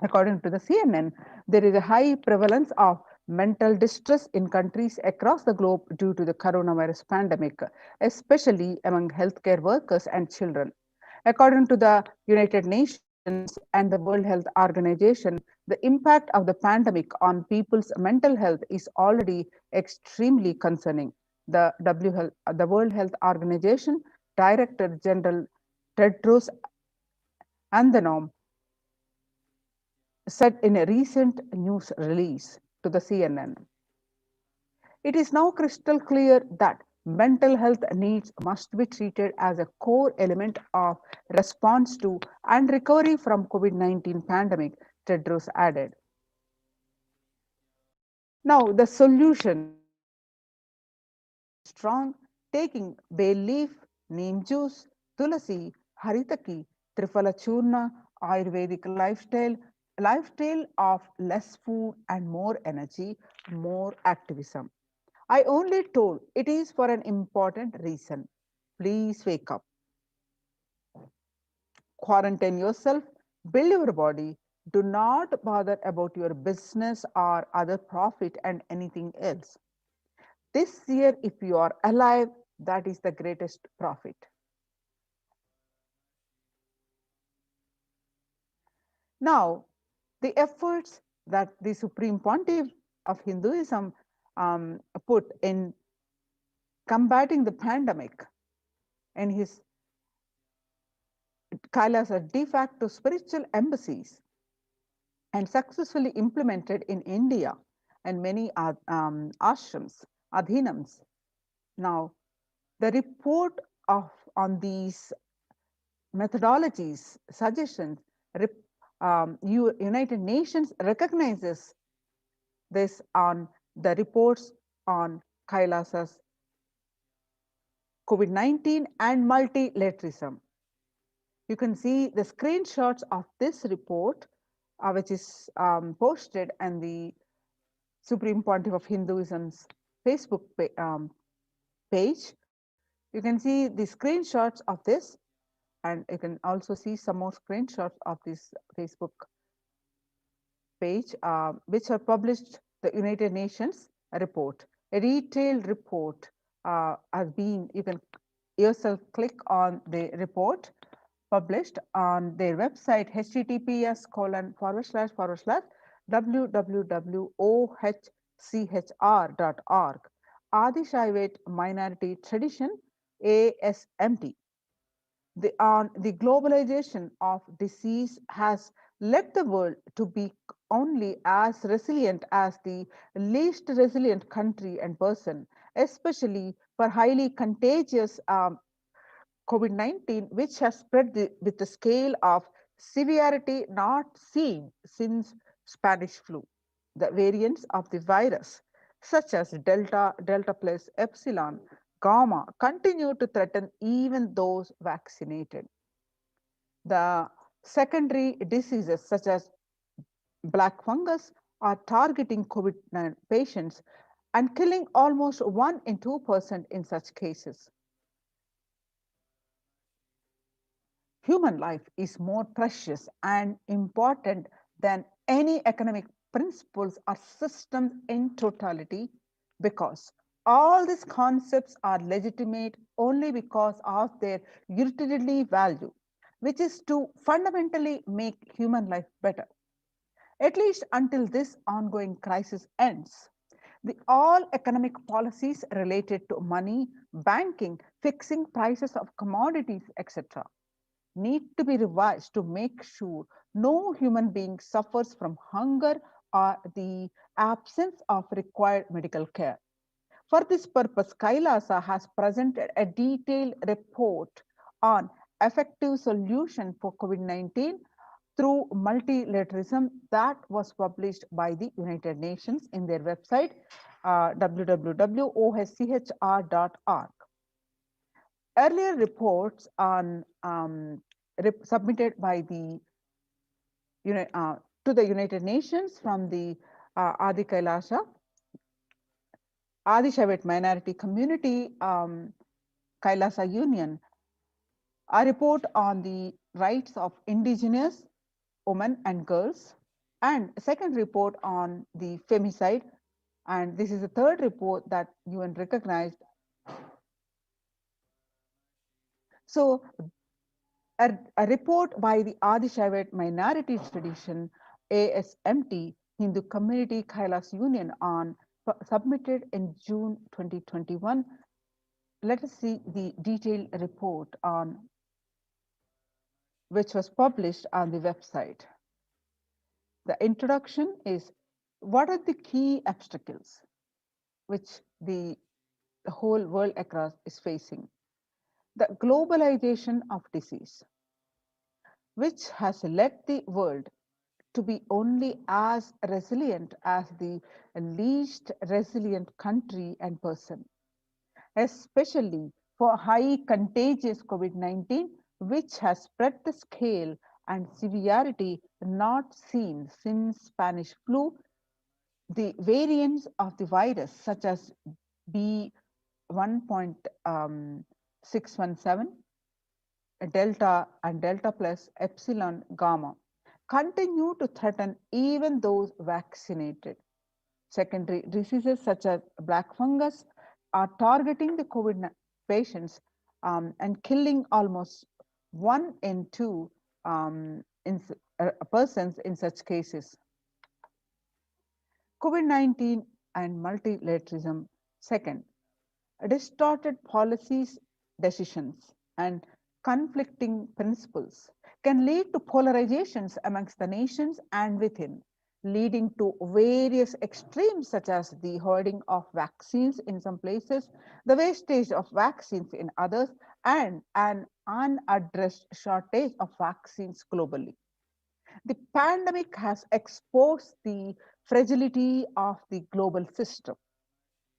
According to the CNN, there is a high prevalence of mental distress in countries across the globe due to the coronavirus pandemic, especially among healthcare workers and children. According to the United Nations and the World Health Organization, the impact of the pandemic on people's mental health is already extremely concerning. The World Health Organization Director General Tedros Adhanom said in a recent news release to the CNN. It is now crystal clear that mental health needs must be treated as a core element of response to and recovery from COVID-19 pandemic, Tedros added. Now, the solution strong, taking bay leaf, neem juice, tulasi, haritaki, triphala churna, Ayurvedic lifestyle of less food and more energy, more activism. I only told it is for an important reason. Please wake up. Quarantine yourself, build your body. Do not bother about your business or other profit and anything else. This year, if you are alive, that is the greatest profit. Now, the efforts that the Supreme Pontiff of Hinduism put in combating the pandemic and his Kailasa de facto spiritual embassies and successfully implemented in India and many ashrams, adhinams. Now, the report on these methodologies, suggestions, United Nations recognizes this on the reports on Kailasa's COVID-19 and multilateralism. You can see the screenshots of this report, which is posted on the Supreme Pontiff of Hinduism's Facebook page. You can see the screenshots of this, and you can also see some more screenshots of this Facebook page, which are published the United Nations report. A detailed report has been, you can yourself click on the report published on their website, https://www.ohchr.org, Adishaivet Minority Tradition, ASMT. The globalization of disease has led the world to be only as resilient as the least resilient country and person, especially for highly contagious COVID-19, which has spread with the scale of severity not seen since Spanish flu. The variants of the virus, such as Delta, Delta plus, Epsilon, Gamma, continue to threaten even those vaccinated. The secondary diseases, such as black fungus, are targeting COVID-19 patients and killing almost 1 in 2% in such cases. Human life is more precious and important than any economic principles or systems in totality, because all these concepts are legitimate only because of their utility value, which is to fundamentally make human life better. At least until this ongoing crisis ends, all economic policies related to money, banking, fixing prices of commodities, etc., need to be revised to make sure no human being suffers from hunger or the absence of required medical care. For this purpose, Kailasa has presented a detailed report on effective solution for COVID-19 through multilateralism that was published by the United Nations in their website, www.ohchr.org. Earlier reports on submitted by the to the United Nations from the Adi Kailasa, Adishaivet minority community, Kailasa Union, a report on the rights of indigenous women and girls, And second report on the femicide, and this is the third report that UN recognized. So a report by the Adishaivite Minority Tradition, ASMT, Hindu Community Kailas Union on submitted in June 2021. Let us see the detailed report on which was published on the website. The introduction is, what are the key obstacles which the whole world across is facing? The globalization of disease, which has led the world to be only as resilient as the least resilient country and person, especially for high contagious COVID-19, which has spread the scale and severity not seen since Spanish flu. The variants of the virus, such as B1.617, Delta and Delta plus Epsilon Gamma, continue to threaten even those vaccinated. Secondary diseases such as black fungus are targeting the COVID patients and killing almost 1 in 2 persons in such cases. COVID-19 and multilateralism. Second, distorted policies, decisions, and conflicting principles can lead to polarizations amongst the nations and within, leading to various extremes such as the hoarding of vaccines in some places, the wastage of vaccines in others, and an unaddressed shortage of vaccines globally. The pandemic has exposed the fragility of the global system.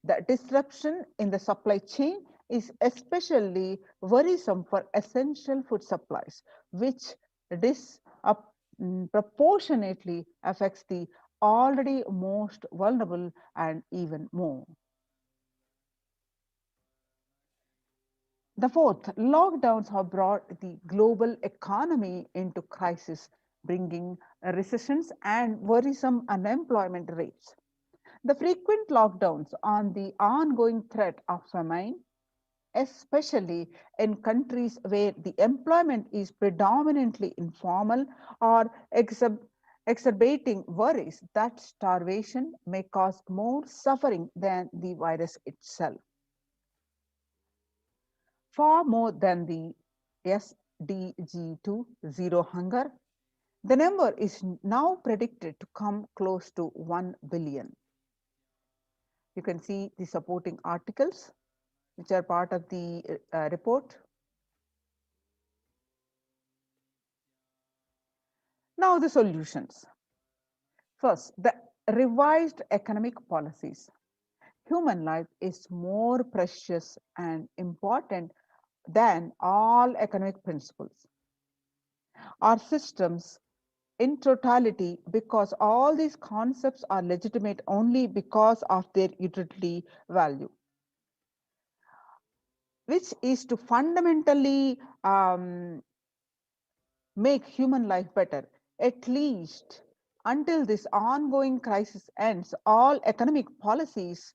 The disruption in the supply chain is especially worrisome for essential food supplies, which disproportionately affects the already most vulnerable and even more. The fourth, lockdowns have brought the global economy into crisis, bringing recessions and worrisome unemployment rates. The frequent lockdowns on the ongoing threat of famine, especially in countries where the employment is predominantly informal, or exacerbating worries that starvation may cause more suffering than the virus itself. Far more than the SDG 2 zero hunger, the number is now predicted to come close to 1 billion. You can see the supporting articles which are part of the report. Now the solutions. First, the revised economic policies. Human life is more precious and important than all economic principles. Our systems in totality, because all these concepts are legitimate only because of their utility value, which is to fundamentally make human life better. At least until this ongoing crisis ends, all economic policies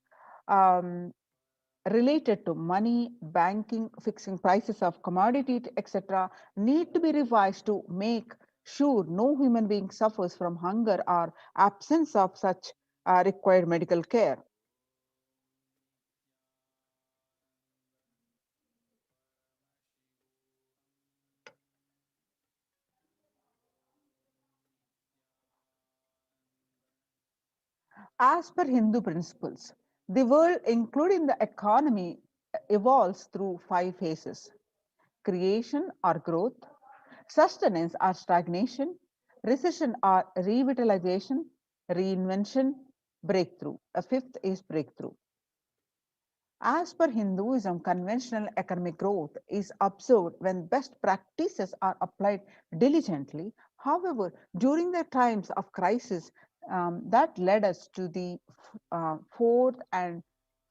related to money, banking, fixing prices of commodities, etc., need to be revised to make sure no human being suffers from hunger or absence of such required medical care. As per Hindu principles, the world, including the economy, evolves through 5 phases: creation or growth, sustenance or stagnation, recession or revitalization, reinvention, breakthrough. A fifth is breakthrough. As per Hinduism, conventional economic growth is observed when best practices are applied diligently. However, during the times of crisis, that led us to the fourth and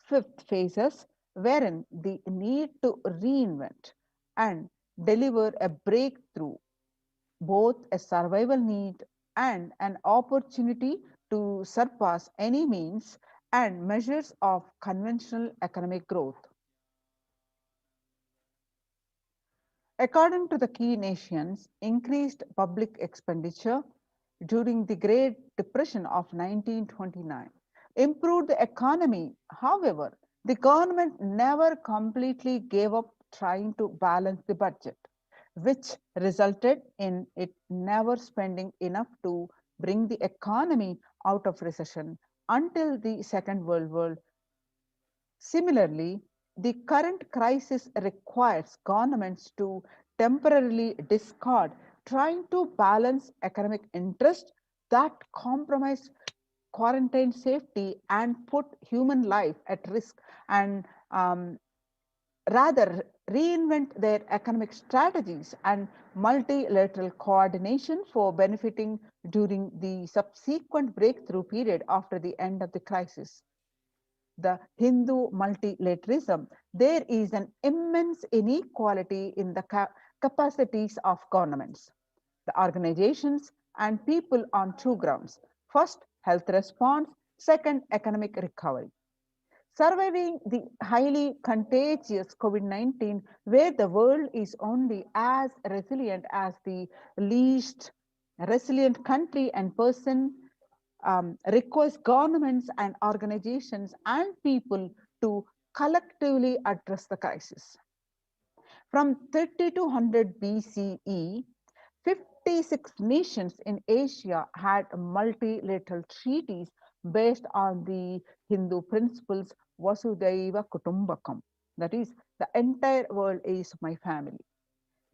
fifth phases, wherein the need to reinvent and deliver a breakthrough, both a survival need and an opportunity to surpass any means and measures of conventional economic growth. According to the key nations, increased public expenditure during the Great Depression of 1929 improved the economy. However, the government never completely gave up trying to balance the budget, which resulted in it never spending enough to bring the economy out of recession until the Second World War. Similarly, the current crisis requires governments to temporarily discard trying to balance economic interests that compromise quarantine safety and put human life at risk, and rather reinvent their economic strategies and multilateral coordination for benefiting during the subsequent breakthrough period after the end of the crisis. The Hindu multilateralism, there is an immense inequality in the capacities of governments, the organizations, and people on two grounds. First, health response. Second, economic recovery. Surviving the highly contagious COVID-19, where the world is only as resilient as the least resilient country and person, requires governments and organizations and people to collectively address the crisis. From 3200 BCE, 56 nations in Asia had multilateral treaties based on the Hindu principles Vasudhaiva Kutumbakam. That is, the entire world is my family.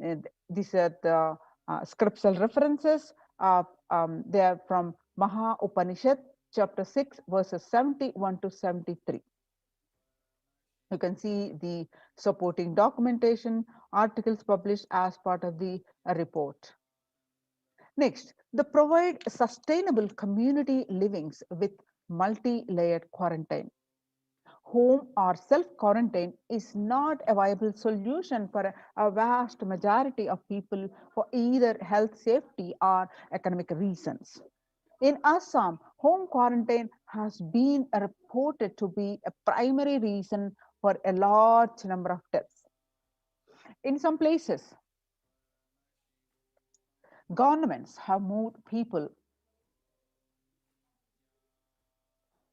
And these are the scriptural references. They are from Maha Upanishad, chapter 6, verses 71 to 73. You can see the supporting documentation, articles published as part of the report. Next, they provide sustainable community livings with multi-layered quarantine. Home or self-quarantine is not a viable solution for a vast majority of people for either health, safety, or economic reasons. In Assam, home quarantine has been reported to be a primary reason for a large number of deaths. In some places, governments have moved people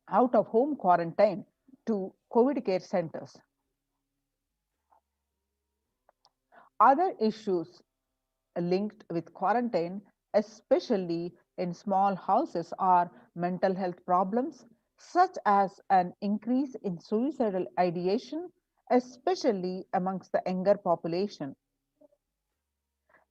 out of home quarantine to COVID care centers. Other issues linked with quarantine, especially in small houses, are mental health problems, such as an increase in suicidal ideation, especially amongst the younger population.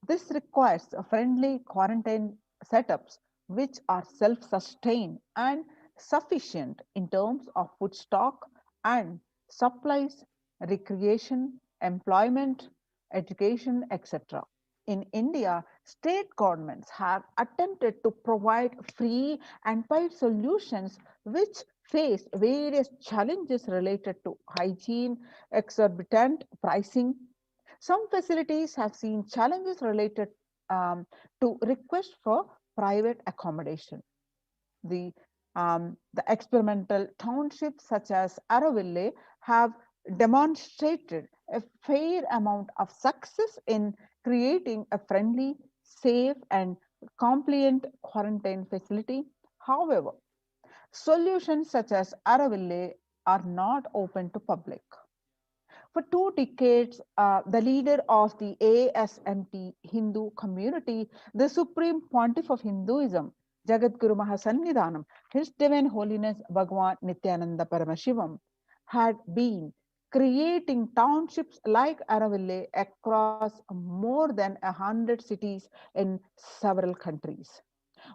This requires friendly quarantine setups which are self-sustained and sufficient in terms of food stock and supplies, recreation, employment, education, etc. In India, state governments have attempted to provide free and paid solutions which face various challenges related to hygiene, exorbitant pricing. Some facilities have seen challenges related to requests for private accommodation. The experimental townships such as Araville have demonstrated a fair amount of success in creating a friendly, safe, and compliant quarantine facility. However, solutions such as Araville are not open to public. For 2 decades, the leader of the ASMT Hindu community, the Supreme Pontiff of Hinduism, Jagadguru Mahasannidhanam, His Divine Holiness Bhagavan Nityananda Paramashivam, had been creating townships like Araville across more than 100 cities in several countries.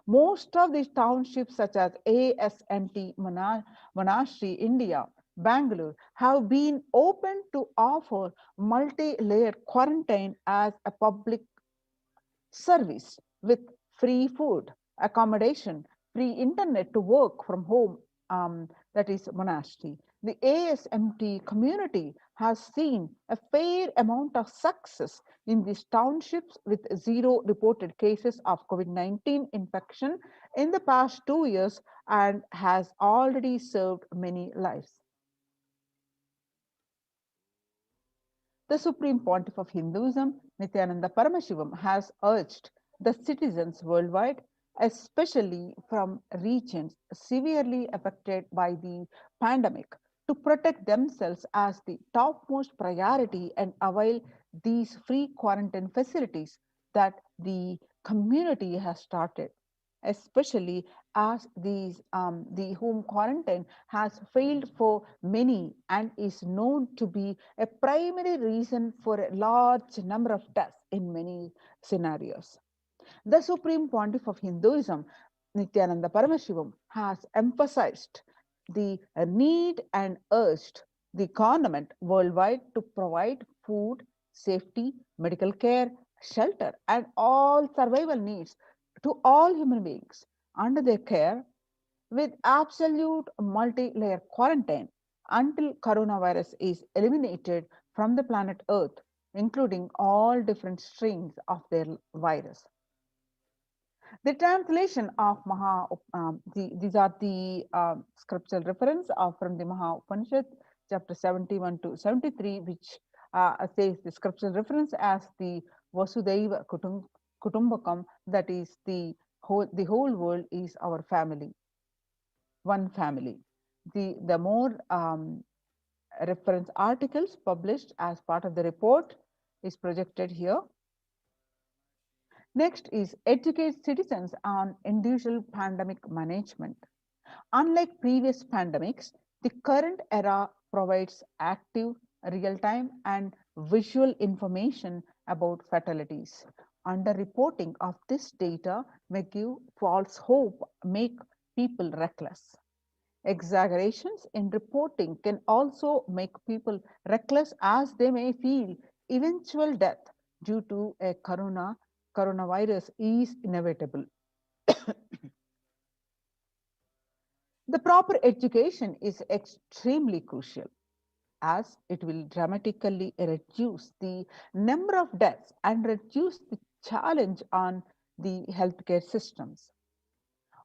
Most of these townships, such as ASMT Monastery, India, Bangalore, have been open to offer multi-layered quarantine as a public service with free food, accommodation, free internet to work from home, that is monastery. The ASMT community has seen a fair amount of success in these townships with zero reported cases of COVID-19 infection in the past 2 years and has already served many lives. The Supreme Pontiff of Hinduism, Nityananda Paramashivam, has urged the citizens worldwide, especially from regions severely affected by the pandemic, to protect themselves as the topmost priority and avail these free quarantine facilities that the community has started, especially as the home quarantine has failed for many and is known to be a primary reason for a large number of deaths in many scenarios. The Supreme Pontiff of Hinduism, Nityananda Paramashivam, has emphasized the need and urged the government worldwide to provide food, safety, medical care, shelter, and all survival needs to all human beings under their care with absolute multi-layer quarantine until coronavirus is eliminated from the planet Earth, including all different strains of their virus. The translation of these are the scriptural reference from the Maha Upanishad, chapter 71 to 73, which says the scriptural reference as the Vasudhaiva Kutumbakam, that is the whole world is our family, one family. The more reference articles published as part of the report is projected here. Next is educate citizens on individual pandemic management. Unlike previous pandemics, the current era provides active, real-time, and visual information about fatalities. Underreporting of this data may give false hope, make people reckless. Exaggerations in reporting can also make people reckless as they may feel eventual death due to a coronavirus is inevitable. The proper education is extremely crucial as it will dramatically reduce the number of deaths and reduce the challenge on the healthcare systems.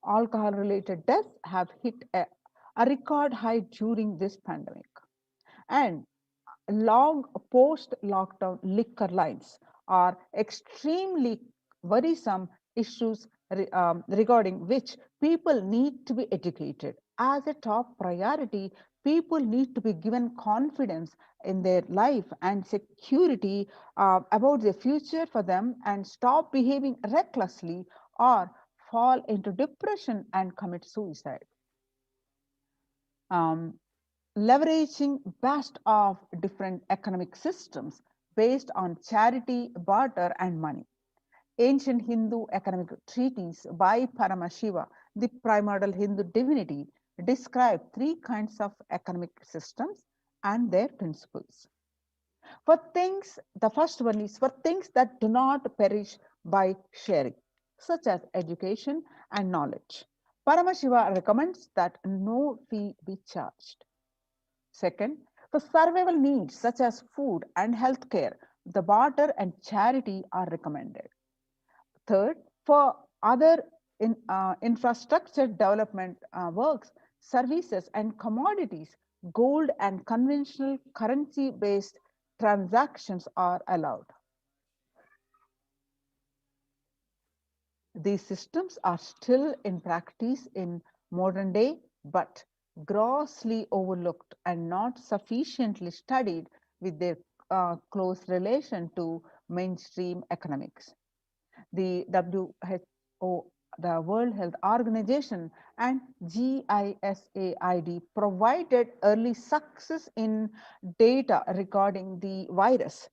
Alcohol-related deaths have hit a record high during this pandemic, and long post-lockdown liquor lines are extremely worrisome issues regarding which people need to be educated. As a top priority, people need to be given confidence in their life and security about the future for them and stop behaving recklessly or fall into depression and commit suicide. Leveraging best of different economic systems based on charity, barter, and money. Ancient Hindu economic treatises by Paramashiva, the primordial Hindu divinity, describe three kinds of economic systems and their principles. The first one is for things that do not perish by sharing, such as education and knowledge. Paramashiva recommends that no fee be charged. Second, for survival needs such as food and healthcare, the barter and charity are recommended. Third, for other infrastructure development works, services, and commodities, gold and conventional currency-based transactions are allowed. These systems are still in practice in modern day, but grossly overlooked and not sufficiently studied with their close relation to mainstream economics. The WHO, the World Health Organization, and GISAID provided early success in data regarding the virus.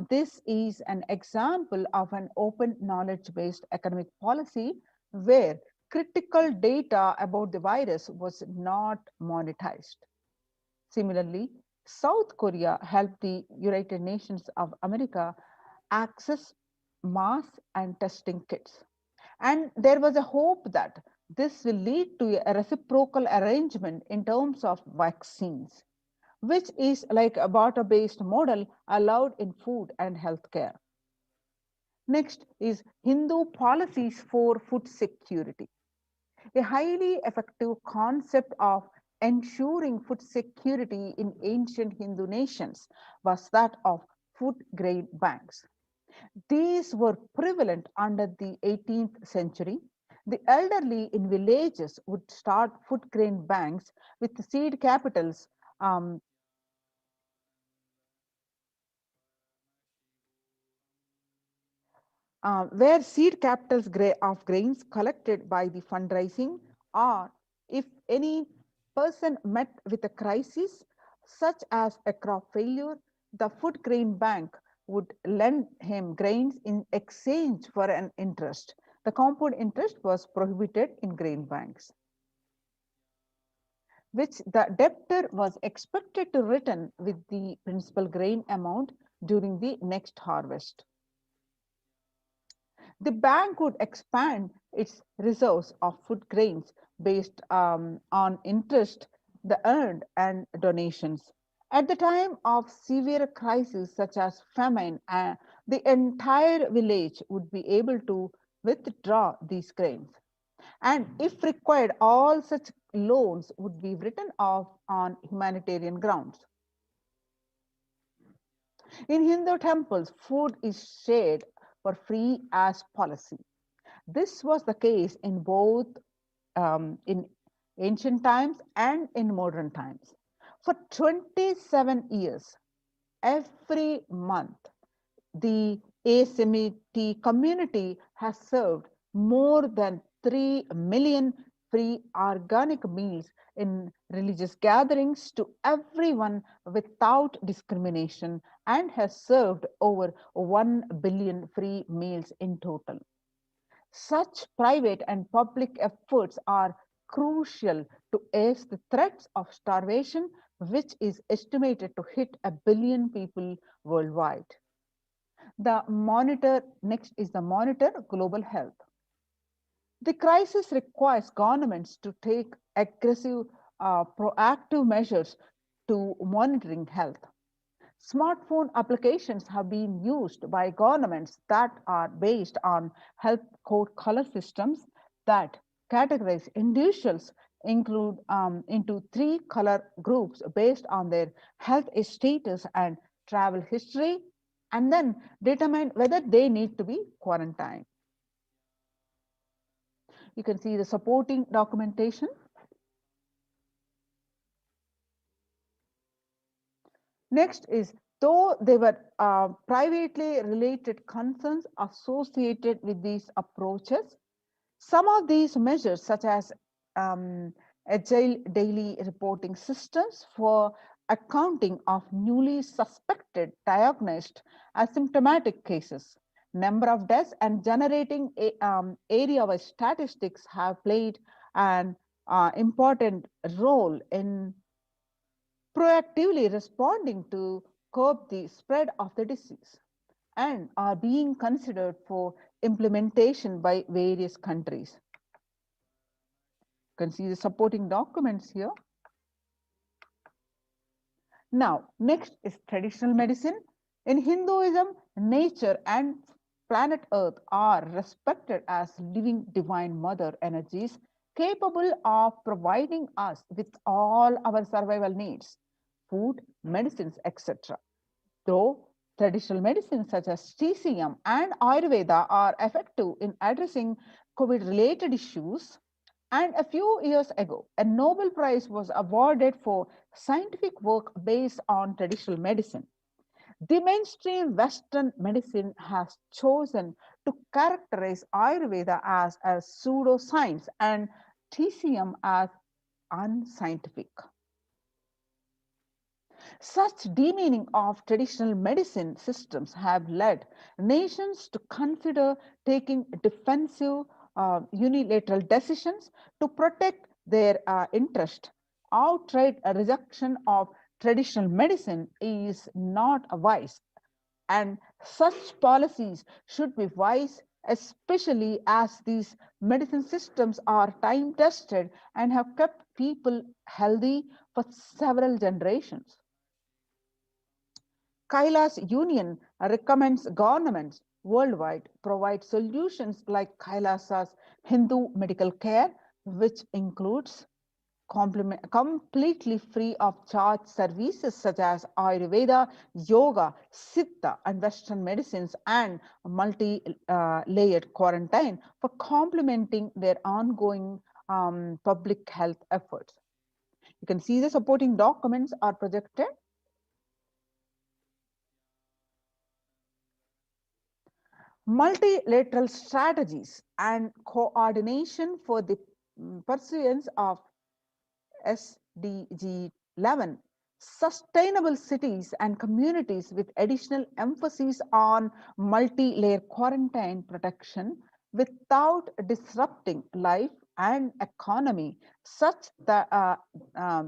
This is an example of an open knowledge-based economic policy where critical data about the virus was not monetized. Similarly, South Korea helped the United Nations of America access mass and testing kits. And there was a hope that this will lead to a reciprocal arrangement in terms of vaccines. which is like a barter-based model allowed in food and healthcare. Next is Hindu policies for food security. A highly effective concept of ensuring food security in ancient Hindu nations was that of food grain banks. These were prevalent under the 18th century. The elderly in villages would start food grain banks with seed capitals where seed capitals of grains collected by the fundraising, or if any person met with a crisis such as a crop failure, the food grain bank would lend him grains in exchange for an interest. The compound interest was prohibited in grain banks, which the debtor was expected to return with the principal grain amount during the next harvest. The bank would expand its reserves of food grains based on interest the earned and donations. At the time of severe crises such as famine, the entire village would be able to withdraw these grains. And if required, all such loans would be written off on humanitarian grounds. In Hindu temples, food is shared for free as policy. This was the case in both in ancient times and in modern times. For 27 years, every month, the Assamite community has served more than 3 million free organic meals in religious gatherings to everyone without discrimination, and has served over 1 billion free meals in total. Such private and public efforts are crucial to ease the threats of starvation, which is estimated to hit 1 billion people worldwide. Next is the monitor global health. The crisis requires governments to take aggressive, proactive measures to monitoring health. Smartphone applications have been used by governments that are based on health code color systems that categorize individuals into 3 color groups based on their health status and travel history, and then determine whether they need to be quarantined. You can see the supporting documentation. Next is, though there were privately related concerns associated with these approaches, some of these measures, such as agile daily reporting systems for accounting of newly suspected diagnosed asymptomatic cases, number of deaths, and generating area-wide statistics have played an important role in proactively responding to curb the spread of the disease, and are being considered for implementation by various countries. You can see the supporting documents here. Now, next is traditional medicine. In Hinduism, nature and planet Earth are respected as living divine mother energies capable of providing us with all our survival needs, food, medicines, etc. Though traditional medicines such as TCM and Ayurveda are effective in addressing COVID-related issues, and a few years ago, a Nobel Prize was awarded for scientific work based on traditional medicine. The mainstream Western medicine has chosen to characterize Ayurveda as a pseudoscience and TCM as unscientific. Such demeaning of traditional medicine systems have led nations to consider taking defensive unilateral decisions to protect their interest. Outright rejection of traditional medicine is not wise, and such policies should be wise, especially as these medicine systems are time tested and have kept people healthy for several generations. Kailash Union recommends governments worldwide provide solutions like Kailasha's Hindu medical care, which includes completely free of charge services such as Ayurveda, yoga, Siddha, and Western medicines, and multi-layered quarantine for complementing their ongoing public health efforts. You can see the supporting documents are projected. Multilateral strategies and coordination for the pursuance of SDG 11, sustainable cities and communities with additional emphasis on multi-layer quarantine protection without disrupting life and economy, such that,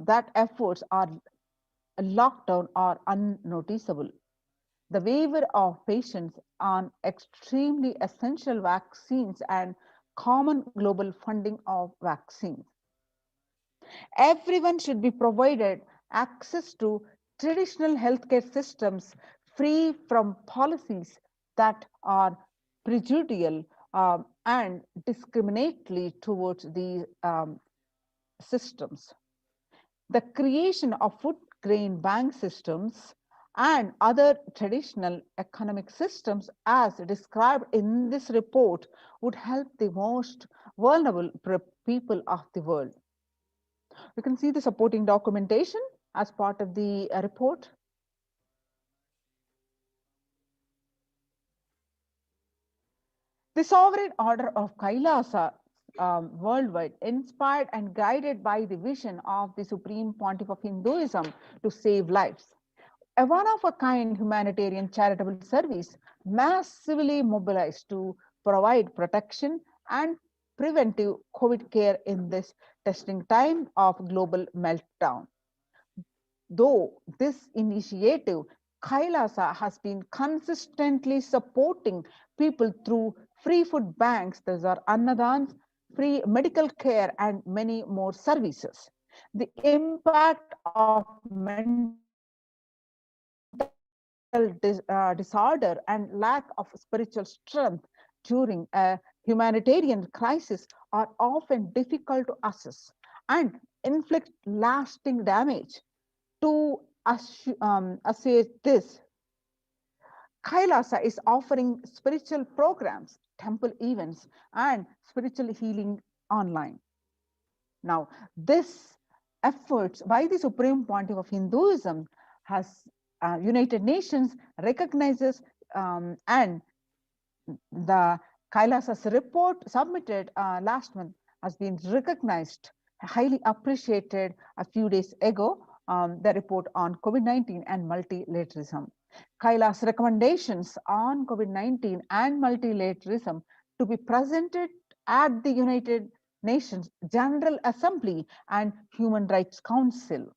that efforts are locked down or unnoticeable. The waiver of patients on extremely essential vaccines and common global funding of vaccines. Everyone should be provided access to traditional healthcare systems free from policies that are prejudicial and discriminatory towards these systems. The creation of food grain bank systems and other traditional economic systems as described in this report would help the most vulnerable people of the world. You can see the supporting documentation as part of the report. The sovereign order of Kailasa worldwide, inspired and guided by the vision of the Supreme Pontiff of Hinduism to save lives. A one-of-a-kind humanitarian charitable service massively mobilized to provide protection and preventive COVID care in this testing time of global meltdown. Though this initiative, Kailasa has been consistently supporting people through free food banks, those are annadans, free medical care, and many more services. The impact of mental disorder and lack of spiritual strength during a humanitarian crisis are often difficult to assess and inflict lasting damage. To assess this, Kailasa is offering spiritual programs, temple events, and spiritual healing online. Now, this efforts by the Supreme Pontiff of Hinduism has United Nations recognizes and the Kailasa's report submitted last month has been recognized, highly appreciated a few days ago, the report on COVID-19 and multilateralism. Kaila's recommendations on COVID-19 and multilateralism to be presented at the United Nations General Assembly and Human Rights Council.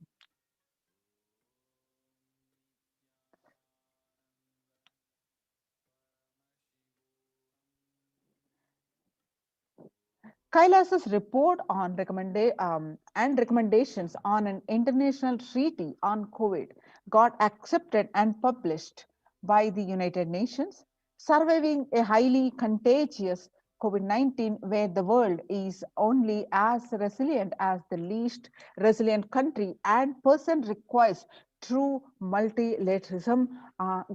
Kailas's report on recommendations on an international treaty on COVID got accepted and published by the United Nations, surviving a highly contagious COVID-19 where the world is only as resilient as the least resilient country and person requires true multilateralism,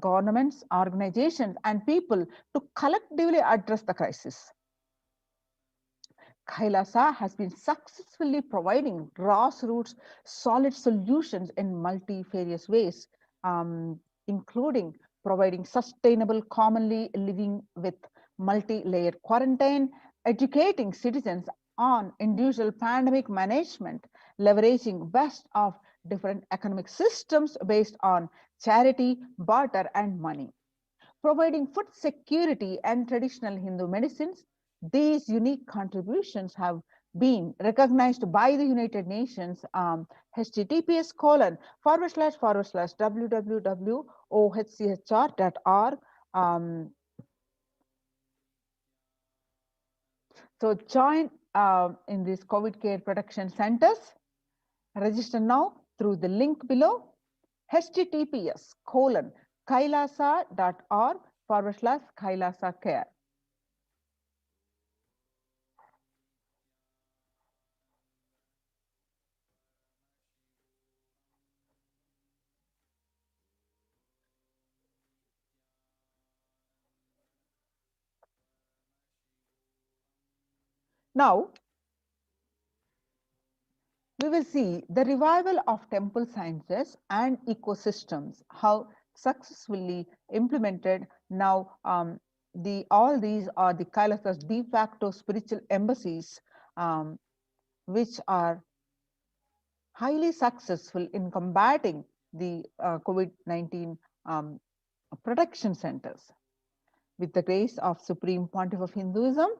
governments, organizations, and people to collectively address the crisis. Kailasa has been successfully providing grassroots solid solutions in multifarious ways, including providing sustainable commonly living with multi-layered quarantine, educating citizens on individual pandemic management, leveraging best of different economic systems based on charity, barter, and money, providing food security and traditional Hindu medicines. These unique contributions have been recognized by the United Nations, https://www.ohchr.org. So join in these COVID care protection centers. Register now through the link below, https:// kailasa.org/Kailasa Care. Now, we will see the revival of temple sciences and ecosystems, how successfully implemented now. All these are the Kailasa's de facto spiritual embassies, which are highly successful in combating the COVID-19 protection centers. With the grace of Supreme Pontiff of Hinduism,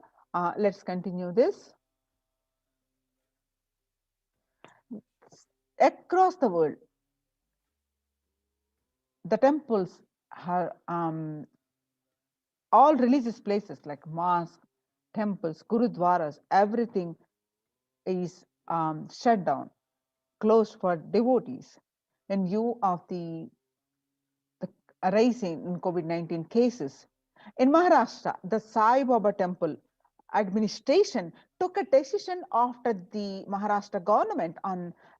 let's continue this. Across the world, the temples are all religious places like mosques, temples, gurudwaras, everything is shut down, closed for devotees in view of the rising in COVID-19 cases. In Maharashtra, the Sai Baba temple administration took a decision after the Maharashtra government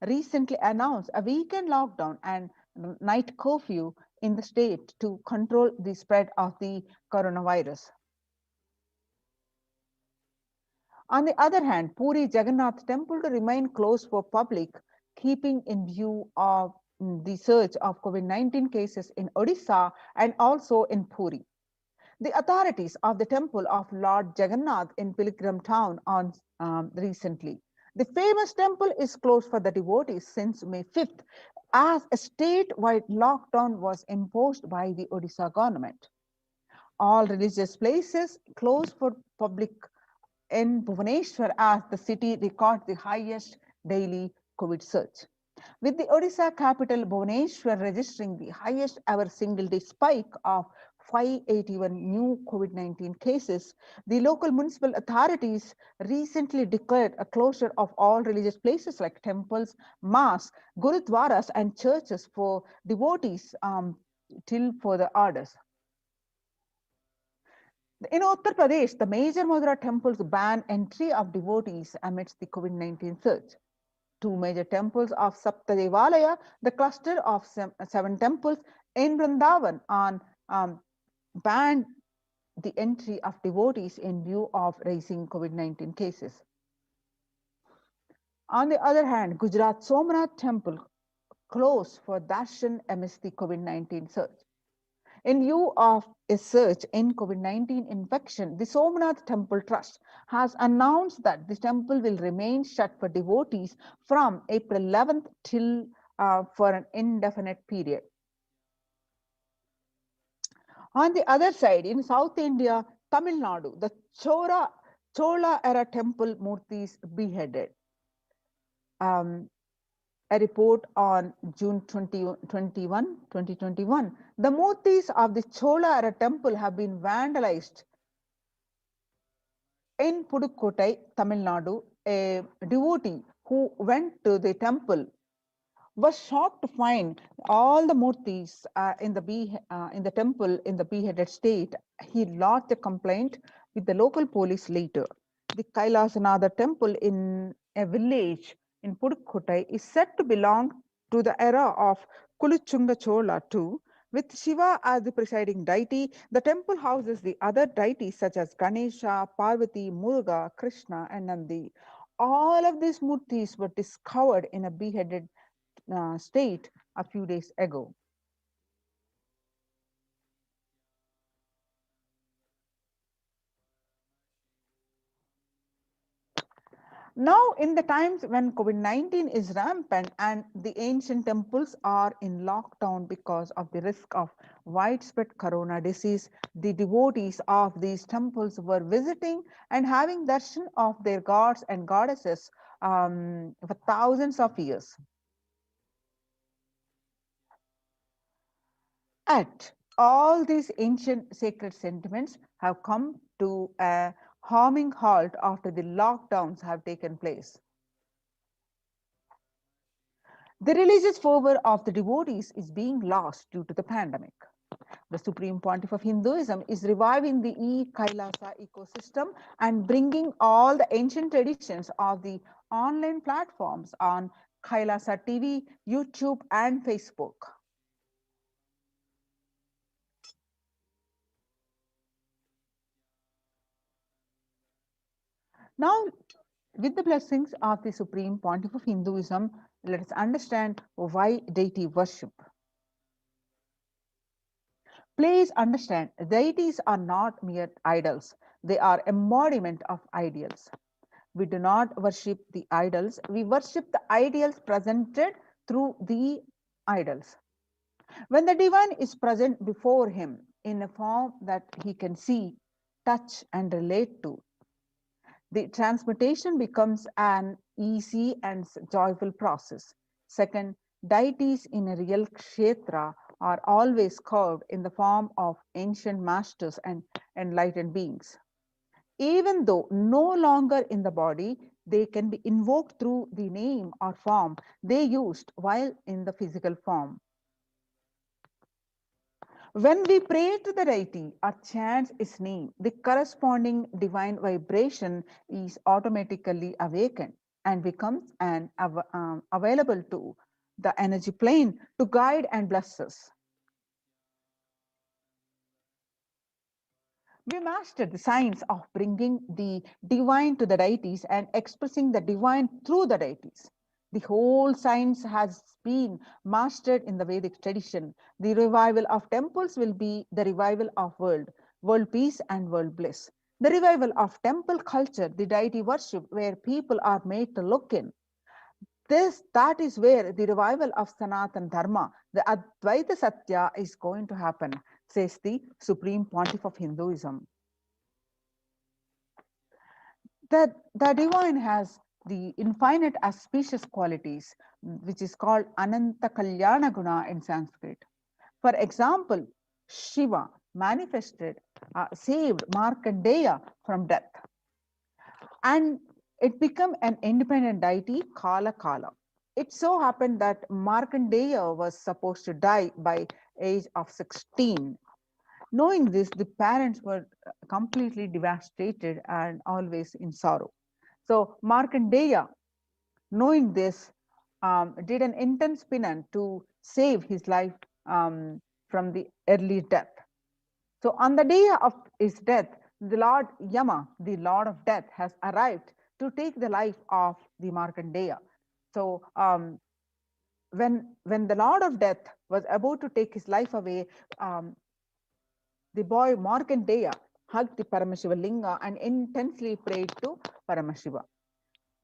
recently announced a weekend lockdown and night curfew in the state to control the spread of the coronavirus. On the other hand, Puri Jagannath temple to remain closed for public, keeping in view of the surge of COVID-19 cases in Odisha and also in Puri. The authorities of the temple of Lord Jagannath in Pilgrim town recently. The famous temple is closed for the devotees since May 5th, as a statewide lockdown was imposed by the Odisha government. All religious places closed for public in Bhubaneswar as the city records the highest daily COVID surge, with the Odisha capital Bhubaneswar registering the highest ever single-day spike of 581 new COVID-19 cases. The local municipal authorities recently declared a closure of all religious places like temples, mosques, gurudwaras, and churches for devotees till further orders. In Uttar Pradesh, the major Mathura temples ban entry of devotees amidst the COVID-19 surge. Two major temples of Sapta Devalaya, the cluster of 7 temples in Vrindavan, banned the entry of devotees in view of rising COVID-19 cases. On the other hand, Gujarat Somnath temple closed for darshan amidst the COVID-19 surge. In view of a surge in COVID-19 infection, the Somnath Temple Trust has announced that the temple will remain shut for devotees from April 11th till for an indefinite period. On the other side, in South India, Tamil Nadu, the Chola era temple murtis beheaded. A report on June 2021, the murtis of the Chola era temple have been vandalized. In Pudukkottai, Tamil Nadu, a devotee who went to the temple was shocked to find all the murtis in the temple in the beheaded state. He lodged a complaint with the local police later. The Kailasanatha temple in a village in Pudukkottai is said to belong to the era of Kuluchunga Chola too. With Shiva as the presiding deity, the temple houses the other deities such as Ganesha, Parvati, Muruga, Krishna, and Nandi. All of these murtis were discovered in a beheaded state a few days ago. Now, in the times when COVID-19 is rampant and the ancient temples are in lockdown because of the risk of widespread corona disease, the devotees of these temples were visiting and having darshan of their gods and goddesses for thousands of years. At all these ancient sacred sentiments have come to a harming halt after the lockdowns have taken place. The religious fervor of the devotees is being lost due to the pandemic. The Supreme Pontiff of Hinduism is reviving the e-Kailasa ecosystem and bringing all the ancient traditions of the online platforms on Kailasa TV, YouTube, and Facebook. Now, with the blessings of the Supreme Pontiff of Hinduism, let us understand why deity worship. Please understand, deities are not mere idols. They are embodiment of ideals. We do not worship the idols. We worship the ideals presented through the idols. When the divine is present before him in a form that he can see, touch, and relate to, the transmutation becomes an easy and joyful process. Second, deities in a real kshetra are always carved in the form of ancient masters and enlightened beings. Even though no longer in the body, they can be invoked through the name or form they used while in the physical form. When we pray to the deity or chant its name, the corresponding divine vibration is automatically awakened and becomes available to the energy plane to guide and bless us. We mastered the science of bringing the divine to the deities and expressing the divine through the deities. The whole science has been mastered in the Vedic tradition. The revival of temples will be the revival of world peace and world bliss. The revival of temple culture, the deity worship, where people are made to look in. That is where the revival of Sanatana Dharma, the Advaita Satya, is going to happen, says the Supreme Pontiff of Hinduism. The divine has the infinite auspicious qualities, which is called Ananta Kalyana Guna in Sanskrit. For example, Shiva manifested, saved Markandeya from death, and it became an independent deity, Kala Kala. It so happened that Markandeya was supposed to die by age of 16. Knowing this, the parents were completely devastated and always in sorrow. So Markandeya, knowing this, did an intense penance to save his life from the early death. So on the day of his death, the Lord Yama, the Lord of Death, has arrived to take the life of the Markandeya. So when the Lord of Death was about to take his life away, the boy Markandeya hugged the Paramashiva Linga and intensely prayed to Paramashiva.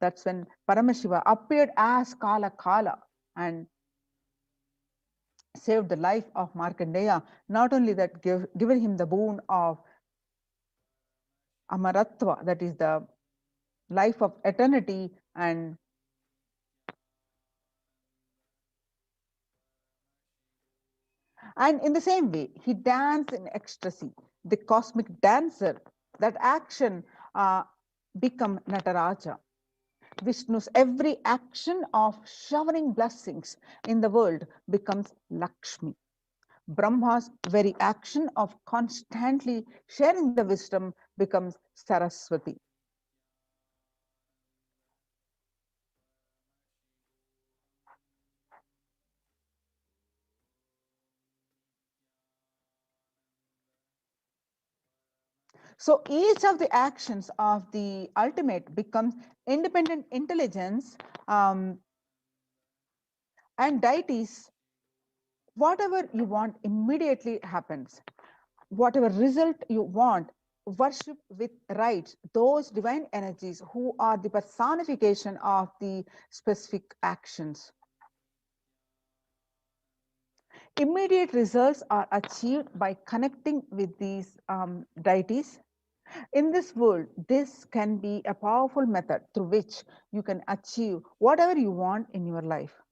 That's when Paramashiva appeared as Kala Kala and saved the life of Markandeya. Not only that, given him the boon of Amaratva, that is the life of eternity, and in the same way, he danced in ecstasy, the cosmic dancer. That action become Nataraja. Vishnu's every action of showering blessings in the world becomes Lakshmi. Brahma's very action of constantly sharing the wisdom becomes Saraswati. So each of the actions of the ultimate becomes independent intelligence, and deities, whatever you want immediately happens. Whatever result you want, worship with rites those divine energies who are the personification of the specific actions. Immediate results are achieved by connecting with these deities. In this world, this can be a powerful method through which you can achieve whatever you want in your life.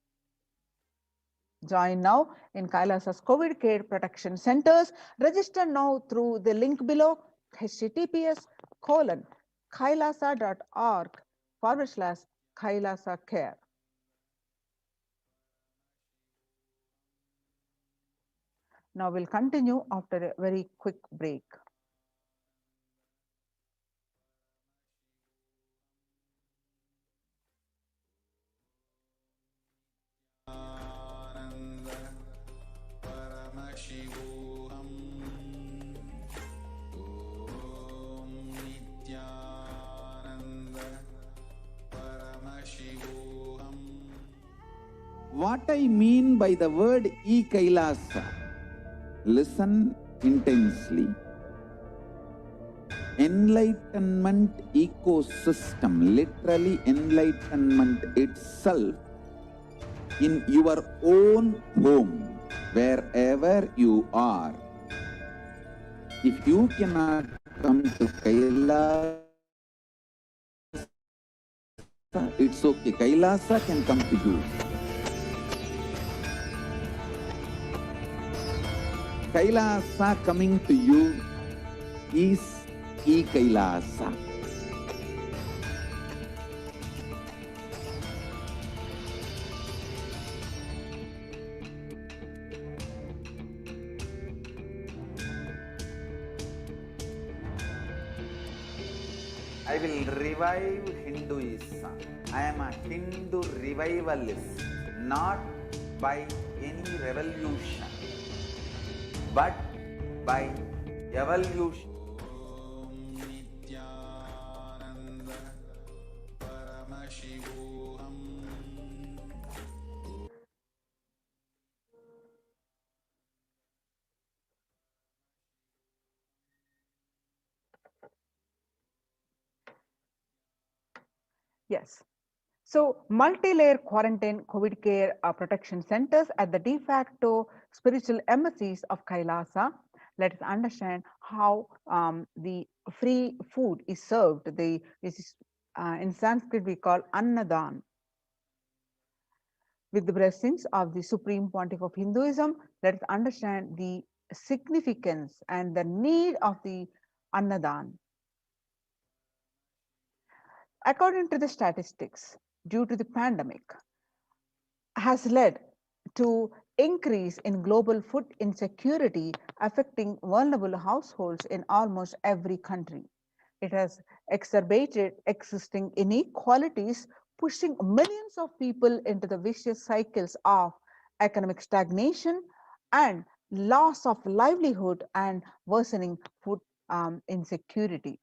Join now in Kailasa's COVID care protection centers. Register now through the link below, https://kailasa.org/Kailasa care. Now we'll continue after a very quick break. What I mean by the word e-Kailasa, listen intensely. Enlightenment ecosystem, literally enlightenment itself, in your own home, wherever you are. If you cannot come to Kailasa, it's okay. Kailasa can come to you. Kailasa coming to you is e-Kailasa. I will revive Hinduism. I am a Hindu revivalist, not by any revolution, but by evolution. Yes. So, multi-layer quarantine COVID care protection centers at the de facto spiritual embassies of Kailasa. Let us understand how the free food is served. This is, in Sanskrit we call Annadan. With the blessings of the Supreme Pontiff of Hinduism, let us understand the significance and the need of the Annadan. According to the statistics, due to the pandemic, has led to increase in global food insecurity affecting vulnerable households in almost every country. It has exacerbated existing inequalities, pushing millions of people into the vicious cycles of economic stagnation and loss of livelihood and worsening food insecurity.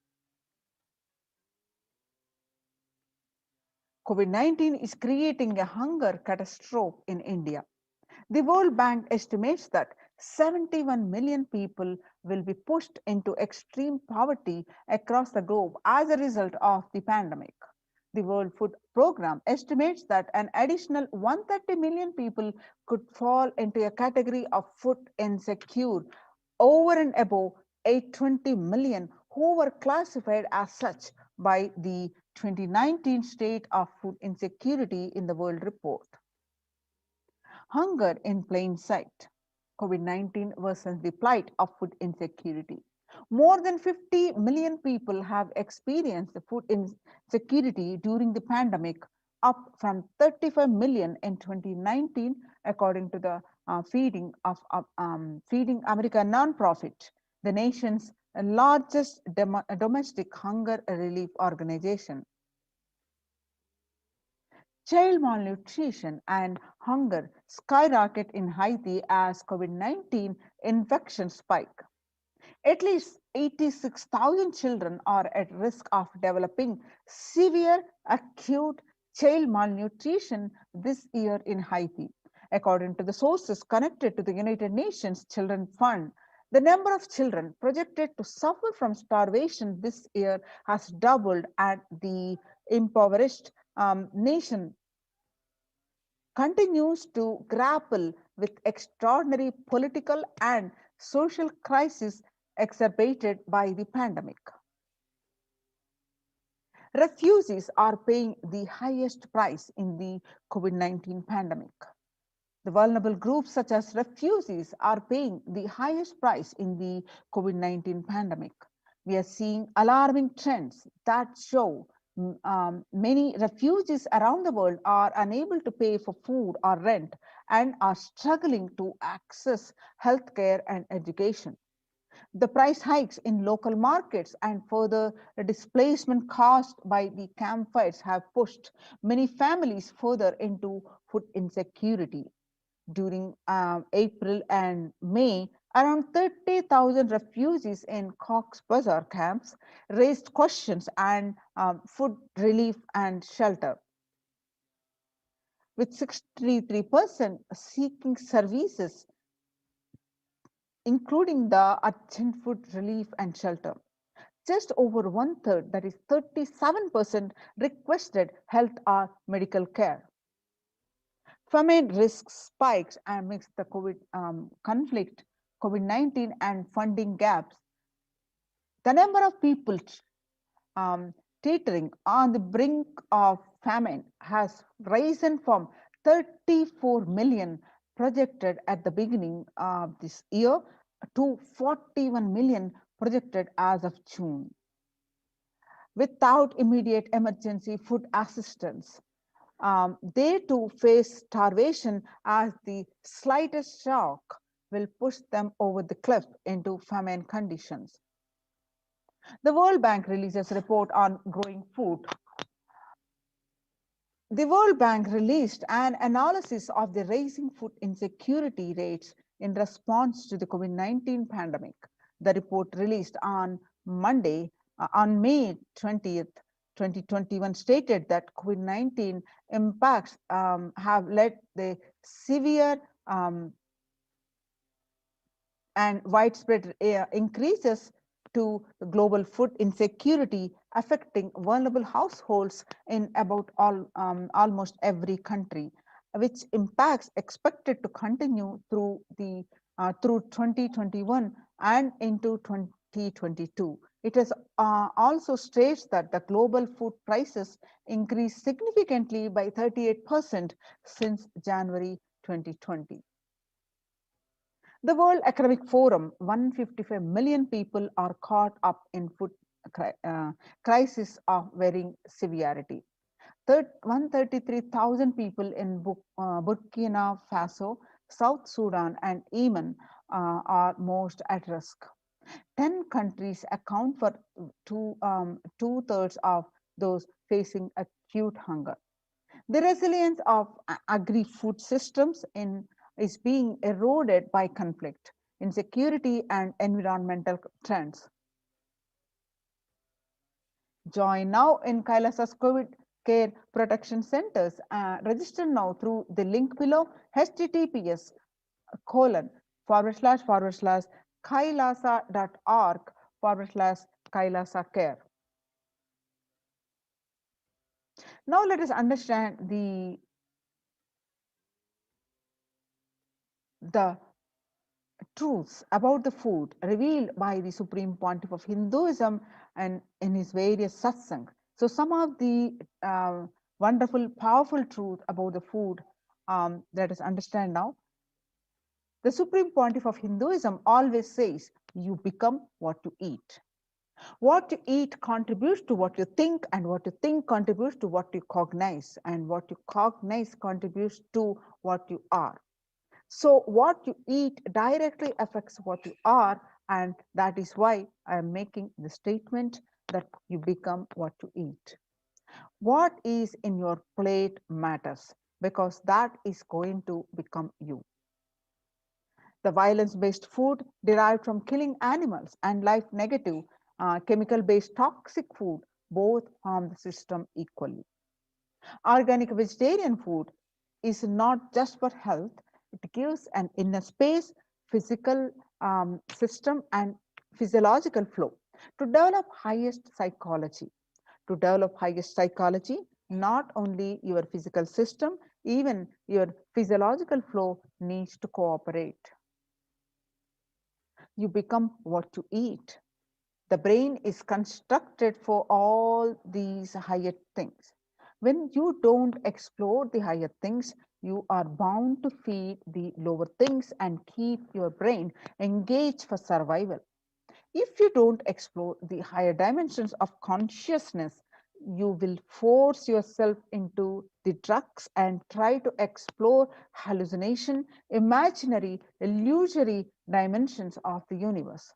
COVID-19 is creating a hunger catastrophe in India. The World Bank estimates that 71 million people will be pushed into extreme poverty across the globe as a result of the pandemic. The World Food Programme estimates that an additional 130 million people could fall into a category of food insecure, over and above 820 million who were classified as such by the 2019 State of Food Insecurity in the World Report. Hunger in plain sight. COVID-19 worsens the plight of food insecurity. More than 50 million people have experienced food insecurity during the pandemic, up from 35 million in 2019, according to the Feeding America nonprofit, the nation's largest domestic hunger relief organization. Child malnutrition and hunger skyrocket in Haiti as COVID-19 infections spike. At least 86,000 children are at risk of developing severe acute child malnutrition this year in Haiti. According to the sources connected to the United Nations Children Fund, the number of children projected to suffer from starvation this year has doubled, and the impoverished nation continues to grapple with extraordinary political and social crisis exacerbated by the pandemic. Refugees are paying the highest price in the COVID-19 pandemic. The vulnerable groups such as refugees are paying the highest price in the COVID-19 pandemic. We are seeing alarming trends that show many refugees around the world are unable to pay for food or rent and are struggling to access healthcare and education. The price hikes in local markets and further displacement caused by the campfires have pushed many families further into food insecurity. During April and May, around 30,000 refugees in Cox's Bazar camps raised questions and food relief and shelter, with 63% seeking services, including the urgent food relief and shelter. Just over one-third, that is 37%, requested health or medical care. Famine risk spikes amidst the COVID conflict, COVID-19 and funding gaps. The number of people teetering on the brink of famine has risen from 34 million projected at the beginning of this year to 41 million projected as of June. Without immediate emergency food assistance, they too face starvation, as the slightest shock will push them over the cliff into famine conditions. The World Bank releases a report on growing food. The World Bank released an analysis of the rising food insecurity rates in response to the COVID-19 pandemic. The report, released on Monday, on May 20th, 2021, stated that COVID-19 impacts have led the severe and widespread increases to global food insecurity, affecting vulnerable households in about almost every country, which impacts expected to continue through 2021 and into 2022. It has also states that the global food prices increased significantly by 38% since January 2020. The World Economic Forum, 155 million people are caught up in food crisis of varying severity. 133,000 people in Burkina Faso, South Sudan, and Yemen are most at risk. 10 countries account for two-thirds of those facing acute hunger. The resilience of agri-food systems is being eroded by conflict, insecurity, and environmental trends. Join now in Kailasa's COVID Care Protection Centers. Register now through the link below, https://kailasa.org/Kailasa Care. Now let us understand the truths about the food revealed by the Supreme Pontiff of Hinduism and in his various satsang. So some of the wonderful, powerful truth about the food, let us understand now. The Supreme Pontiff of Hinduism always says, you become what you eat. What you eat contributes to what you think, and what you think contributes to what you cognize, and what you cognize contributes to what you are. So what you eat directly affects what you are, and that is why I am making the statement that you become what you eat. What is in your plate matters, because that is going to become you. The violence-based food derived from killing animals and life-negative chemical-based toxic food both harm the system equally. Organic vegetarian food is not just for health, it gives an inner space, physical system, and physiological flow to develop highest psychology. To develop highest psychology, not only your physical system, even your physiological flow needs to cooperate. You become what you eat. The brain is constructed for all these higher things. When you don't explore the higher things, you are bound to feed the lower things and keep your brain engaged for survival. If you don't explore the higher dimensions of consciousness, you will force yourself into the drugs and try to explore hallucination, imaginary, illusory dimensions of the universe.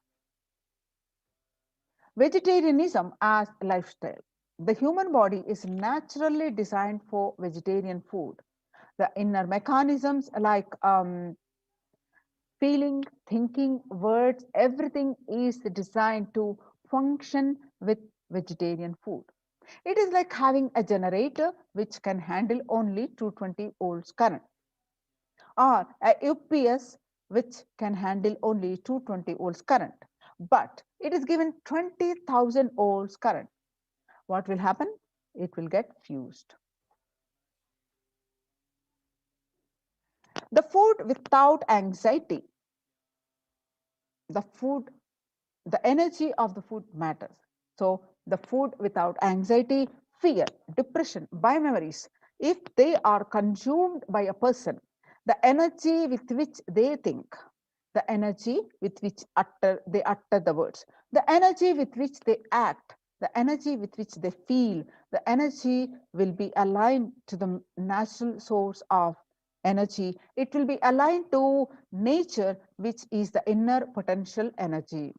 Vegetarianism as lifestyle. The human body is naturally designed for vegetarian food. The inner mechanisms like feeling, thinking, words, everything is designed to function with vegetarian food. It is like having a generator which can handle only 220 volts current, or a UPS which can handle only 220 volts current, but it is given 20,000 volts current. What will happen? It will get fused. The food without anxiety. The energy of the food matters. So the food without anxiety, fear, depression, by memories, if they are consumed by a person, the energy with which they think, the energy with which they utter the words, the energy with which they act, the energy with which they feel, the energy will be aligned to the natural source of energy. It will be aligned to nature, which is the inner potential energy.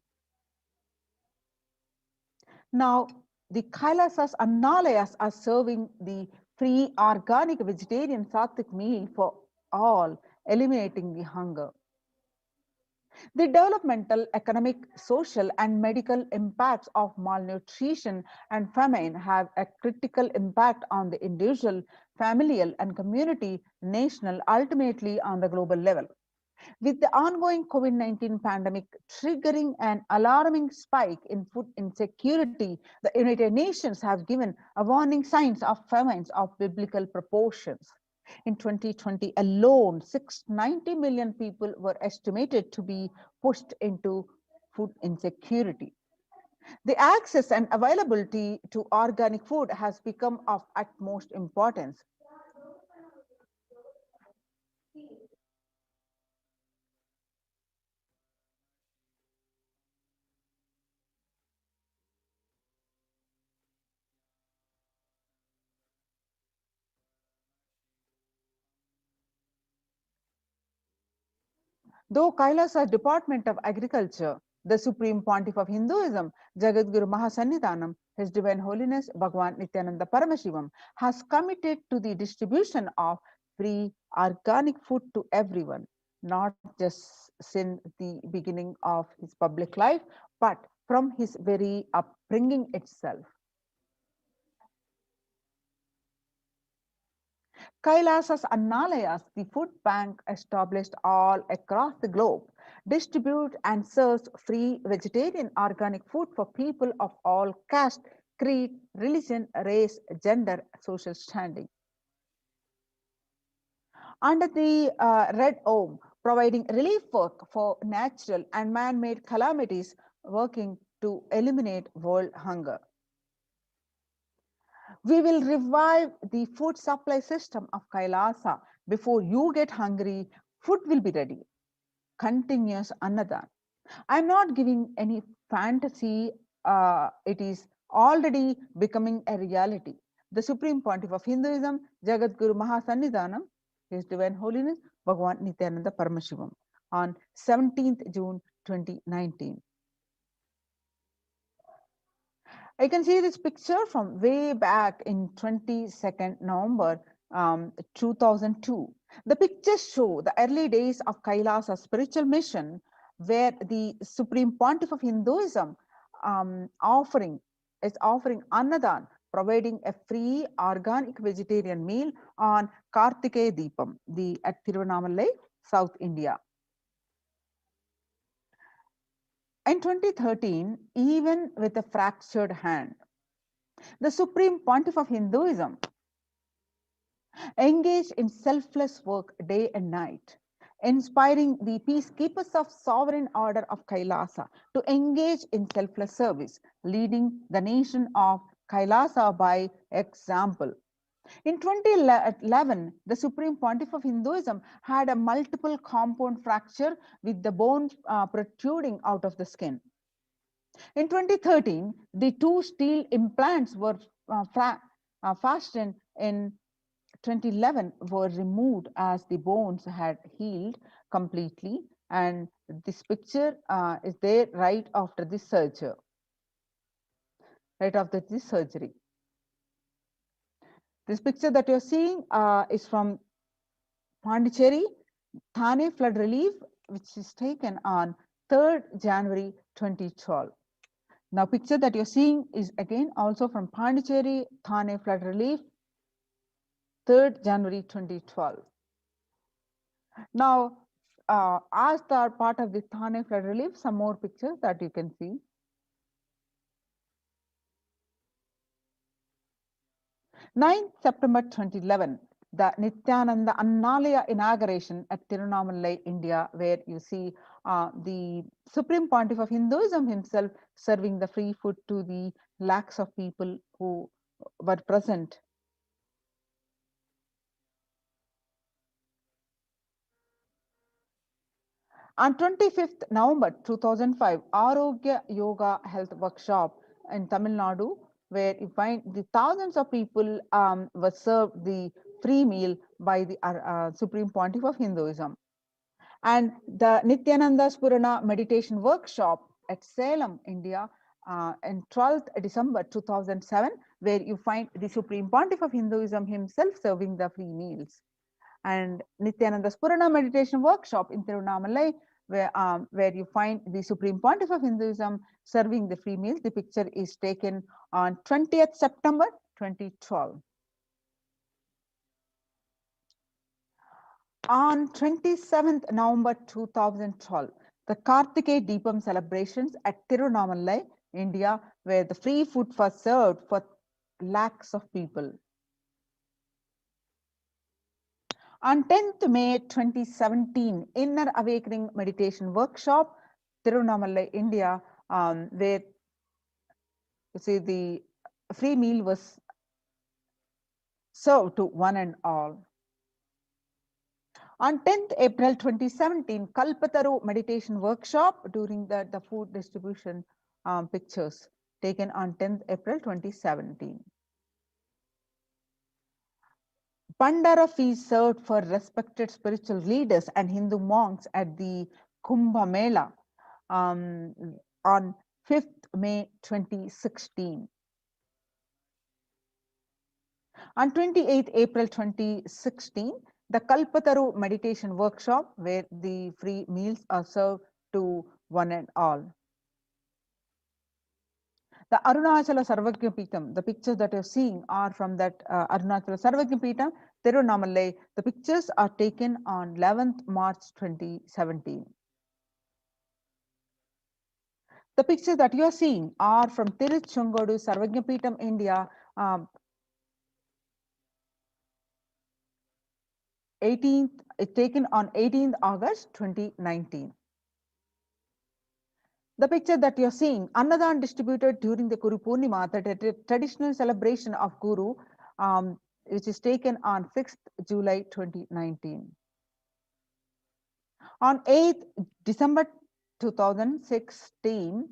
Now, the Kailasas and Nalayas are serving the free organic vegetarian sattvic meal for all, eliminating the hunger. The developmental, economic, social, and medical impacts of malnutrition and famine have a critical impact on the individual, familial, and community, national, ultimately on the global level. With the ongoing COVID-19 pandemic triggering an alarming spike in food insecurity, the United Nations have given a warning signs of famines of biblical proportions. In 2020 alone, 690 million people were estimated to be pushed into food insecurity. The access and availability to organic food has become of utmost importance. Though Kailasa Department of Agriculture, the Supreme Pontiff of Hinduism, Jagadguru Mahasannidhanam, His Divine Holiness Bhagavan Nityananda Paramashivam, has committed to the distribution of free organic food to everyone, not just since the beginning of his public life, but from his very upbringing itself. Kailasas and Nalayas, the food bank established all across the globe, distribute and serves free vegetarian organic food for people of all caste, creed, religion, race, gender, social standing. Under the Red Om, providing relief work for natural and man-made calamities, working to eliminate world hunger. We will revive the food supply system of Kailasa. Before you get hungry, food will be ready. Continuous Annadan. I'm not giving any fantasy. It is already becoming a reality. The Supreme Pontiff of Hinduism, Jagadguru Mahasannidhanam, His Divine Holiness Bhagavan Nityananda Paramashivam, on 17th June 2019. I can see this picture from way back in 22nd November 2002. The pictures show the early days of Kailasa spiritual mission, where the Supreme Pontiff of Hinduism is offering Annadan, providing a free organic vegetarian meal on Kartikeya Deepam, at Tiruvannamalai, South India. In 2013, even with a fractured hand, the Supreme Pontiff of Hinduism engaged in selfless work day and night, inspiring the peacekeepers of Sovereign Order of Kailasa to engage in selfless service, leading the nation of Kailasa by example. In 2011, the Supreme Pontiff of Hinduism had a multiple compound fracture with the bone protruding out of the skin. In 2013, the 2 steel implants were fastened in 2011 were removed as the bones had healed completely, and this picture is there right after the surgery. This picture that you're seeing is from Pondicherry, Thane flood relief, which is taken on 3rd January 2012. Now, picture that you're seeing is again also from Pondicherry, Thane flood relief, 3rd January 2012. Now, as the part of the Thane flood relief, some more pictures that you can see. 9th September 2011, the Nityananda Annalaya inauguration at Tirunamalai, India, where you see the Supreme Pontiff of Hinduism himself serving the free food to the lakhs of people who were present. On 25th November 2005, Arogya Yoga Health Workshop in Tamil Nadu, where you find the thousands of people were served the free meal by the Supreme Pontiff of Hinduism. And the Nityananda Spurana Meditation Workshop at Salem, India, in 12th December 2007, where you find the Supreme Pontiff of Hinduism himself serving the free meals. And Nityananda Spurana Meditation Workshop in Tirunamalai, where you find the Supreme Pontiff of Hinduism serving the free meals. The picture is taken on 20th September 2012. On 27th November 2012, the Kartikeya Deepam celebrations at Tirunamalai, India, where the free food was served for lakhs of people. On 10th May 2017, Inner Awakening Meditation Workshop, Tirunamalai, India, where you see the free meal was served to one and all. On 10th April 2017, Kalpataru Meditation Workshop during the food distribution pictures taken on 10th April 2017. Pandara feast served for respected spiritual leaders and Hindu monks at the Kumbh Mela on 5th May 2016. On 28th April 2016, the Kalpataru Meditation Workshop, where the free meals are served to one and all. The Arunachala Sarvagya Peetham, the pictures that you're seeing are from that Arunachala Sarvagya Peetham, Tirunamalai. The pictures are taken on 11th March 2017. The pictures that you are seeing are from Tiruchengodu Sarvagya Peetham, India, taken on 18th August 2019. The picture that you're seeing, Annadan distributed during the Guru Purnima, the traditional celebration of Guru, which is taken on 6th July 2019. On 8th December 2016,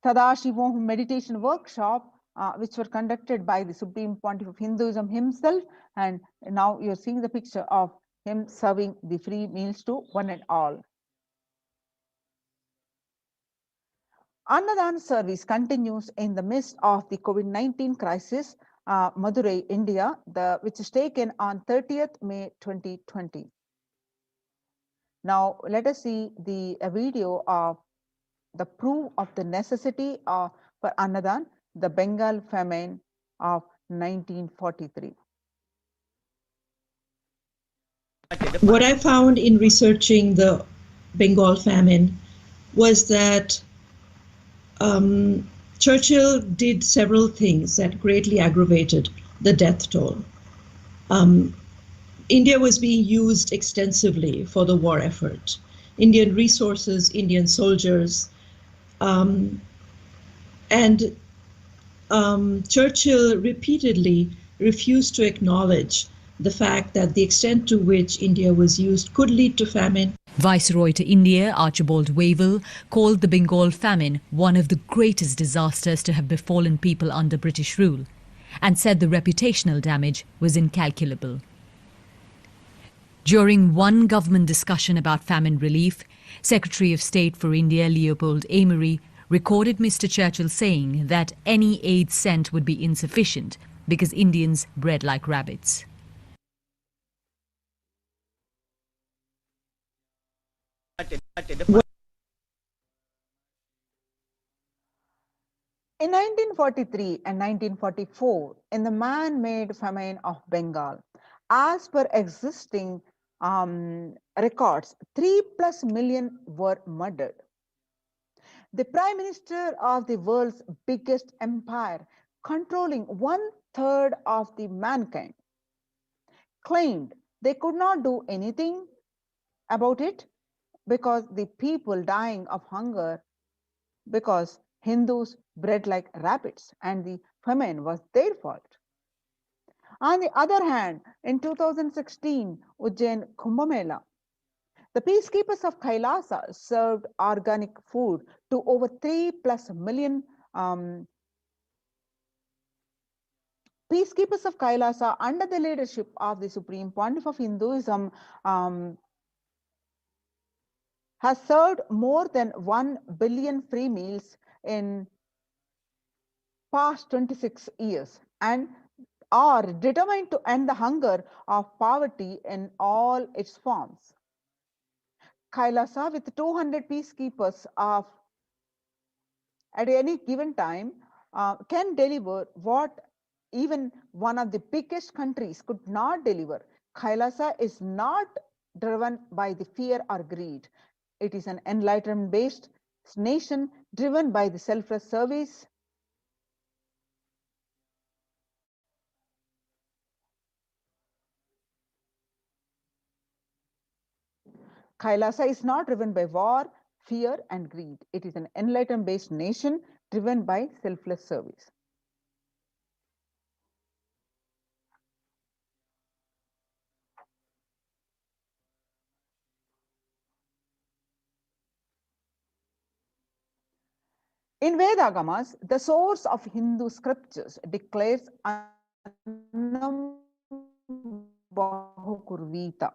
Sadashiva Meditation Workshop, which were conducted by the Supreme Pontiff of Hinduism himself, and now you're seeing the picture of him serving the free meals to one and all. Annadan service continues in the midst of the COVID-19 crisis, Madurai, India, which is taken on 30th May 2020. Now, let us see a video of the proof of the necessity for Annadan, the Bengal famine of 1943. What I found in researching the Bengal famine was that Churchill did several things that greatly aggravated the death toll. India was being used extensively for the war effort. Indian resources, Indian soldiers, and Churchill repeatedly refused to acknowledge the fact that the extent to which India was used could lead to famine. Viceroy to India, Archibald Wavell, called the Bengal famine one of the greatest disasters to have befallen people under British rule. and said the reputational damage was incalculable. During one government discussion about famine relief, Secretary of State for India Leopold Amery recorded Mr. Churchill saying that any aid sent would be insufficient because Indians bred like rabbits. In 1943 and 1944, in the man-made famine of Bengal, as per existing records, 3+ million were murdered. The Prime Minister of the world's biggest empire, controlling 1/3 of the mankind, claimed they could not do anything about it because the people dying of hunger, because Hindus bred like rabbits and the famine was their fault. On the other hand, in 2016 Ujjain Kumbh Mela, the peacekeepers of Kailasa served organic food to over 3+ million peacekeepers of Kailasa under the leadership of the Supreme Pontiff of Hinduism has served more than 1 billion free meals in past 26 years and are determined to end the hunger of poverty in all its forms. Kailasa, with 200 peacekeepers at any given time, can deliver what even one of the biggest countries could not deliver. Kailasa is not driven by the fear or greed. It is an enlightenment-based nation driven by the selfless service. Kailasa is not driven by war, fear, and greed. It is an enlightenment-based nation driven by selfless service. In Vedagamas, the source of Hindu scriptures declares Annam Bahukurvita,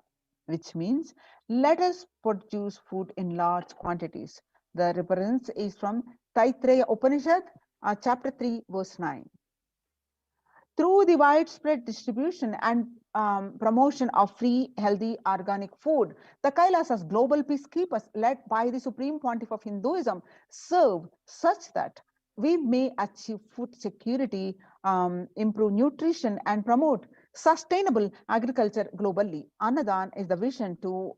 which means let us produce food in large quantities. The reference is from Taittiriya Upanishad, chapter 3, verse 9. Through the widespread distribution and promotion of free, healthy, organic food, the Kailasa's global peacekeepers, led by the Supreme Pontiff of Hinduism, serve such that we may achieve food security, improve nutrition, and promote sustainable agriculture globally. Annadan is the vision to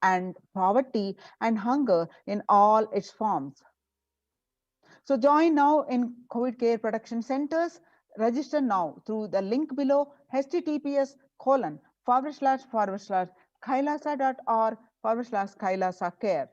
end poverty and hunger in all its forms. So join now in COVID care production centers. Register now through the link below, https://kailasa.org/Kailasa care.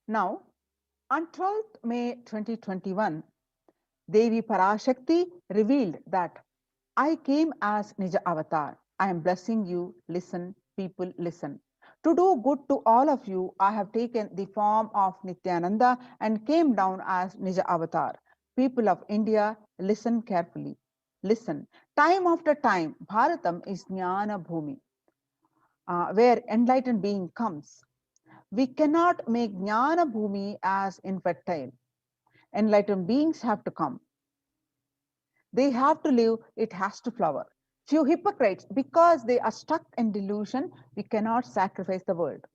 Now, on 12th May 2021, Devi PARASHAKTI revealed that I came as Nija Avatar. I am blessing you. Listen, people, listen. To do good to all of you, I have taken the form of Nityananda and came down as Nija Avatar. People of India, listen carefully. Listen. Time after time, Bharatam is Jnana Bhumi, where enlightened being comes. We cannot make Jnana Bhumi as infertile. Enlightened beings have to come. They have to live, it has to flower. Few hypocrites, because they are stuck in delusion, we cannot sacrifice the world.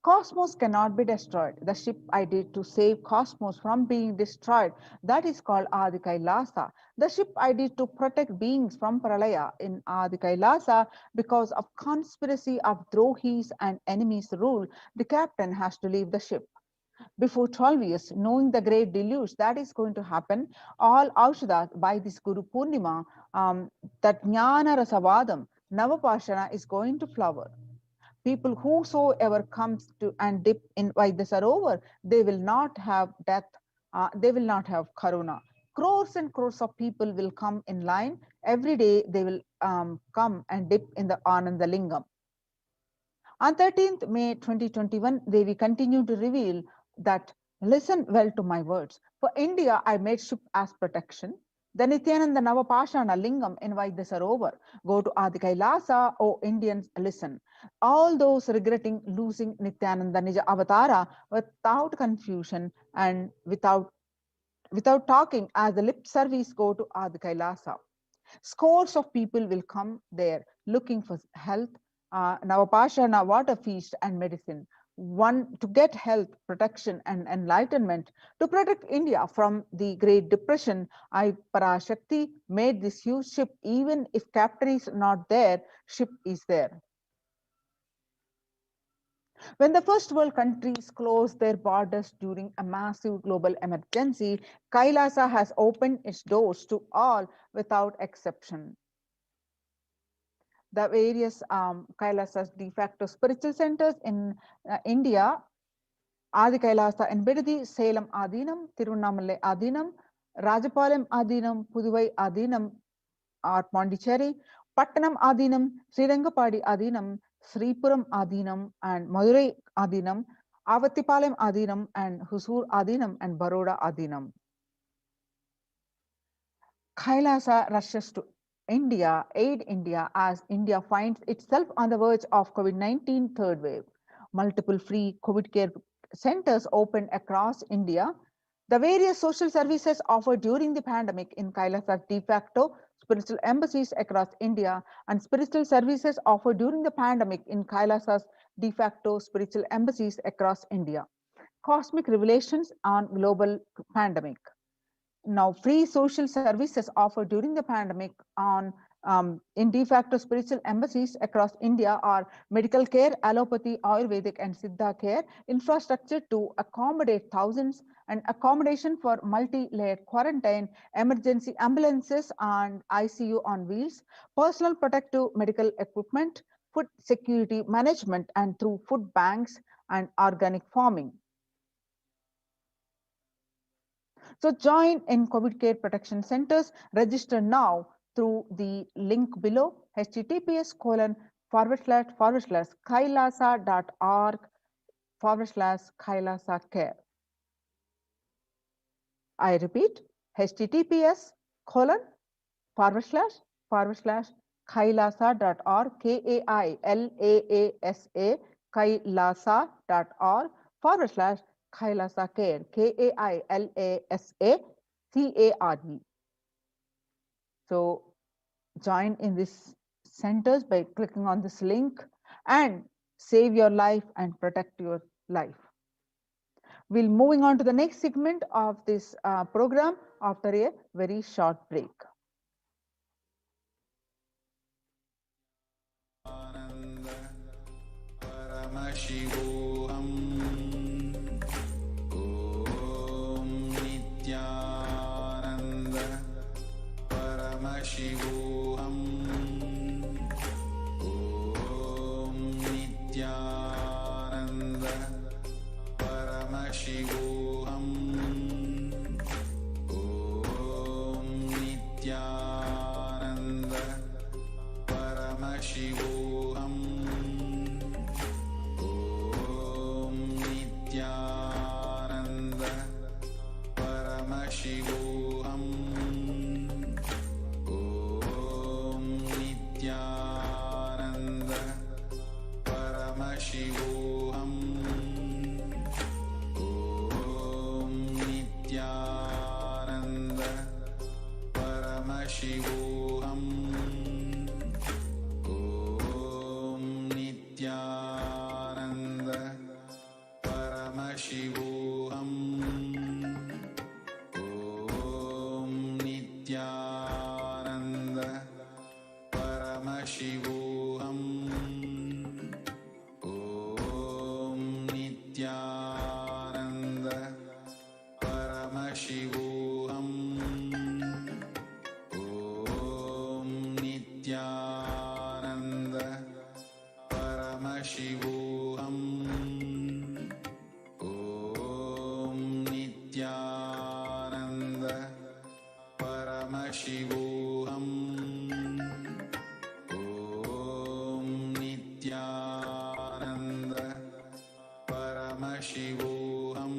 Cosmos cannot be destroyed. The ship I did to save cosmos from being destroyed, that is called Adi Kailasa. The ship I did to protect beings from Pralaya in Adi Kailasa, because of conspiracy of Drohis and enemies rule, the captain has to leave the ship. Before 12 years, knowing the great deluge that is going to happen, all Aushadas by this Guru Purnima, that Jnana Rasavadam, Navapashana is going to flower. People whosoever comes to and dip in Vaidyasarovar, they will not have death, they will not have karuna. Crores and crores of people will come in line. Every day they will come and dip in the Ananda Lingam. On 13th May 2021, Devi continued to reveal that, listen well to my words. For India, I made ship as protection. The Nityananda Navapashana Lingam in Vaidyasarovar. Go to Adi Kailasa, O Indians, listen. All those regretting losing Nityananda Nija Avatara without confusion and without talking, as the lip service, go to Adi Kailasa. Scores of people will come there looking for health, Navapashana, water feast and medicine. One, to get health, protection and enlightenment. To protect India from the Great Depression, I, PARASHAKTI, made this huge ship. Even if captain is not there, ship is there. When the first world countries closed their borders during a massive global emergency, Kailasa has opened its doors to all without exception. The various Kailasas de facto spiritual centers in India, Adi Kailasa in Bidadi, Salem Adinam, Tirunamale Adinam, Rajapalam Adinam, Puduvai Adinam or Pondicherry, Pattanam Adinam, Srirangapadi Adinam, Sripuram Adinam and Madurai Adinam, Avatipalem Adinam and Husur Adinam and Baroda Adinam. Kailasa rushes to India, aid India as India finds itself on the verge of COVID-19 third wave. Multiple free COVID care centers opened across India. The various social services offered during the pandemic in Kailasa's de facto spiritual embassies across India and spiritual services offered during the pandemic in Kailasa's de facto spiritual embassies across India. Cosmic revelations on global pandemic. Now, free social services offered during the pandemic in de facto spiritual embassies across India are medical care, allopathy, Ayurvedic and Siddha care, infrastructure to accommodate thousands, and accommodation for multi-layered quarantine, emergency ambulances and ICU on wheels, personal protective medical equipment, food security management, and through food banks and organic farming. So join in COVID care protection centers. Register now through the link below, https://kailasa.org/Kailasa care. I repeat, https://kailasa.org, KAILAASA, kailasa.org/Kailasa care, KAILASA CARE. So join in these centers by clicking on this link and save your life and protect your life. We'll moving on to the next segment of this program after a very short break. Nityanand परमशिवोऽहम्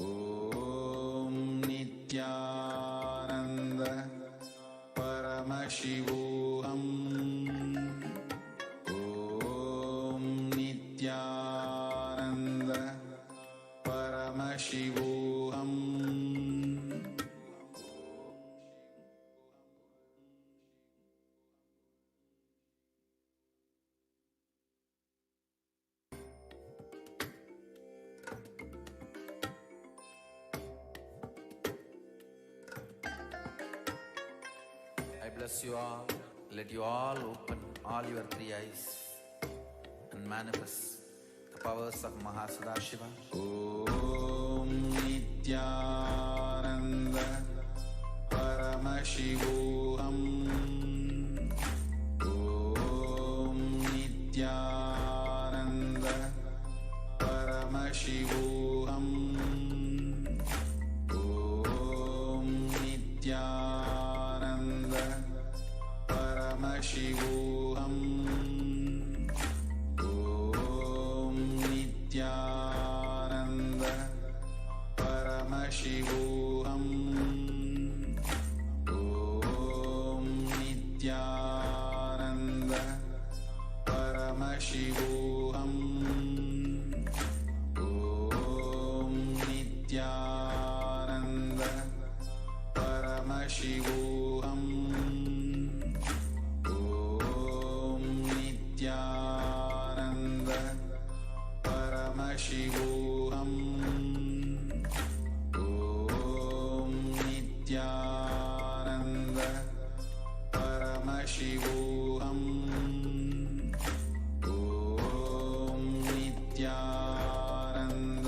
ॐ नित्यानन्द परमशिवोऽहम् ॐ नित्यानन्द परमशिवोऽहम् I bless you all. Let you all open all your three eyes and manifest the powers of Mahasadashiva. ॐ नित्यानन्द परमशिवोऽहम् ॐ नित्यानन्द परमशिवोऽहम् ॐ नित्यानन्द परमशिवोऽहम् ॐ नित्यानन्द परमशिवोऽहम् ॐ नित्यानन्द परमशिवोऽहम् ॐ नित्यानन्द परमशिवोऽहम् ॐ नित्यानन्द परमशिवोऽहम् ॐ नित्यानन्द परमशिवोऽहम् ॐ नित्यानन्द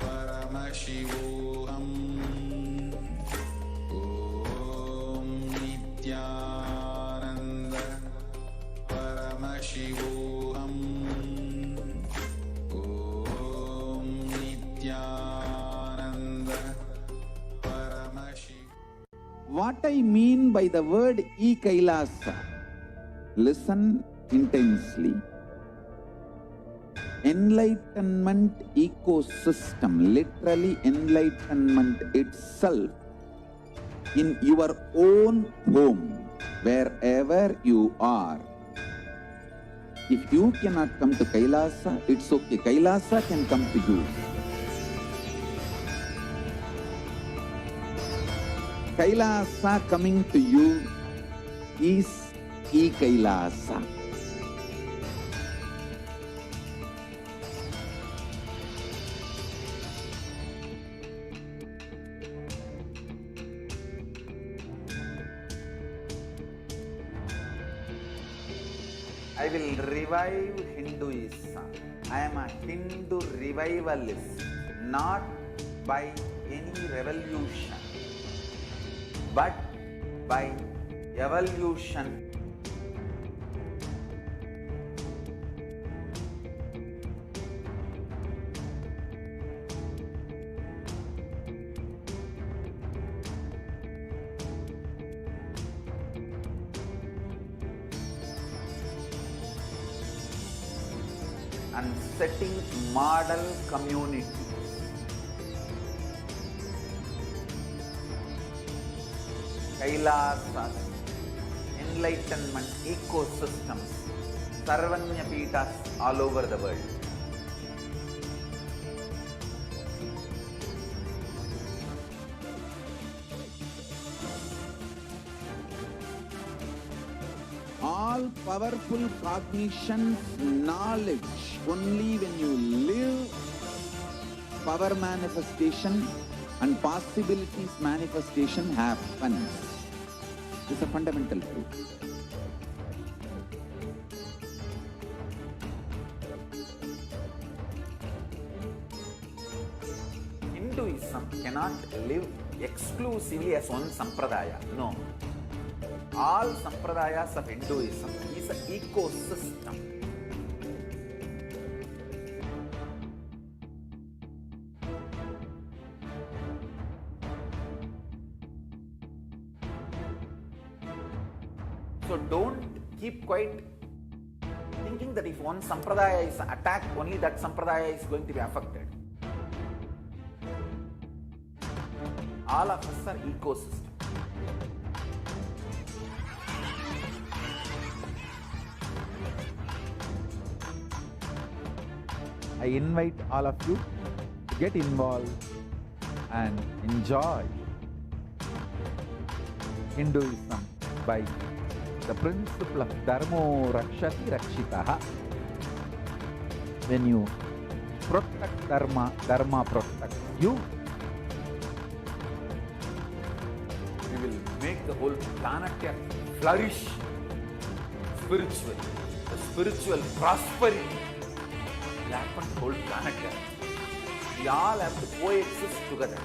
परमशिवोऽहम् ॐ नित्यानन्द परमशिवोऽहम् ॐ Nityanand Paramshiva. What I mean by the word e-Kailasa, listen intensely. Enlightenment ecosystem, literally enlightenment itself, in your own home, wherever you are. If you cannot come to Kailasa, it's okay. Kailasa can come to you. Kailasa coming to you is e-Kailasa. I will revive Hinduism. I am a Hindu revivalist, not by any revolution, but by evolution. And setting model communities. Kailasas, enlightenment ecosystems, Sarvanya Peethas all over the world. All powerful cognitions, knowledge, only when you live, power manifestation and possibilities manifestation happens. This is a fundamental truth. Hinduism cannot live exclusively as one sampradaya. No. All sampradayas of Hinduism is an ecosystem. So don't keep quite thinking that if one sampradaya is attacked, only that sampradaya is going to be affected. All of us are ecosystem. I invite all of you to get involved and enjoy Hinduism by the principle of Dharmo Rakshati Rakshitaha. When you protect Dharma, Dharma protects you. We will make the whole planet flourish spiritually. The spiritual prosperity will happen to the whole planet. We all have to coexist together.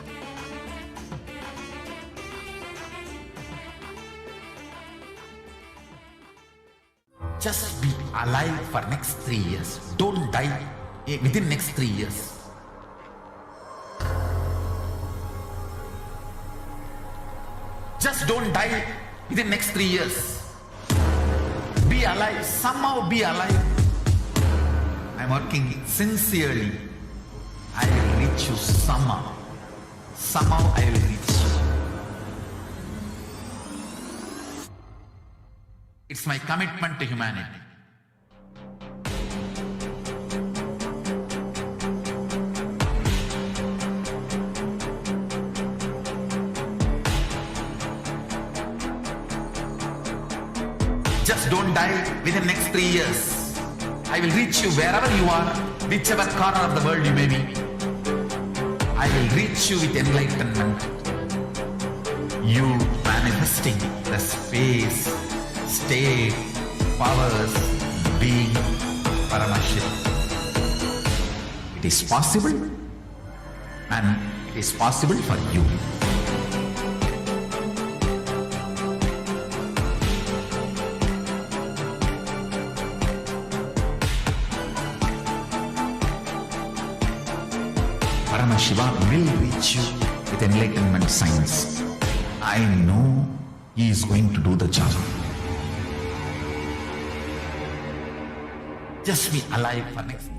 Just be alive for next 3 years. Don't die within next 3 years. Just don't die within next 3 years. Be alive. Somehow be alive. I'm working sincerely. I will reach you somehow. Somehow I will reach you. It's my commitment to humanity. Just don't die within the next 3 years. I will reach you wherever you are, whichever corner of the world you may be. I will reach you with enlightenment. You manifesting the space, state, powers, being, Paramashakti. It is possible, and it is possible for you. Paramashiva will reach you with enlightenment science. I know he is going to do the job. Just be alive for next.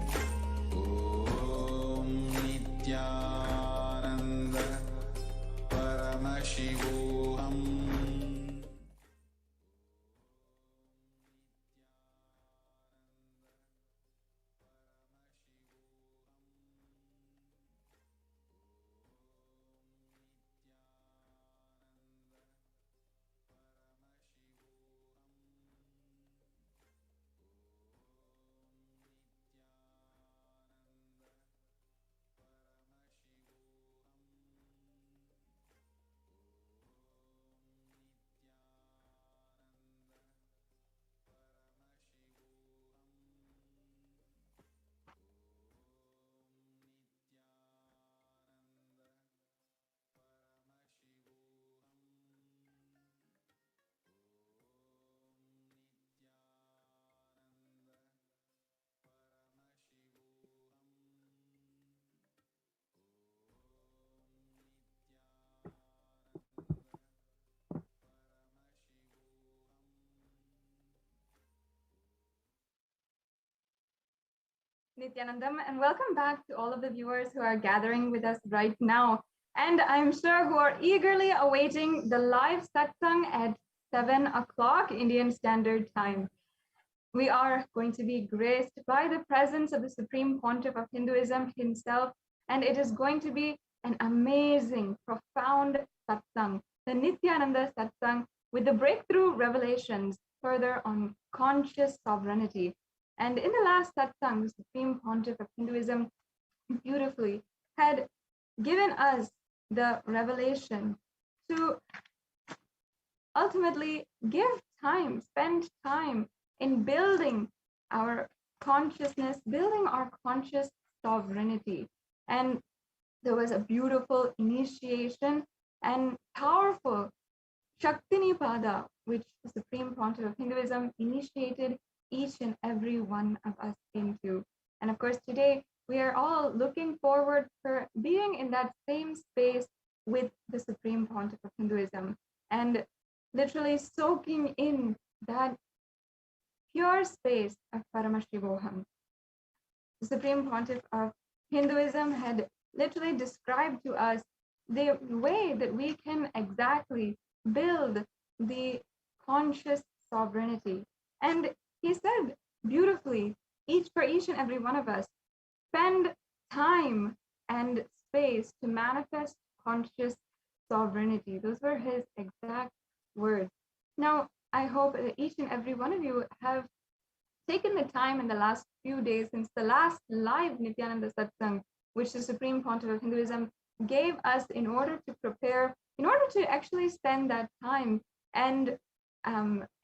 Nityanandam, and welcome back to all of the viewers who are gathering with us right now. And I'm sure who are eagerly awaiting the live satsang at 7 o'clock Indian Standard Time. We are going to be graced by the presence of the Supreme Pontiff of Hinduism himself, and it is going to be an amazing, profound satsang, the Nityananda satsang, with the breakthrough revelations further on conscious sovereignty. And in the last satsang, the Supreme Pontiff of Hinduism beautifully had given us the revelation to ultimately give time, spend time in building our consciousness, building our conscious sovereignty. And there was a beautiful initiation and powerful Shaktinipada, which the Supreme Pontiff of Hinduism initiated each and every one of us into. And of course, today we are all looking forward for being in that same space with the Supreme Pontiff of Hinduism and literally soaking in that pure space of Paramashivoham. The Supreme Pontiff of Hinduism had literally described to us the way that we can exactly build the conscious sovereignty. And he said beautifully, for each and every one of us, spend time and space to manifest conscious sovereignty. Those were his exact words. Now, I hope that each and every one of you have taken the time in the last few days since the last live Nityananda Satsang, which the Supreme Pontiff of Hinduism gave us in order to prepare, in order to actually spend that time and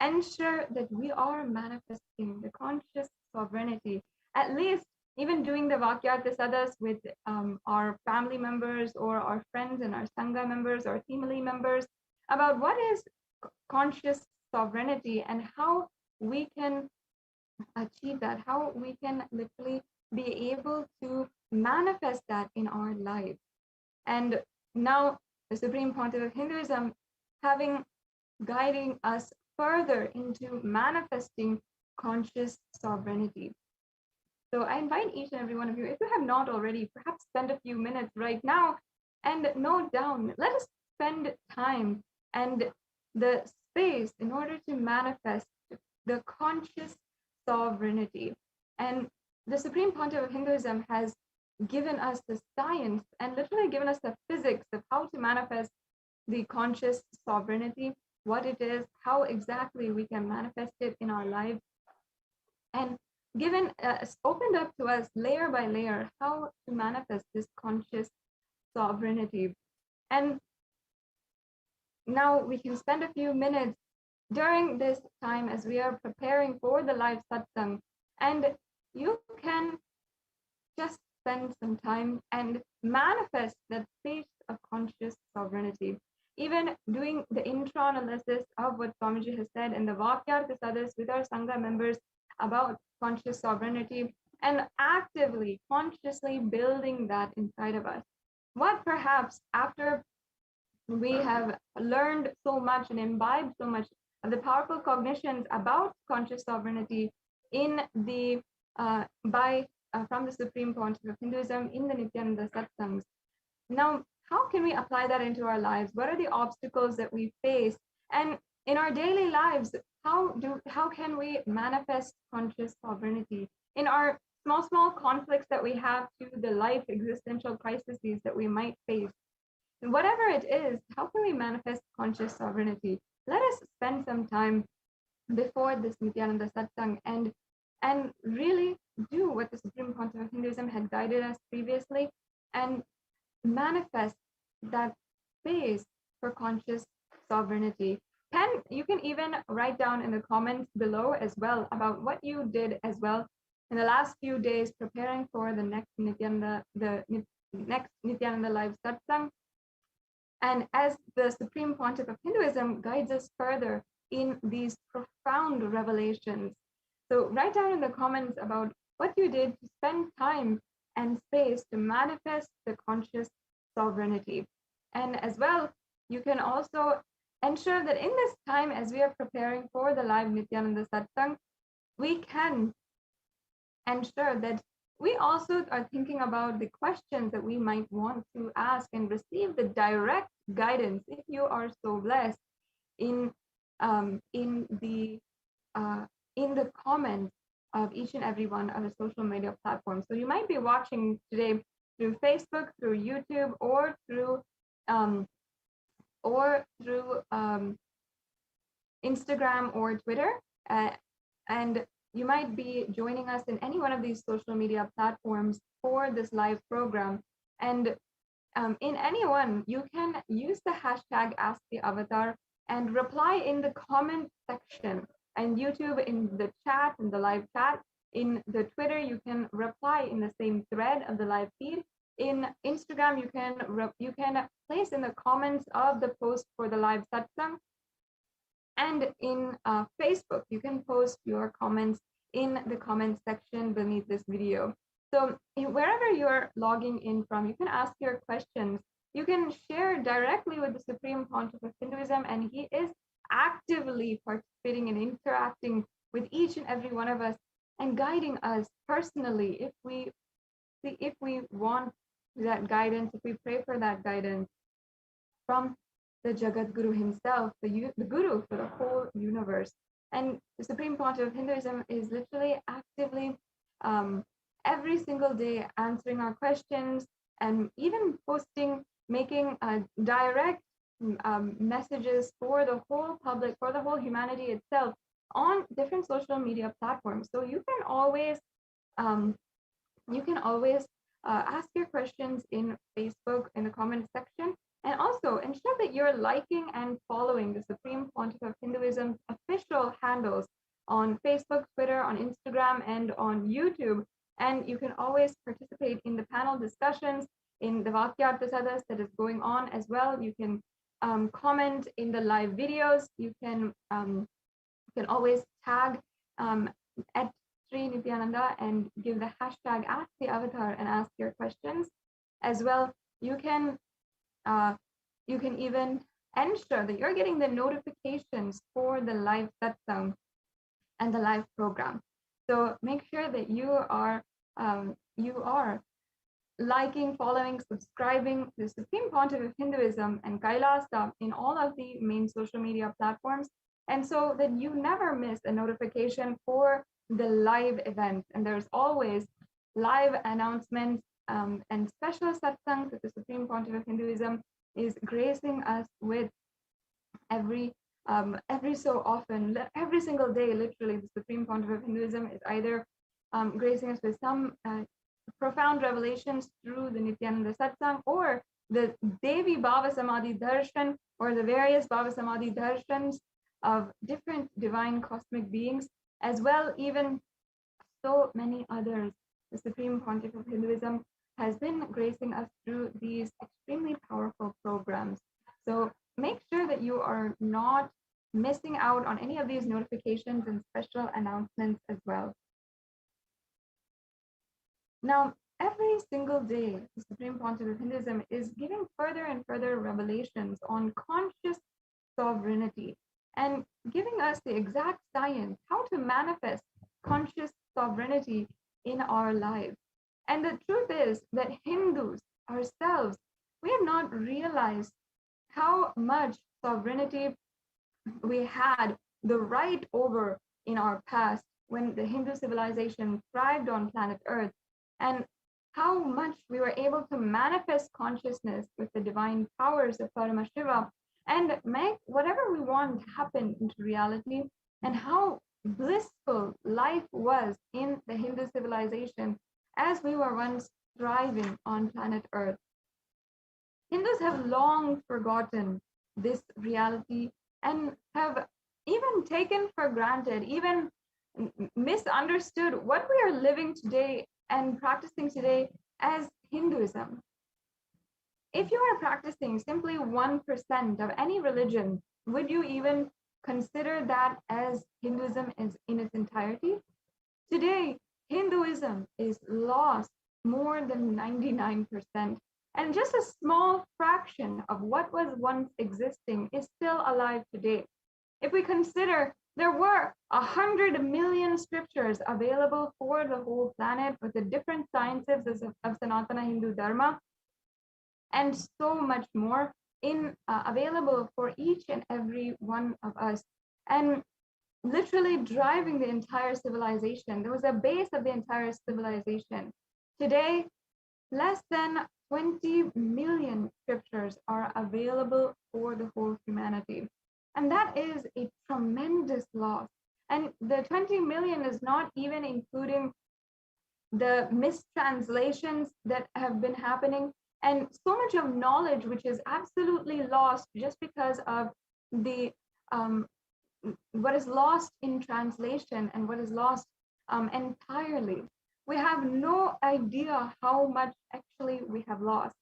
ensure that we are manifesting the conscious sovereignty, at least even doing the Vakyartha Sadas with our family members or our friends and our Sangha members or Thimali members about what is conscious sovereignty and how we can achieve that, how we can literally be able to manifest that in our lives. And now the Supreme Pontiff of Hinduism guiding us further into manifesting conscious sovereignty. So I invite each and every one of you, if you have not already, perhaps spend a few minutes right now and note down, let us spend time and the space in order to manifest the conscious sovereignty. And the Supreme Pontiff of Hinduism has given us the science and literally given us the physics of how to manifest the conscious sovereignty, what it is, how exactly we can manifest it in our lives, and opened up to us layer by layer how to manifest this conscious sovereignty. And now we can spend a few minutes during this time as we are preparing for the live satsang, and you can just spend some time and manifest that space of conscious sovereignty. Even doing the intro analysis of what Swamiji has said in the Vakyartha Sadas with our Sangha members about conscious sovereignty, and actively, consciously building that inside of us. What perhaps after we have learned so much and imbibed so much of the powerful cognitions about conscious sovereignty in the from the Supreme Pontiff of Hinduism in the Nityananda Satsangs. Now, how can we apply that into our lives? What are the obstacles that we face? And in our daily lives, how can we manifest conscious sovereignty? In our small conflicts that we have to the life existential crises that we might face. And whatever it is, how can we manifest conscious sovereignty? Let us spend some time before this Nityananda Satsang and really do what the Supreme Pontiff of Hinduism had guided us previously and manifest that space for conscious sovereignty. You can even write down in the comments below as well about what you did as well in the last few days preparing for the next Nityananda Live Satsang. And as the Supreme Pontiff of Hinduism guides us further in these profound revelations. So write down in the comments about what you did to spend time and space to manifest the conscious sovereignty. And as well, you can also ensure that in this time, as we are preparing for the live Nityananda Satsang, we can ensure that we also are thinking about the questions that we might want to ask and receive the direct guidance, if you are so blessed, in the comments of each and every one of the social media platforms. So you might be watching today through Facebook, through YouTube, or through Instagram or Twitter, and you might be joining us in any one of these social media platforms for this live program. And in any one, you can use the hashtag #AskTheAvatar and reply in the comment section. And YouTube in the chat, in the live chat. In the Twitter, you can reply in the same thread of the live feed. In Instagram, you can place in the comments of the post for the live satsang. And in Facebook, you can post your comments in the comment section beneath this video. So wherever you're logging in from, you can ask your questions. You can share directly with the Supreme Pontiff of Hinduism, and he is actively participating and interacting with each and every one of us and guiding us personally if we want that guidance, if we pray for that guidance from the Jagat Guru himself, the Guru for the whole universe. And the Supreme Pontiff of Hinduism is literally actively every single day answering our questions and even making direct messages for the whole public, for the whole humanity itself on different social media platforms. So you can always ask your questions in Facebook in the comment section, and also ensure that you're liking and following the Supreme Pontiff of Hinduism's official handles on Facebook, Twitter, on Instagram, and on YouTube. And you can always participate in the panel discussions, in the Vakyarthasadas that is going on as well. You can comment in the live videos. You can always tag at Sri Nityananda and give the hashtag #AskTheAvatar and ask your questions as well. You can even ensure that you're getting the notifications for the live satsang and the live program. So make sure that you are liking, following, subscribing the Supreme Pontiff of Hinduism and Kailasa in all of the main social media platforms, and so that you never miss a notification for the live events. And there's always live announcements and special satsangs that the Supreme Pontiff of Hinduism is gracing us with every so often. Every single day, literally, the Supreme Pontiff of Hinduism is either gracing us with some profound revelations through the Nityananda Satsang, or the Devi Bhava Samadhi Darshan, or the various Bhava Samadhi Darshans of different divine cosmic beings, as well even so many others. The Supreme Pontiff of Hinduism has been gracing us through these extremely powerful programs. So make sure that you are not missing out on any of these notifications and special announcements as well. Now, every single day, the Supreme Pontiff of Hinduism is giving further and further revelations on conscious sovereignty and giving us the exact science, how to manifest conscious sovereignty in our lives. And the truth is that Hindus ourselves, we have not realized how much sovereignty we had the right over in our past when the Hindu civilization thrived on planet Earth, and how much we were able to manifest consciousness with the divine powers of Paramashiva and make whatever we want happen into reality, and how blissful life was in the Hindu civilization as we were once thriving on planet Earth. Hindus have long forgotten this reality and have even taken for granted, even misunderstood what we are living today and practicing today as Hinduism. If you are practicing simply 1% of any religion, would you even consider that as Hinduism in its entirety? Today, Hinduism is lost more than 99%, and just a small fraction of what was once existing is still alive today. If we consider there were 100 million scriptures available for the whole planet with the different sciences of Sanatana Hindu Dharma, and so much more available for each and every one of us, and literally driving the entire civilization. There was a base of the entire civilization. Today, less than 20 million scriptures are available for the whole humanity. And that is a tremendous loss. And the 20 million is not even including the mistranslations that have been happening, and so much of knowledge which is absolutely lost just because of the what is lost in translation and what is lost entirely. We have no idea how much actually we have lost.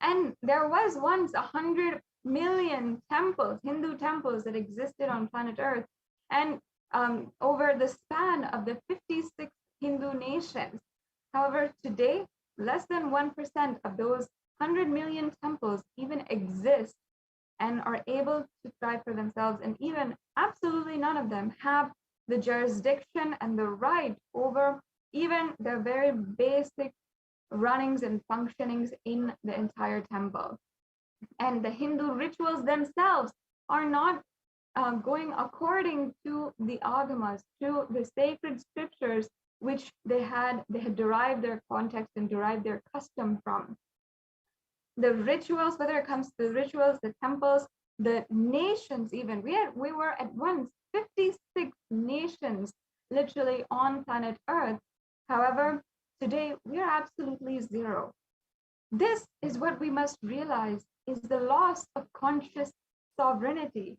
And there was once 100 million temples, Hindu temples, that existed on planet Earth, and over the span of the 56 Hindu nations. However, today, less than 1% of those 100 million temples even exist and are able to thrive for themselves, and even absolutely none of them have the jurisdiction and the right over even the very basic runnings and functionings in the entire temple. And the Hindu rituals themselves are not going according to the agamas, to the sacred scriptures, which they had derived their context and derived their custom from. The rituals, whether it comes to the rituals, the temples, the nations, even we were at once 56 nations literally on planet Earth. However, today we are absolutely zero. This is what we must realize is the loss of conscious sovereignty,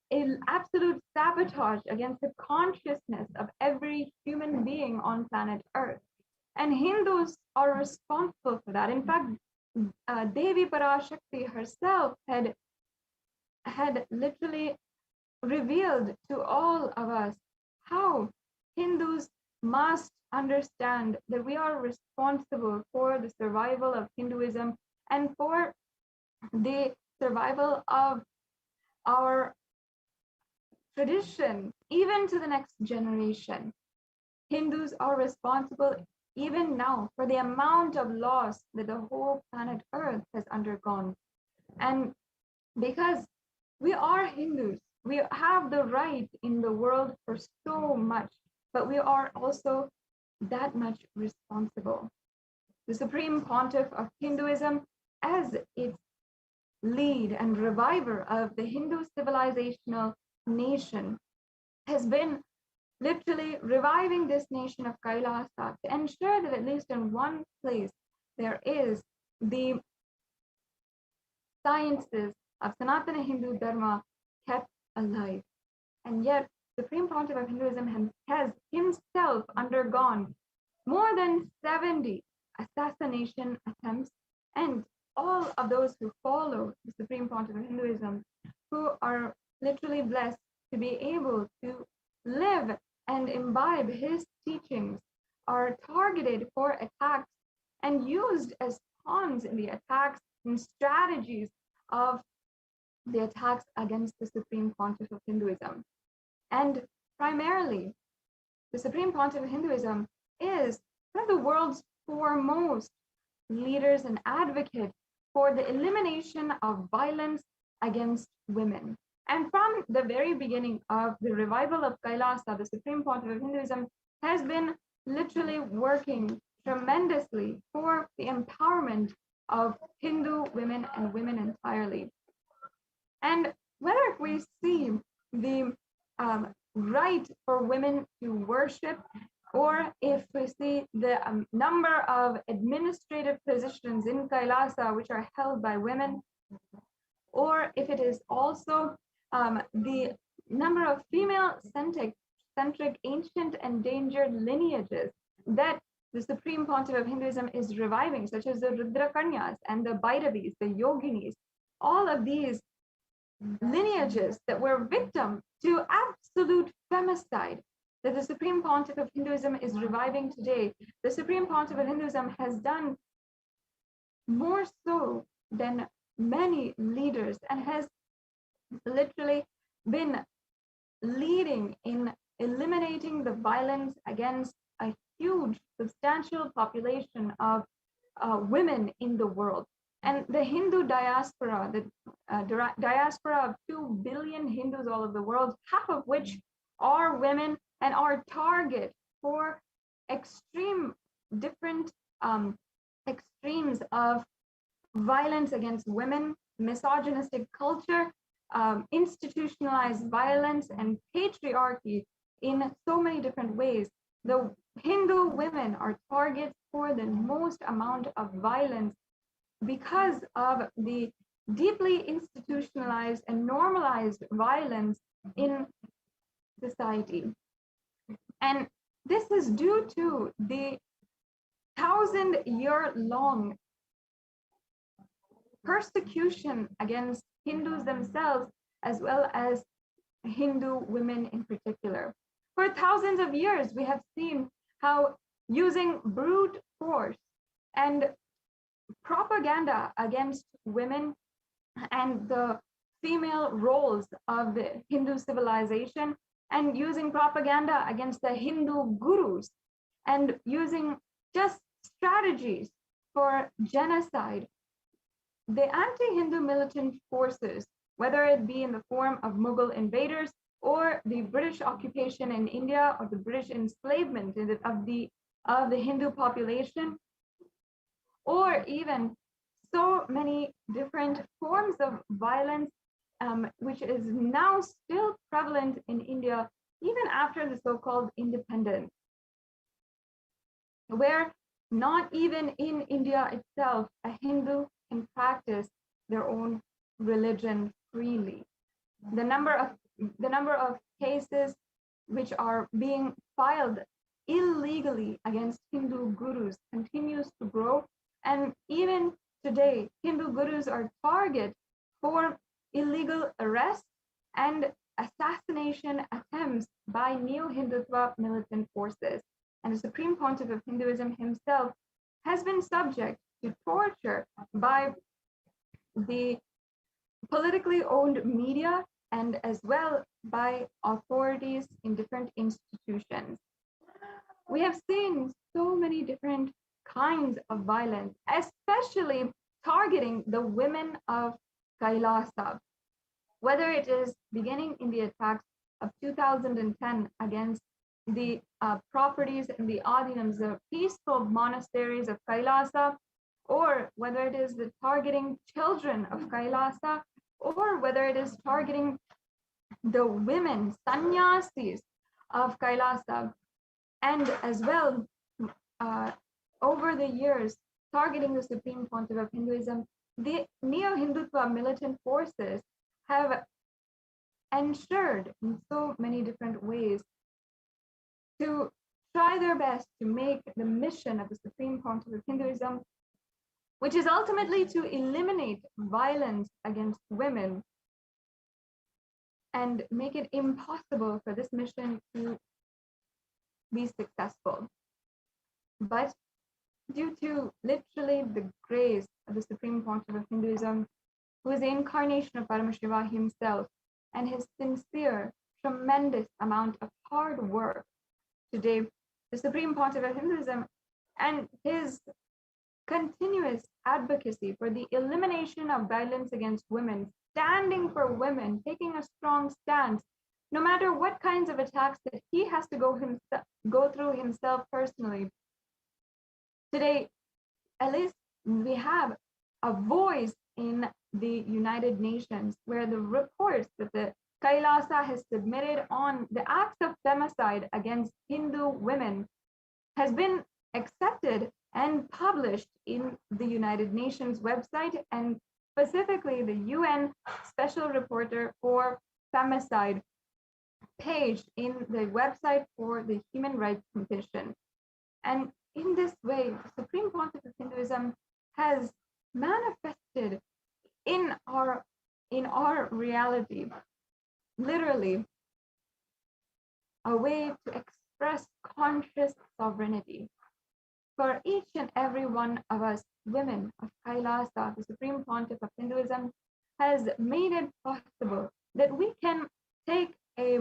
an absolute sabotage against the consciousness of every human being on planet Earth. And Hindus are responsible for that. In fact, Devi PARASHAKTI herself had literally revealed to all of us how Hindus must understand that we are responsible for the survival of Hinduism and for the survival of our tradition, even to the next generation. Hindus are responsible even now for the amount of loss that the whole planet Earth has undergone. And because we are Hindus, we have the right in the world for so much, but we are also that much responsible. The Supreme Pontiff of Hinduism, as its lead and reviver of the Hindu civilizational nation, has been literally reviving this nation of Kailasa to ensure that at least in one place there is the sciences of Sanatana Hindu Dharma kept alive. And yet, Supreme Pontiff of Hinduism has himself undergone more than 70 assassination attempts, and all of those who follow the Supreme Pontiff of Hinduism, who are literally blessed to be able to live and imbibe his teachings, are targeted for attacks and used as pawns in the attacks and strategies of the attacks against the Supreme Pontiff of Hinduism. And primarily, the Supreme Pontiff of Hinduism is one of the world's foremost leaders and advocates for the elimination of violence against women. And from the very beginning of the revival of Kailasa, the Supreme Pontiff of Hinduism has been literally working tremendously for the empowerment of Hindu women and women entirely. And whether we see the right for women to worship, or if we see the number of administrative positions in Kailasa which are held by women, or if it is also the number of female-centric ancient endangered lineages that the Supreme Pontiff of Hinduism is reviving, such as the Rudrakanyas and the Bhairavis, the Yoginis, all of these lineages that were victim to absolute femicide that the Supreme Pontiff of Hinduism is reviving today. The Supreme Pontiff of Hinduism has done more so than many leaders and has literally been leading in eliminating the violence against a huge, substantial population of women in the world. And the Hindu diaspora, the diaspora of 2 billion Hindus all over the world, half of which are women and are target for different extremes of violence against women, misogynistic culture, institutionalized violence and patriarchy in so many different ways. The Hindu women are targets for the most amount of violence because of the deeply institutionalized and normalized violence in society. And this is due to the 1,000-year-long persecution against Hindus themselves, as well as Hindu women in particular. For thousands of years, we have seen how using brute force and propaganda against women and the female roles of the Hindu civilization and using propaganda against the Hindu gurus, and using just strategies for genocide. The anti-Hindu militant forces, whether it be in the form of Mughal invaders or the British occupation in India or the British enslavement of the Hindu population, or even so many different forms of violence, which is now still prevalent in India, even after the so-called independence, where not even in India itself, a Hindu can practice their own religion freely. The number of cases which are being filed illegally against Hindu gurus continues to grow, and even today, Hindu gurus are target for illegal arrest and assassination attempts by neo-Hindutva militant forces. And the Supreme Pontiff of Hinduism himself has been subject to torture by the politically owned media and as well by authorities in different institutions. We have seen so many different kinds of violence, especially targeting the women of Kailasa, whether it is beginning in the attacks of 2010 against the properties and the adinams, the peaceful monasteries of Kailasa, or whether it is the targeting children of Kailasa, or whether it is targeting the women, sannyasis of Kailasa, and as well, over the years, targeting the Supreme Pontiff of Hinduism, the neo-Hindutva militant forces have ensured in so many different ways to try their best to make the mission of the Supreme Pontiff of Hinduism, which is ultimately to eliminate violence against women and make it impossible for this mission to be successful. But due to literally the grace of the Supreme Pontiff of Hinduism, who is the incarnation of Paramashiva himself, and his sincere, tremendous amount of hard work, today, the Supreme Pontiff of Hinduism and his continuous advocacy for the elimination of violence against women, standing for women, taking a strong stance, no matter what kinds of attacks that he has to go through himself personally. Today, at least we have a voice in the United Nations, where the reports that the Kailasa has submitted on the acts of femicide against Hindu women has been accepted and published in the United Nations website, and specifically the UN Special Reporter for Femicide page in the website for the Human Rights Commission. And in this way, the Supreme Pontiff of Hinduism has manifested in our reality, literally, a way to express conscious sovereignty. For each and every one of us, women of Kailasa, the Supreme Pontiff of Hinduism has made it possible that we can take a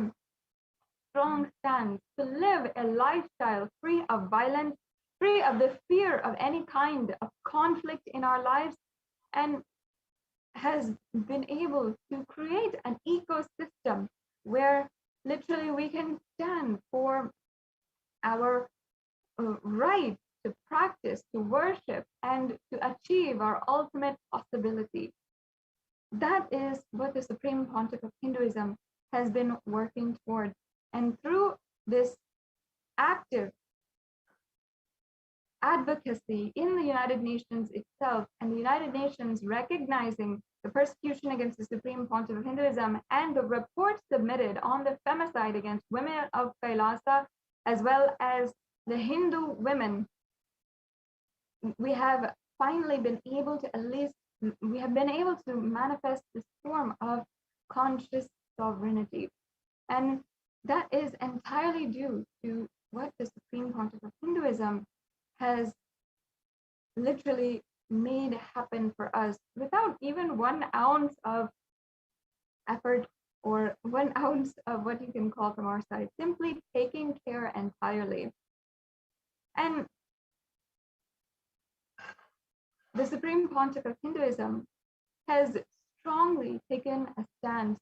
strong stance to live a lifestyle free of violence, free of the fear of any kind of conflict in our lives, and has been able to create an ecosystem where literally we can stand for our right to practice, to worship, and to achieve our ultimate possibility. That is what the Supreme Pontiff of Hinduism has been working toward. And through this active advocacy in the United Nations itself, and the United Nations recognizing the persecution against the Supreme Pontiff of Hinduism and the report submitted on the femicide against women of Kailasa, as well as the Hindu women, we have finally been able to manifest this form of conscious sovereignty. And that is entirely due to what the Supreme Pontiff of Hinduism has literally made happen for us without even 1 ounce of effort or 1 ounce of what you can call from our side simply taking care entirely. And the Supreme Pontiff of Hinduism has strongly taken a stance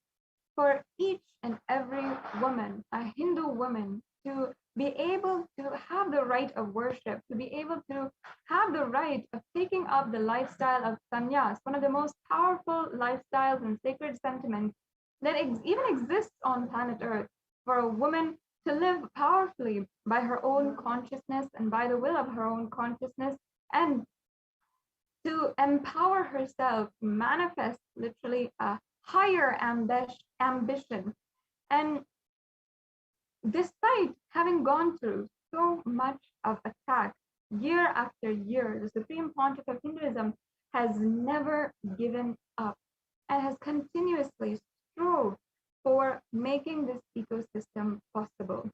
for each and every woman, a Hindu woman, to be able to have the right of worship, to be able to have the right of taking up the lifestyle of sannyas, one of the most powerful lifestyles and sacred sentiments that even exists on planet Earth, for a woman to live powerfully by her own consciousness and by the will of her own consciousness, and to empower herself, manifest literally a higher ambition. And despite having gone through so much of attack year after year, the Supreme Pontiff of Hinduism has never given up and has continuously strove for making this ecosystem possible.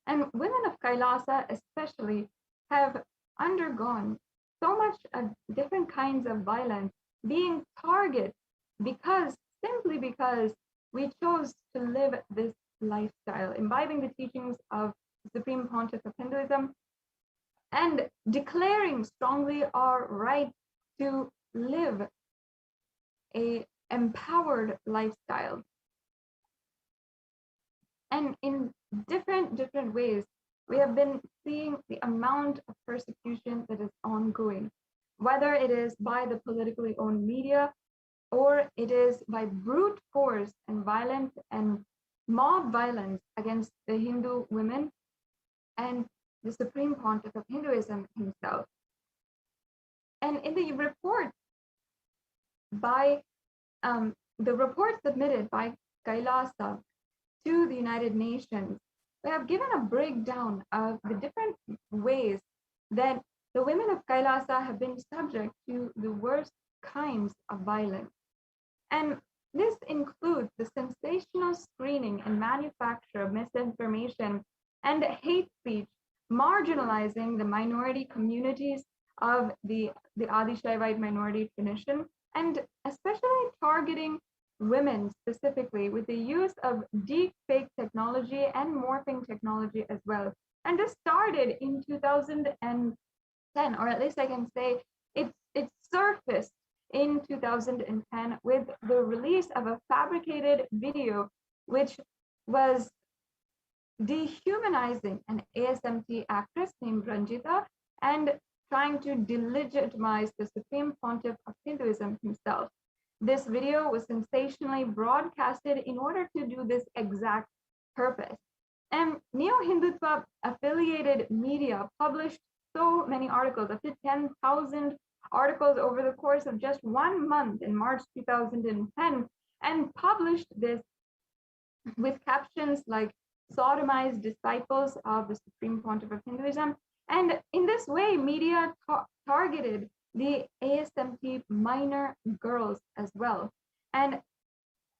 And women of Kailasa especially have undergone so much of different kinds of violence, being targeted simply because we chose to live this lifestyle, imbibing the teachings of the Supreme Pontiff of Hinduism and declaring strongly our right to live a empowered lifestyle. And in different ways, we have been seeing the amount of persecution that is ongoing, whether it is by the politically owned media or it is by brute force and violence and mob violence against the Hindu women and the Supreme Pontiff of Hinduism himself. And in the report submitted by Kailasa to the United Nations, we have given a breakdown of the different ways that the women of Kailasa have been subject to the worst kinds of violence. And this includes the sensational screening and manufacture of misinformation and hate speech, marginalizing the minority communities of the Adi Shaivite minority tradition, and especially targeting women specifically with the use of deep fake technology and morphing technology as well. And this started in 2010, or at least I can say it surfaced in 2010 with the release of a fabricated video which was dehumanizing an ASMT actress named Ranjita and trying to delegitimize the Supreme Pontiff of Hinduism himself. This video was sensationally broadcasted in order to do this exact purpose. And Neo-Hindutva affiliated media published so many articles, up to 10,000 articles over the course of just 1 month in March 2010, and published this with captions like sodomized disciples of the Supreme Pontiff of Hinduism. And in this way, media targeted the ASMT minor girls as well, and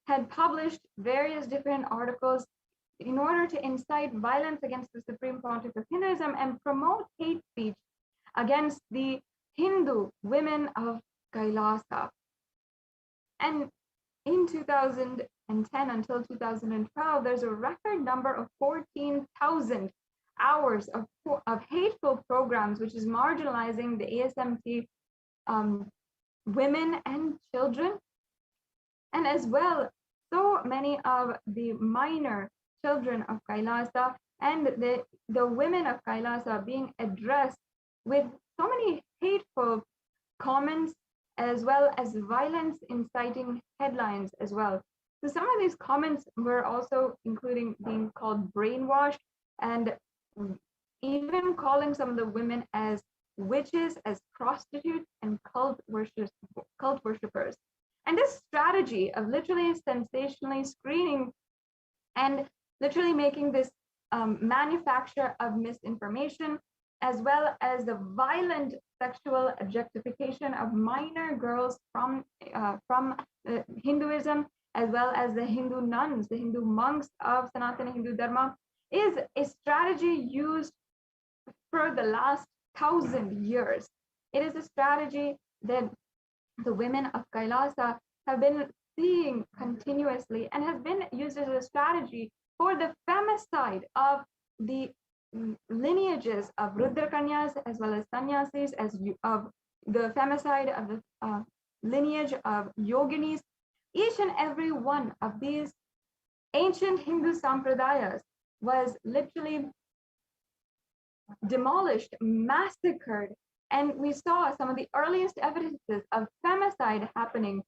had published various different articles in order to incite violence against the Supreme Pontiff of Hinduism and promote hate speech against the Hindu women of Kailasa. And in 2010 until 2012, there's a record number of 14,000 hours of hateful programs, which is marginalizing the ASMT women and children, and as well so many of the minor children of Kailasa and the women of Kailasa being addressed with so many hateful comments, as well as violence inciting headlines as well. So some of these comments were also including being called brainwashed and even calling some of the women as witches, as prostitutes and cult worshippers. And this strategy of literally sensationally screening and literally making this manufacture of misinformation, as well as the violent sexual objectification of minor girls from Hinduism, as well as the Hindu nuns, the Hindu monks of Sanatana Hindu Dharma, is a strategy used for the last 1,000 years. It is a strategy that the women of Kailasa have been seeing continuously and has been used as a strategy for the femicide of the lineages of Rudrakanyas as well as sannyasis, of the femicide of the lineage of yoginis. Each and every one of these ancient Hindu sampradayas was literally demolished, massacred, and we saw some of the earliest evidences of femicide happening,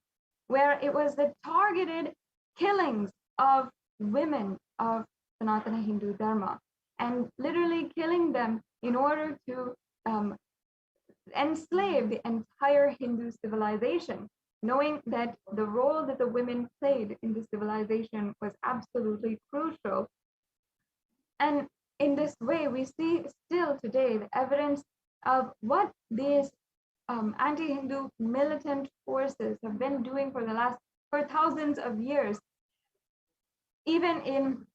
where it was the targeted killings of women of Sanatana Hindu Dharma, and literally killing them in order to enslave the entire Hindu civilization, knowing that the role that the women played in the civilization was absolutely crucial. And in this way, we see still today the evidence of what these anti-Hindu militant forces have been doing for thousands of years. Even in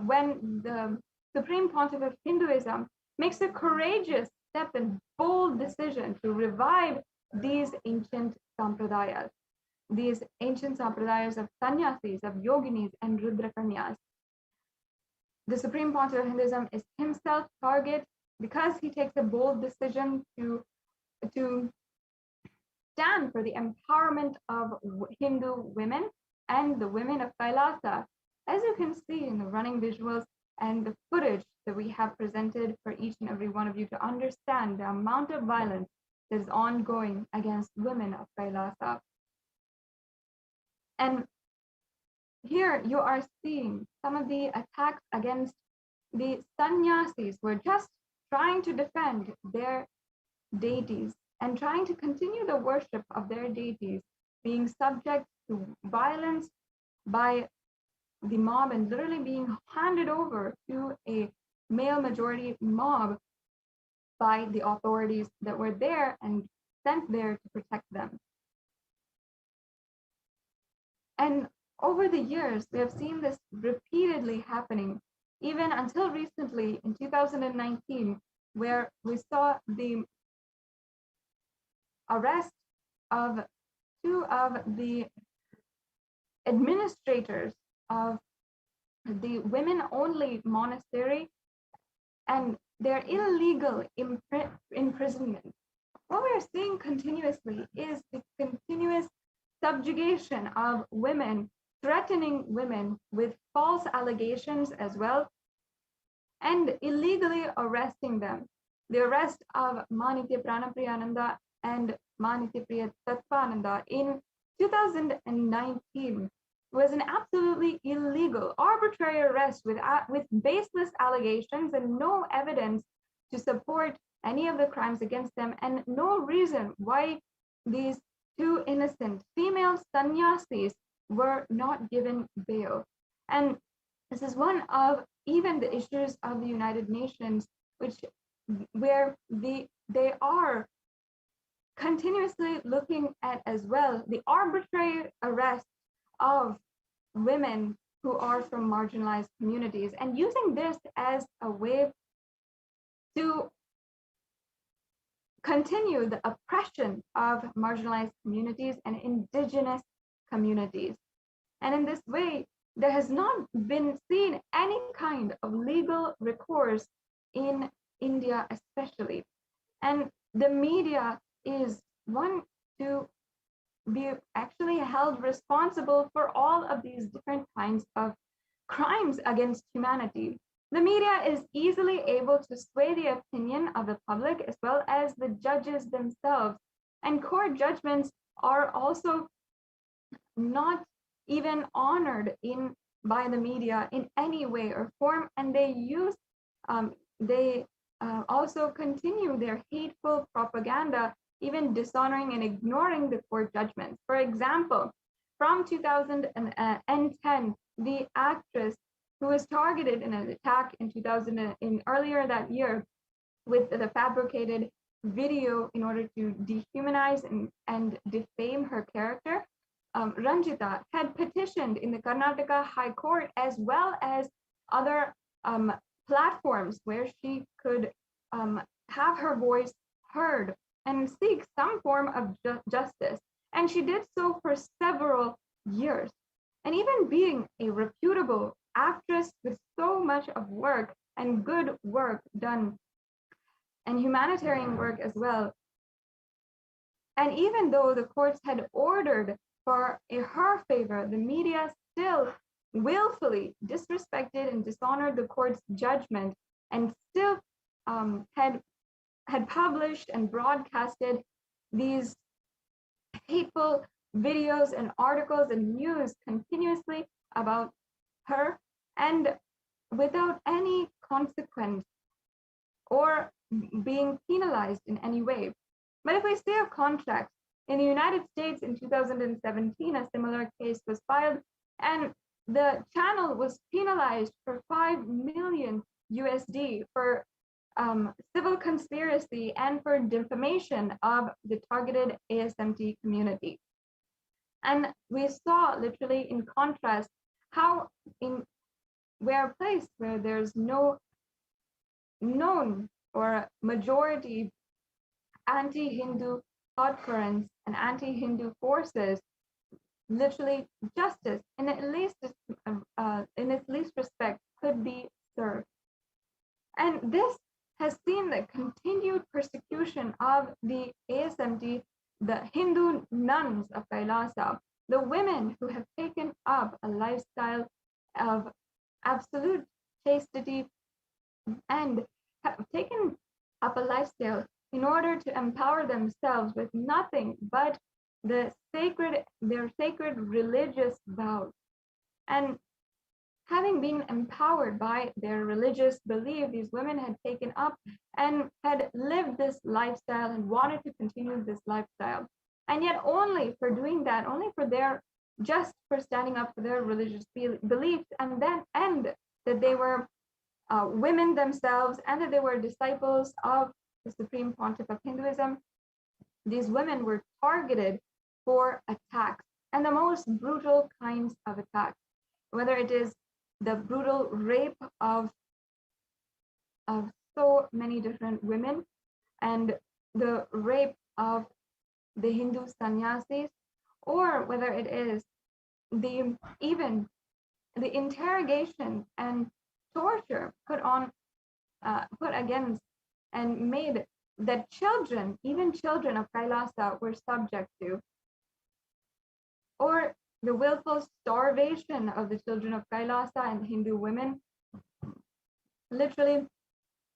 when the Supreme Pontiff of Hinduism makes a courageous step and bold decision to revive these ancient sampradayas of sannyasis, of yoginis, and rudrakanyas. The Supreme Pontiff of Hinduism is himself target because he takes a bold decision to stand for the empowerment of Hindu women and the women of Kailasa, as you can see in the running visuals and the footage that we have presented for each and every one of you to understand the amount of violence that is ongoing against women of Kailasa. And here you are seeing some of the attacks against the sannyasis who are just trying to defend their deities and trying to continue the worship of their deities, being subject to violence by the mob and literally being handed over to a male majority mob by the authorities that were there and sent there to protect them. And over the years, we have seen this repeatedly happening, even until recently in 2019, where we saw the arrest of two of the administrators of the women-only monastery and their illegal imprisonment. What we're seeing continuously is the continuous subjugation of women, threatening women with false allegations as well, and illegally arresting them. The arrest of Manitya Pranapriyananda and Manitya Priya Tattvananda in 2019 was an absolutely illegal, arbitrary arrest with baseless allegations and no evidence to support any of the crimes against them, and no reason why these two innocent female sannyasis were not given bail. And this is one of even the issues of the United Nations, where they are continuously looking at as well the arbitrary arrest of women who are from marginalized communities, and using this as a way to continue the oppression of marginalized communities and indigenous communities. And in this way, there has not been seen any kind of legal recourse in India especially. And the media is one to be actually held responsible for all of these different kinds of crimes against humanity. The media is easily able to sway the opinion of the public as well as the judges themselves. And court judgments are also not even honored by the media in any way or form, and they also continue their hateful propaganda, even dishonoring and ignoring the court judgments. For example, from 2010, the actress who was targeted in an attack in earlier that year with the fabricated video in order to dehumanize and defame her character, Ranjita had petitioned in the Karnataka High Court as well as other platforms where she could have her voice heard and seek some form of justice. And she did so for several years. And even being a reputable actress with so much of work and good work done, and humanitarian work as well. And even though the courts had ordered for her favor, the media still willfully disrespected and dishonored the court's judgment, and still had published and broadcasted these hateful videos and articles and news continuously about her, and without any consequence or being penalized in any way. But if we say of contract, in the United States in 2017, a similar case was filed, and the channel was penalized for $5 million USD for civil conspiracy and for defamation of the targeted ASMT community. And we saw literally in contrast how where a place where there's no known or majority anti-Hindu thought currents and anti-Hindu forces, literally justice in its least respect could be served. And this has seen the continued persecution of the ASMT, the Hindu nuns of Kailasa, the women who have taken up a lifestyle of absolute chastity and have taken up a lifestyle in order to empower themselves with nothing but their sacred religious vows. And having been empowered by their religious belief, these women had taken up and had lived this lifestyle and wanted to continue this lifestyle. And yet only for doing that, only for just for standing up for their religious beliefs, and that they were women themselves, and that they were disciples of the Supreme Pontiff of Hinduism, these women were targeted for attacks, and the most brutal kinds of attacks, whether it is the brutal rape of so many different women, and the rape of the Hindu sannyasis, or whether it is even the interrogation and torture put against and made that even children of Kailasa were subject to, or the willful starvation of the children of Kailasa and Hindu women. Literally,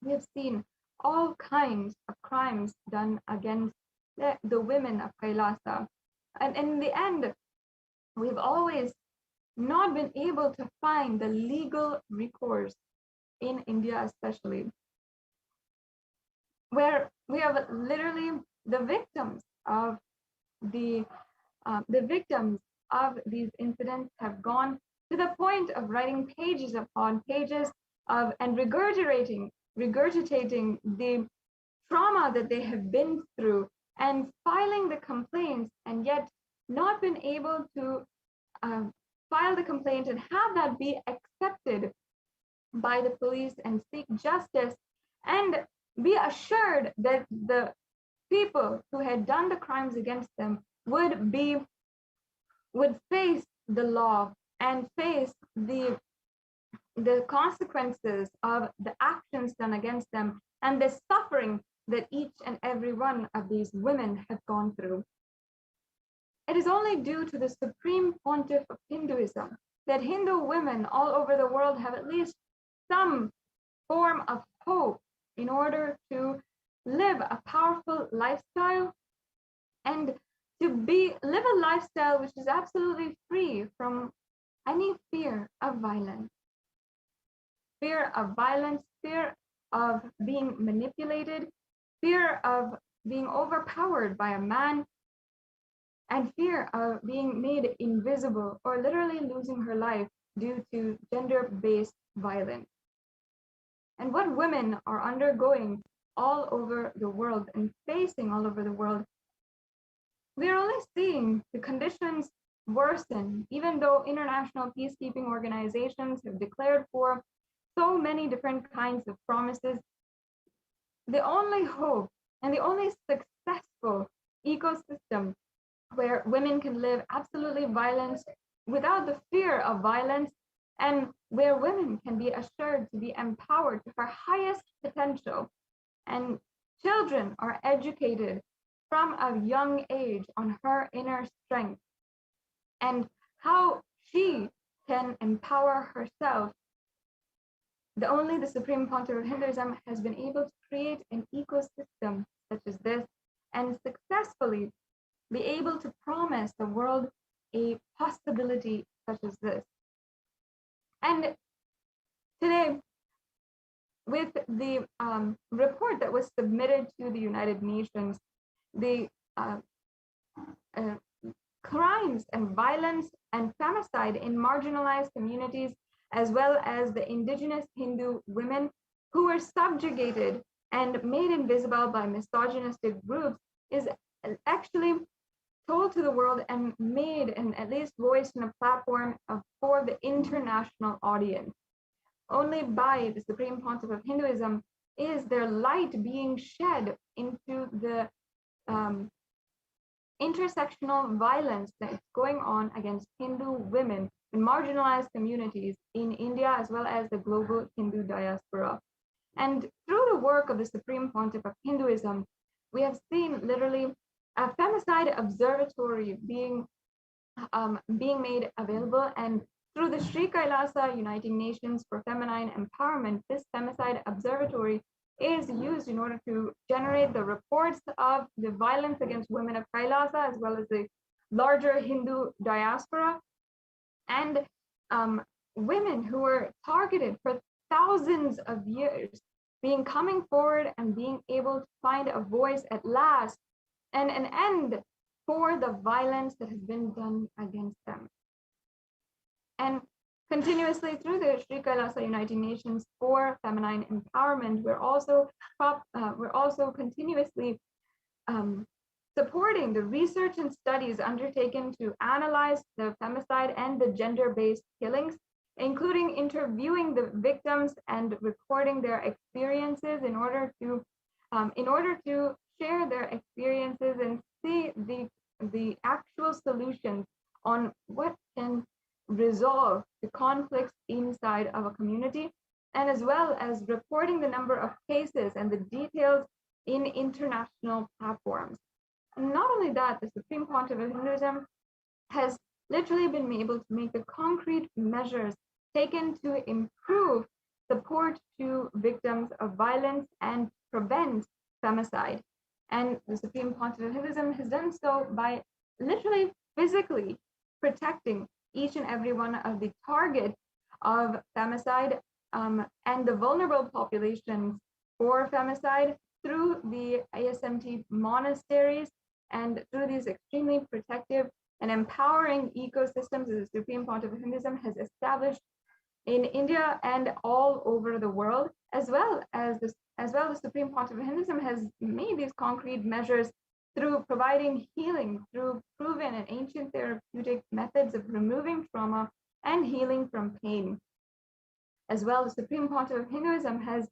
we have seen all kinds of crimes done against the women of Kailasa. And in the end, we've always not been able to find the legal recourse in India, especially, where we have literally the victims of these incidents have gone to the point of writing pages upon pages and regurgitating the trauma that they have been through, and filing the complaints, and yet not been able to file the complaint and have that be accepted by the police and seek justice, and be assured that the people who had done the crimes against them would face the law and face the consequences of the actions done against them, and the suffering that each and every one of these women have gone through. It is only due to the Supreme Pontiff of Hinduism that Hindu women all over the world have at least some form of hope in order to live a powerful lifestyle, and to live a lifestyle which is absolutely free from any fear of violence. Fear of being manipulated, fear of being overpowered by a man, and fear of being made invisible or literally losing her life due to gender-based violence. And what women are undergoing all over the world and facing all over the world, we're only seeing the conditions worsen, even though international peacekeeping organizations have declared for so many different kinds of promises. The only hope and the only successful ecosystem where women can live absolutely violence without the fear of violence, and where women can be assured to be empowered to her highest potential, and children are educated from a young age on her inner strength and how she can empower herself. Only the Supreme Pontiff of Hinduism has been able to create an ecosystem such as this and successfully be able to promise the world a possibility such as this. And today, with the report that was submitted to the United Nations, the crimes and violence and femicide in marginalized communities, as well as the indigenous Hindu women who were subjugated and made invisible by misogynistic groups, is actually told to the world and made and at least voiced in a platform for the international audience. Only by the Supreme Pontiff of Hinduism is there light being shed into the intersectional violence that is going on against Hindu women in marginalized communities in India, as well as the global Hindu diaspora. And through the work of the Supreme Pontiff of Hinduism, we have seen literally a femicide observatory being made available, and through the Sri Kailasa Uniting Nations for Feminine Empowerment, this femicide observatory is used in order to generate the reports of the violence against women of Kailasa, as well as the larger Hindu diaspora, and women who were targeted for thousands of years being coming forward and being able to find a voice at last and an end for the violence that has been done against them. And continuously through the Sri Kailasa Uniting Nations for Feminine Empowerment, we're also continuously supporting the research and studies undertaken to analyze the femicide and the gender-based killings, including interviewing the victims and recording their experiences in order to share their experiences and see the actual solutions on what can resolve the conflicts inside of a community, and as well as reporting the number of cases and the details in international platforms. And not only that, the Supreme Pontiff of Hinduism has literally been able to make the concrete measures taken to improve support to victims of violence and prevent femicide. And the Supreme Pontiff of Hinduism has done so by literally physically protecting each and every one of the targets of femicide and the vulnerable populations for femicide through the ISMT monasteries and through these extremely protective and empowering ecosystems that the Supreme Pontiff of Hinduism has established in India and all over the world, as well the Supreme Pontiff of Hinduism has made these concrete measures through providing healing through proven and ancient therapeutic methods of removing trauma and healing from pain. As well, the Supreme Pontiff of Hinduism has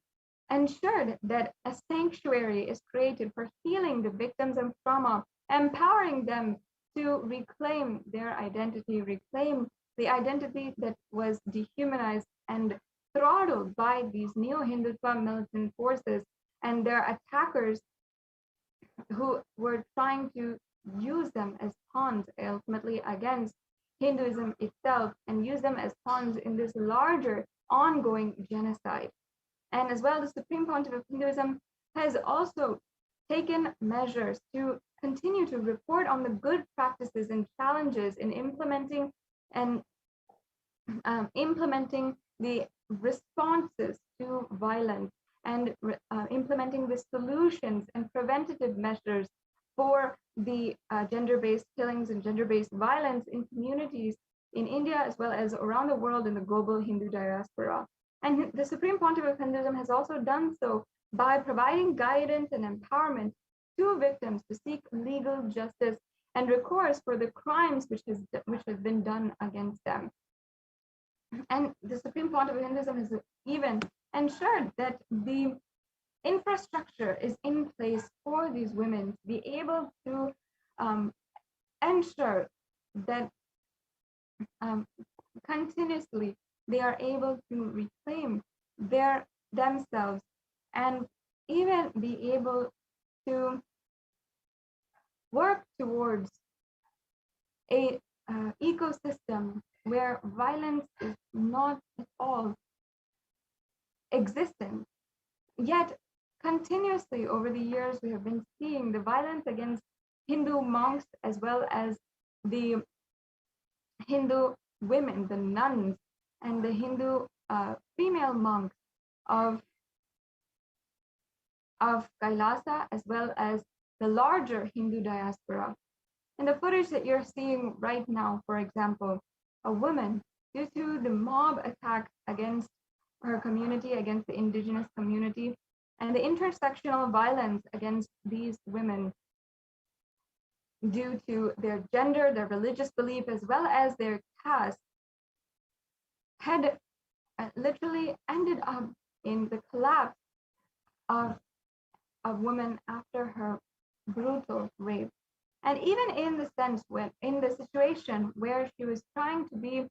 ensured that a sanctuary is created for healing the victims of trauma, empowering them to reclaim their identity, reclaim the identity that was dehumanized and throttled by these neo-Hindutva militant forces and their attackers who were trying to use them as pawns ultimately against Hinduism itself and use them as pawns in this larger ongoing genocide. And as well, the Supreme Pontiff of Hinduism has also taken measures to continue to report on the good practices and challenges in implementing the responses to violence and implementing the solutions and preventative measures for the gender-based killings and gender-based violence in communities in India, as well as around the world in the global Hindu diaspora. And the Supreme Pontiff of Hinduism has also done so by providing guidance and empowerment to victims to seek legal justice and recourse for the crimes which have been done against them. And the Supreme Pontiff of Hinduism has even ensured that the infrastructure is in place for these women to be able to ensure that continuously they are able to reclaim themselves and even be able to work towards a ecosystem where violence is not at all existent. Yet continuously over the years we have been seeing the violence against Hindu monks as well as the Hindu women, the nuns, and the Hindu female monks of Kailasa, as well as the larger Hindu diaspora. In the footage that you're seeing right now, for example, a woman, due to the mob attacks against her community, against the indigenous community, and the intersectional violence against these women due to their gender, their religious belief, as well as their caste, had literally ended up in the collapse of a woman after her brutal rape. And even in the sense when, in the situation where she was trying to be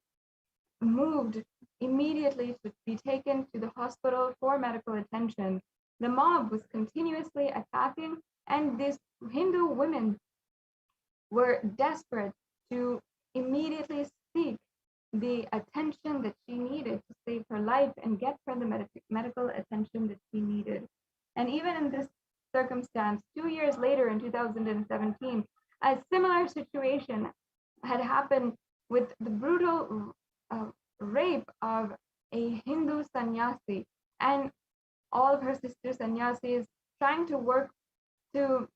moved immediately to be taken to the hospital for medical attention, the mob was continuously attacking, and these Hindu women were desperate to immediately seek the attention that she needed to save her life and get her the medical attention that she needed. And even in this circumstance, 2 years later in 2017, a similar situation had happened with the brutal rape of a Hindu sannyasi and all of her sister sannyasis trying to work to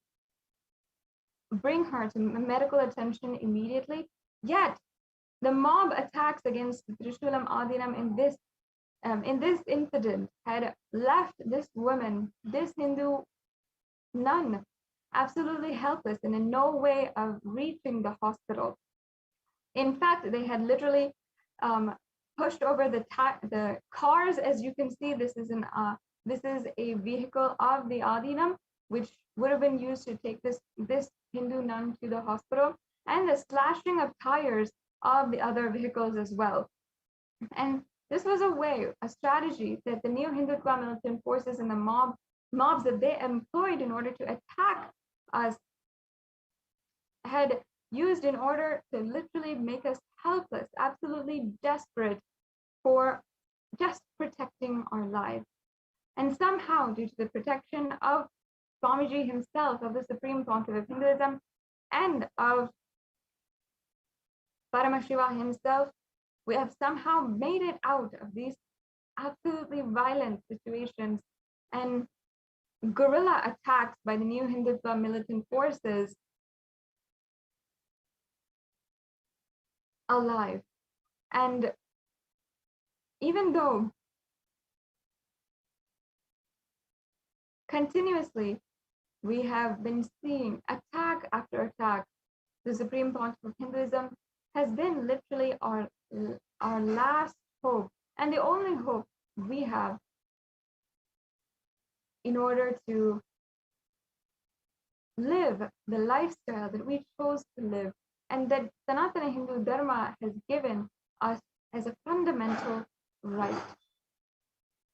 bring her to medical attention immediately. Yet the mob attacks against Trishulam Adinam in this incident had left this woman, this Hindu nun, absolutely helpless and in no way of reaching the hospital. In fact, they had literally pushed over the cars. As you can see, this is a vehicle of the Adinam, which would have been used to take this Hindu nun to the hospital, and the slashing of tires of the other vehicles as well. And this was a strategy that the Neo-Hindutva militant forces and the mobs that they employed in order to attack us had used in order to literally make us helpless, absolutely desperate for just protecting our lives. And somehow, due to the protection of Swamiji himself, of the Supreme Pontiff of Hinduism, and of Paramashiva himself, we have somehow made it out of these absolutely violent situations and guerrilla attacks by the New Hindutva militant forces alive. And even though continuously we have been seeing attack after attack, the Supreme Pontiff of Hinduism has been literally our last hope and the only hope we have in order to live the lifestyle that we chose to live and that Sanatana Hindu Dharma has given us as a fundamental right.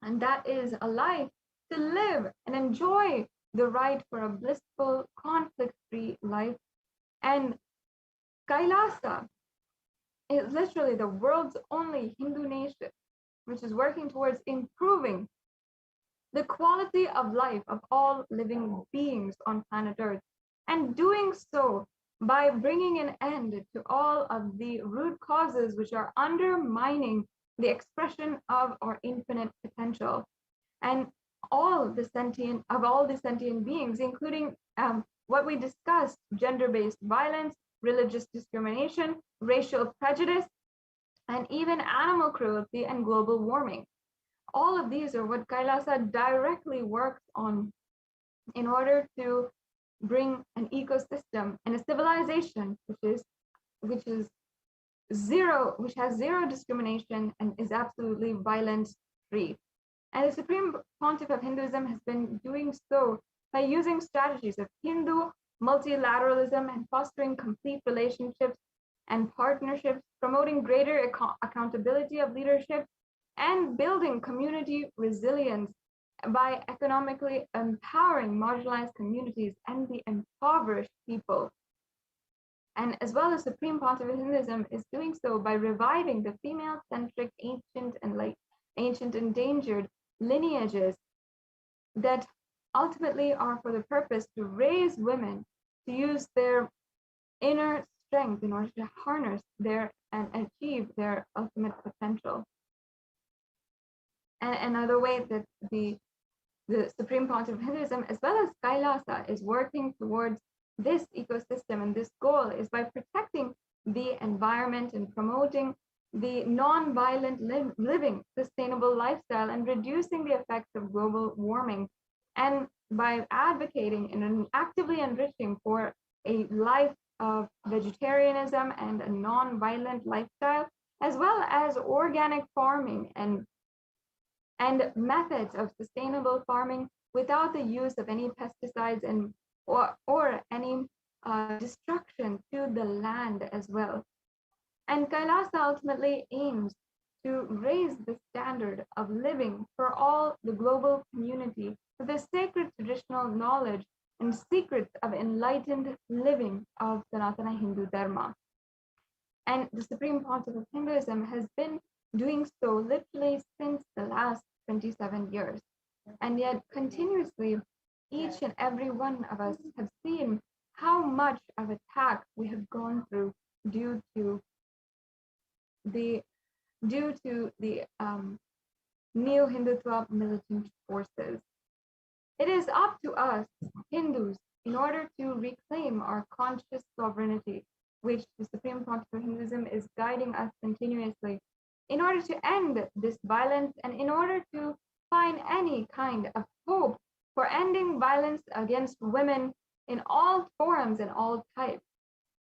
And that is a life to live and enjoy the right for a blissful, conflict-free life. And Kailasa is literally the world's only Hindu nation, which is working towards improving the quality of life of all living beings on planet Earth, and doing so by bringing an end to all of the root causes which are undermining the expression of our infinite potential. And all the sentient beings, including what we discussed, gender-based violence, religious discrimination, racial prejudice, and even animal cruelty and global warming. All of these are what Kailasa directly works on in order to bring an ecosystem and a civilization which has zero discrimination and is absolutely violence free. And the Supreme Pontiff of Hinduism has been doing so by using strategies of Hindu multilateralism and fostering complete relationships and partnerships, promoting greater accountability of leadership, and building community resilience by economically empowering marginalized communities and the impoverished people. And as well as Supreme Pontiff of Hinduism is doing so by reviving the female-centric ancient endangered lineages that ultimately are for the purpose to raise women to use their inner strength in order to harness their and achieve their ultimate potential. And another way that the Supreme Pontiff of Hinduism, as well as Kailasa, is working towards this ecosystem and this goal is by protecting the environment and promoting the non-violent living sustainable lifestyle and reducing the effects of global warming, and by advocating and actively enriching for a life of vegetarianism and a non-violent lifestyle, as well as organic farming and methods of sustainable farming without the use of any pesticides and or any destruction to the land as well. And Kailasa ultimately aims to raise the standard of living for all the global community with the sacred traditional knowledge and secrets of enlightened living of Sanatana Hindu Dharma. And the Supreme Pontiff of Hinduism has been doing so literally since the last 27 years. And yet continuously, each and every one of us have seen how much of attack we have gone through due to the neo-Hindutva militant forces. It is up to us, Hindus, in order to reclaim our conscious sovereignty, which the Supreme Pontiff of Hinduism is guiding us continuously, in order to end this violence and in order to find any kind of hope for ending violence against women in all forms and all types.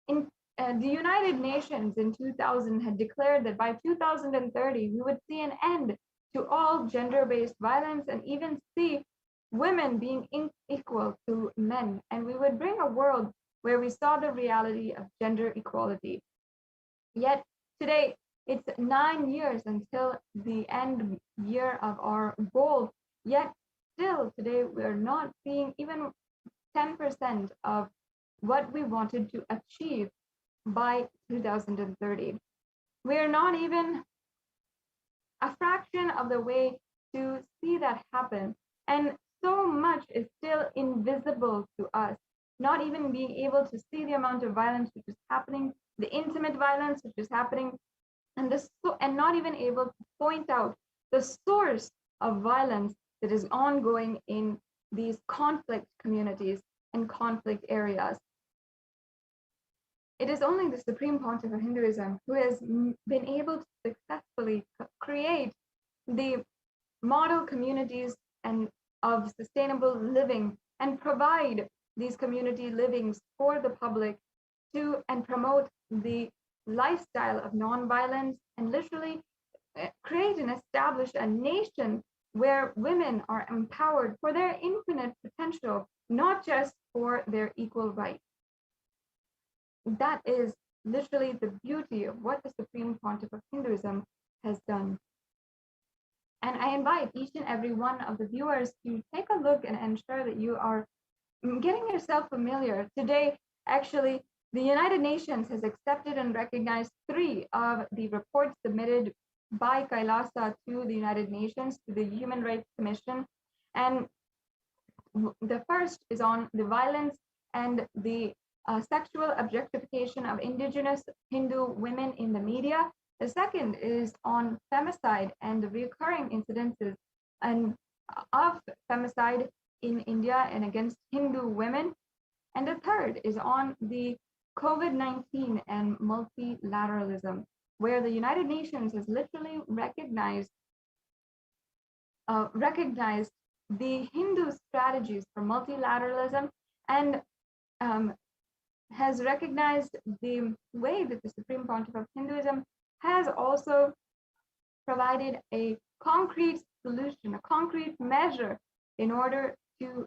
The United Nations in 2000 had declared that by 2030, we would see an end to all gender-based violence and even see women being equal to men. And we would bring a world where we saw the reality of gender equality. Yet today, it's 9 years until the end year of our goal. Yet still today, we're not seeing even 10% of what we wanted to achieve by 2030. We're not even a fraction of the way to see that happen. And so much is still invisible to us, not even being able to see the amount of violence which is happening, the intimate violence which is happening, and not even able to point out the source of violence that is ongoing in these conflict communities and conflict areas. It is only the Supreme Pontiff of Hinduism who has been able to successfully create the model communities and of sustainable living and provide these community livings for the public and promote the lifestyle of nonviolence and literally create and establish a nation where women are empowered for their infinite potential, not just for their equal rights. That is literally the beauty of what the Supreme Pontiff of Hinduism has done. And I invite each and every one of the viewers to take a look and ensure that you are getting yourself familiar. Today, actually, the United Nations has accepted and recognized 3 of the reports submitted by Kailasa to the United Nations, to the Human Rights Commission. And the first is on the violence and the sexual objectification of indigenous Hindu women in the media. The second is on femicide and the recurring incidences of femicide in India and against Hindu women. And the third is on the COVID-19 and multilateralism, where the United Nations has literally recognized the Hindu strategies for multilateralism and has recognized the way that the Supreme Pontiff of Hinduism has also provided a concrete solution, a concrete measure in order to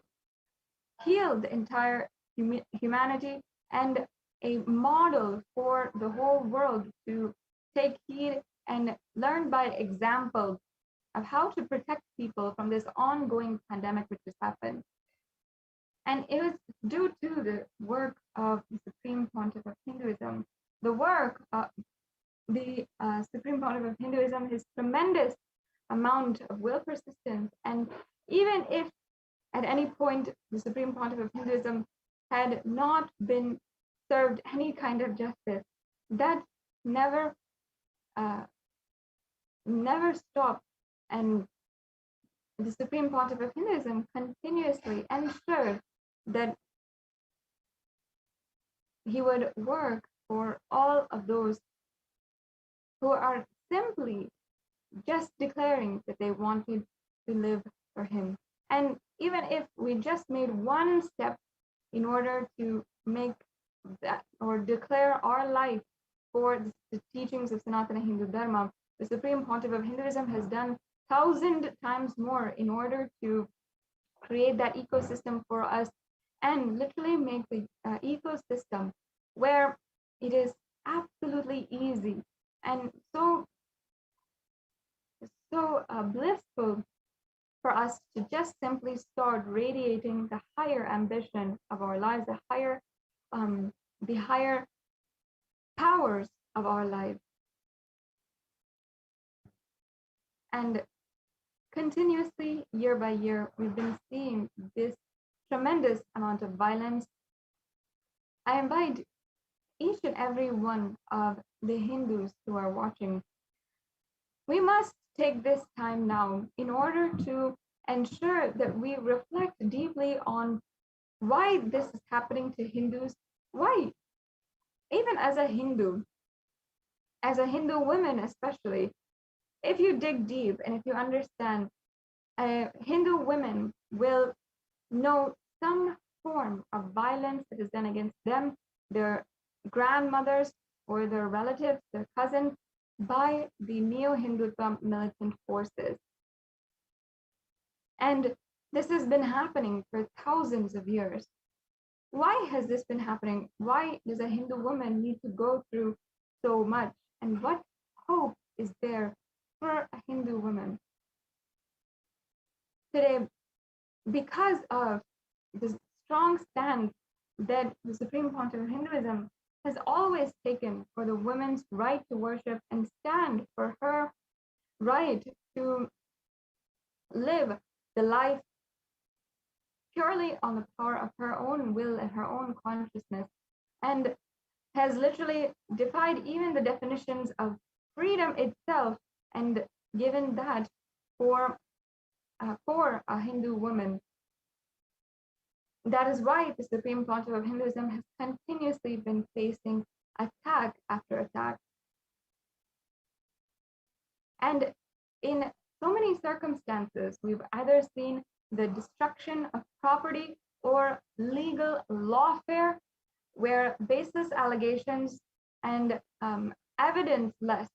heal the entire humanity and a model for the whole world to take heed and learn by example of how to protect people from this ongoing pandemic which has happened. And it was due to the work of the Supreme Pontiff of Hinduism, the work of the Supreme Pontiff of Hinduism, his tremendous amount of will persistence. And even if at any point the Supreme Pontiff of Hinduism had not been served any kind of justice, that never stopped. And the Supreme Pontiff of Hinduism continuously ensured that he would work for all of those who are simply just declaring that they wanted to live for him. And even if we just made one step in order to make that or declare our life for the teachings of Sanatana Hindu Dharma, the Supreme Pontiff of Hinduism has done 1,000 times more in order to create that ecosystem for us and literally make the ecosystem where it is absolutely easy and so blissful for us to just simply start radiating the higher ambition of our lives, the higher powers of our lives. And continuously, year by year, we've been seeing this tremendous amount of violence. I invite each and every one of the Hindus who are watching, we must take this time now in order to ensure that we reflect deeply on why this is happening to Hindus. Why? Even as a Hindu woman especially, if you dig deep and if you understand, Hindu women will know some form of violence that is done against them, their grandmothers or their relatives, their cousins, by the neo-Hindutva militant forces. And this has been happening for thousands of years. Why has this been happening? Why does a Hindu woman need to go through so much? And what hope is there for a Hindu woman today? Because of the strong stand that the Supreme Pontiff of Hinduism has always taken for the woman's right to worship and stand for her right to live the life purely on the power of her own will and her own consciousness, and has literally defied even the definitions of freedom itself and given that for a Hindu woman. That is why the Supreme Pontiff of Hinduism has continuously been facing attack after attack. And in so many circumstances, we've either seen the destruction of property or legal lawfare, where baseless allegations and evidence-less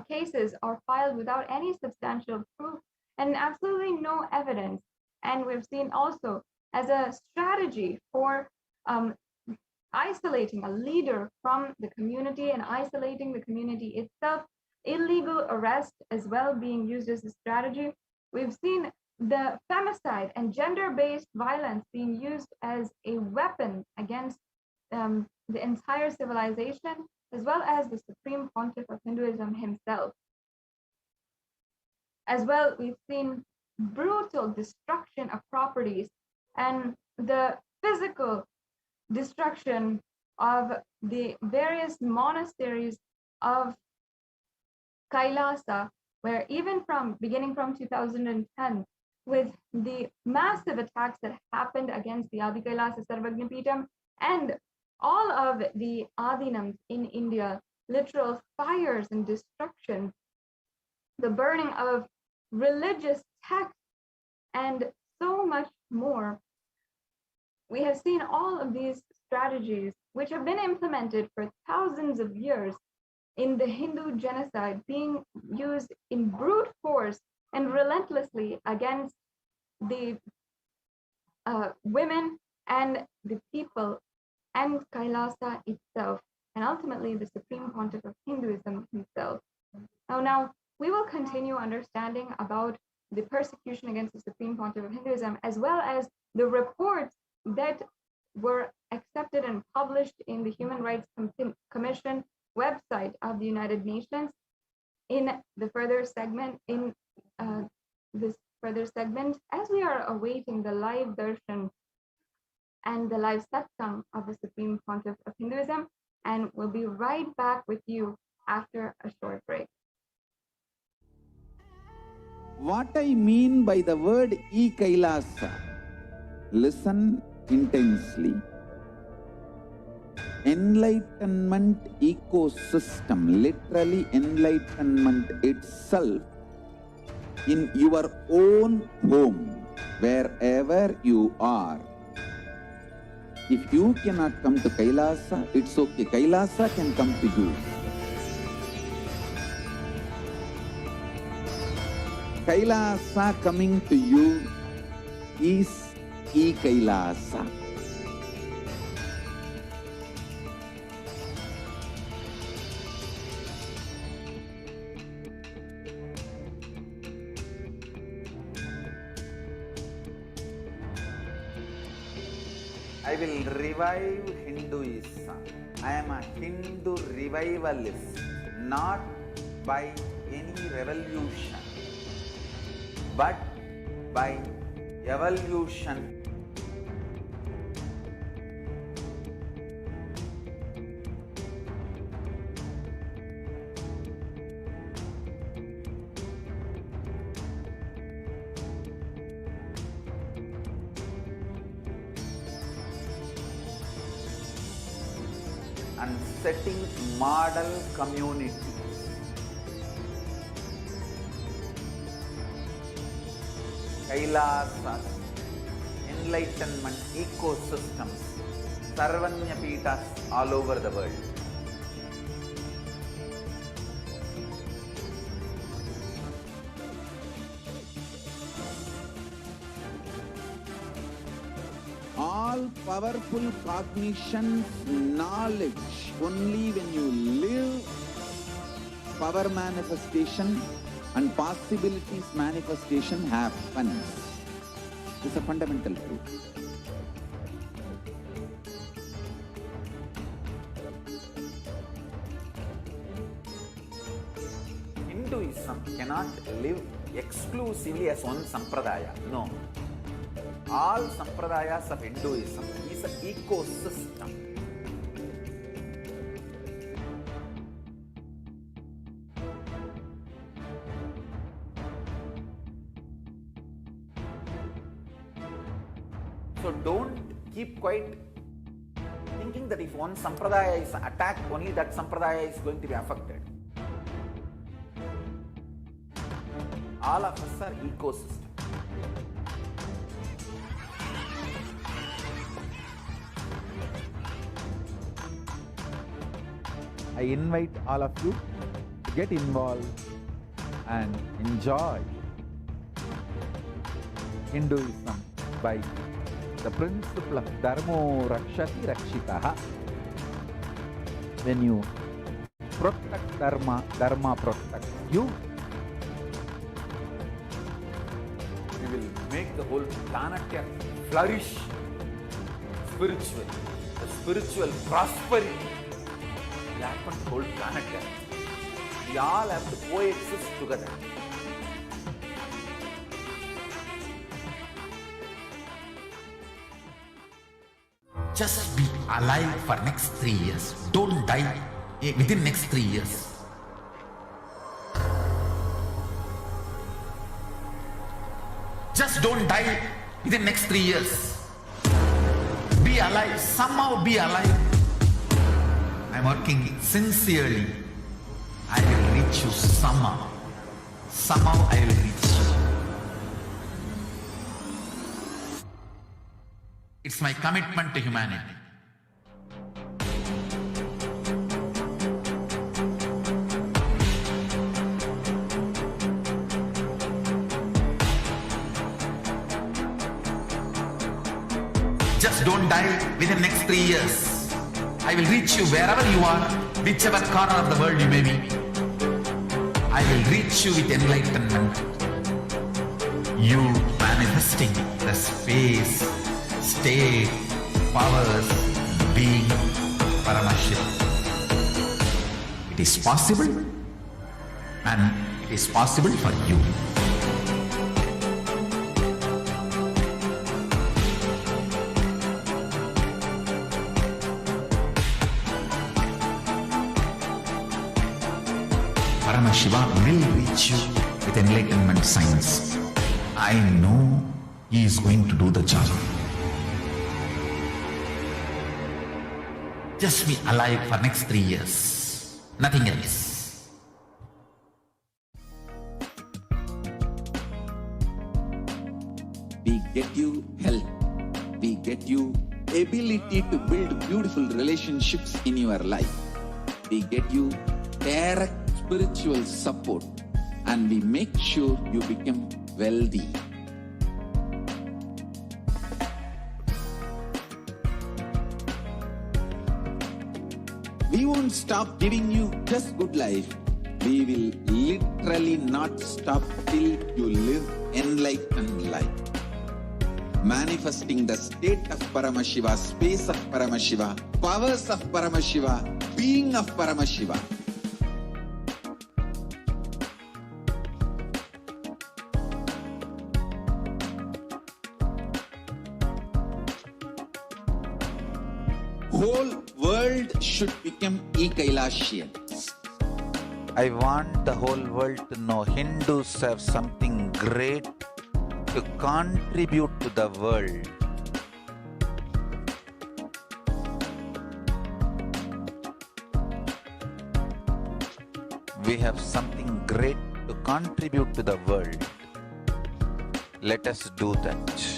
cases are filed without any substantial proof and absolutely no evidence. And we've seen also as a strategy for isolating a leader from the community and isolating the community itself, illegal arrest as well being used as a strategy. We've seen the femicide and gender-based violence being used as a weapon against the entire civilization, as well as the Supreme Pontiff of Hinduism himself. As well, we've seen brutal destruction of properties and the physical destruction of the various monasteries of Kailasa, where even beginning from 2010, with the massive attacks that happened against the Adi Kailasa Sarvagna Peetham and all of the Adinams in India, literal fires and destruction, the burning of religious texts, and so much more. We have seen all of these strategies, which have been implemented for thousands of years in the Hindu genocide, being used in brute force and relentlessly against the women and the people and Kailasa itself, and ultimately the Supreme Pontiff of Hinduism himself. Now, we will continue understanding about the persecution against the Supreme Pontiff of Hinduism, as well as the reports that were accepted and published in the Human Rights Commission website of the United Nations in the further segment, as we are awaiting the live darshan and the live satsang of the Supreme Pontiff of Hinduism, and we'll be right back with you after a short break. What I mean by the word e-Kailasa, listen intensely. Enlightenment ecosystem, literally enlightenment itself, in your own home, wherever you are. If you cannot come to Kailasa, it's okay. Kailasa can come to you. Kailasa coming to you is e-Kailasa. I will revive Hinduism. I am a Hindu revivalist, not by any revolution, but by evolution. And setting model communities. Kailasas, enlightenment ecosystems, Sarvanya Pitas all over the world. All powerful cognitions, knowledge, only when you live, power manifestation and possibilities manifestation happens. This is a fundamental truth. Hinduism cannot live exclusively as one sampradaya. No. All sampradayas of Hinduism is an ecosystem. So don't keep quiet thinking that if one sampradaya is attacked, only that sampradaya is going to be affected. All of us are ecosystem. I invite all of you to get involved and enjoy Hinduism by the principle of Dharmo Rakshati Rakshitaha. When you protect Dharma, Dharma protects you. We will make the whole planet flourish spiritually. The spiritual prosperity will happen to the whole planet. We all have to coexist together. Just be alive for next 3 years. Don't die within next 3 years. Just don't die within next 3 years. Be alive. Somehow be alive. I'm working sincerely. I will reach you somehow. Somehow I will reach you. It's my commitment to humanity. Just don't die within the next 3 years. I will reach you wherever you are, whichever corner of the world you may be. I will reach you with enlightenment. You manifesting the space, state, powers, being, Paramashiva. It is possible, and it is possible for you. Paramashiva will reach you with enlightenment signs. I know he is going to do the job. Just be alive for next 3 years. Nothing else. We get you health. We get you ability to build beautiful relationships in your life. We get you direct spiritual support, and we make sure you become wealthy. We won't stop giving you just good life. We will literally not stop till you live enlightened life. Manifesting the state of Paramashiva, space of Paramashiva, powers of Paramashiva, being of Paramashiva. Whole world should become e-Kailashians. I want the whole world to know Hindus have something great to contribute to the world. We have something great to contribute to the world. Let us do that.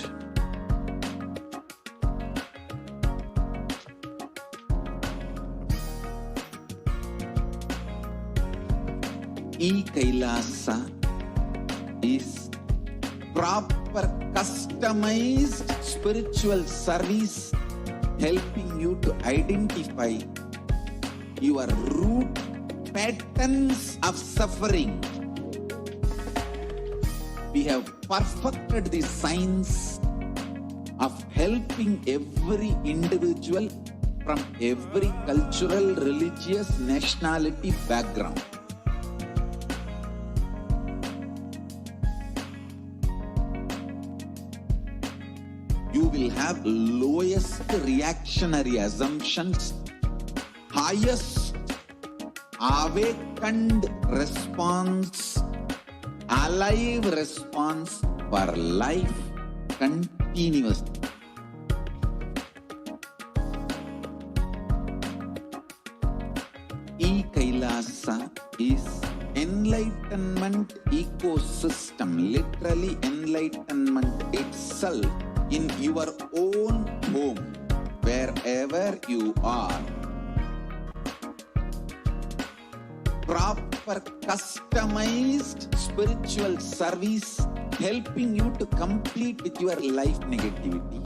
E-Kailasa is proper customized spiritual service helping you to identify your root patterns of suffering. We have perfected the science of helping every individual from every cultural, religious, nationality background. You will have lowest reactionary assumptions, highest awakened response, alive response for life continuously. E-Kailasa is enlightenment ecosystem, literally enlightenment itself in your own home, wherever you are. Proper customized spiritual service helping you to complete with your life negativity.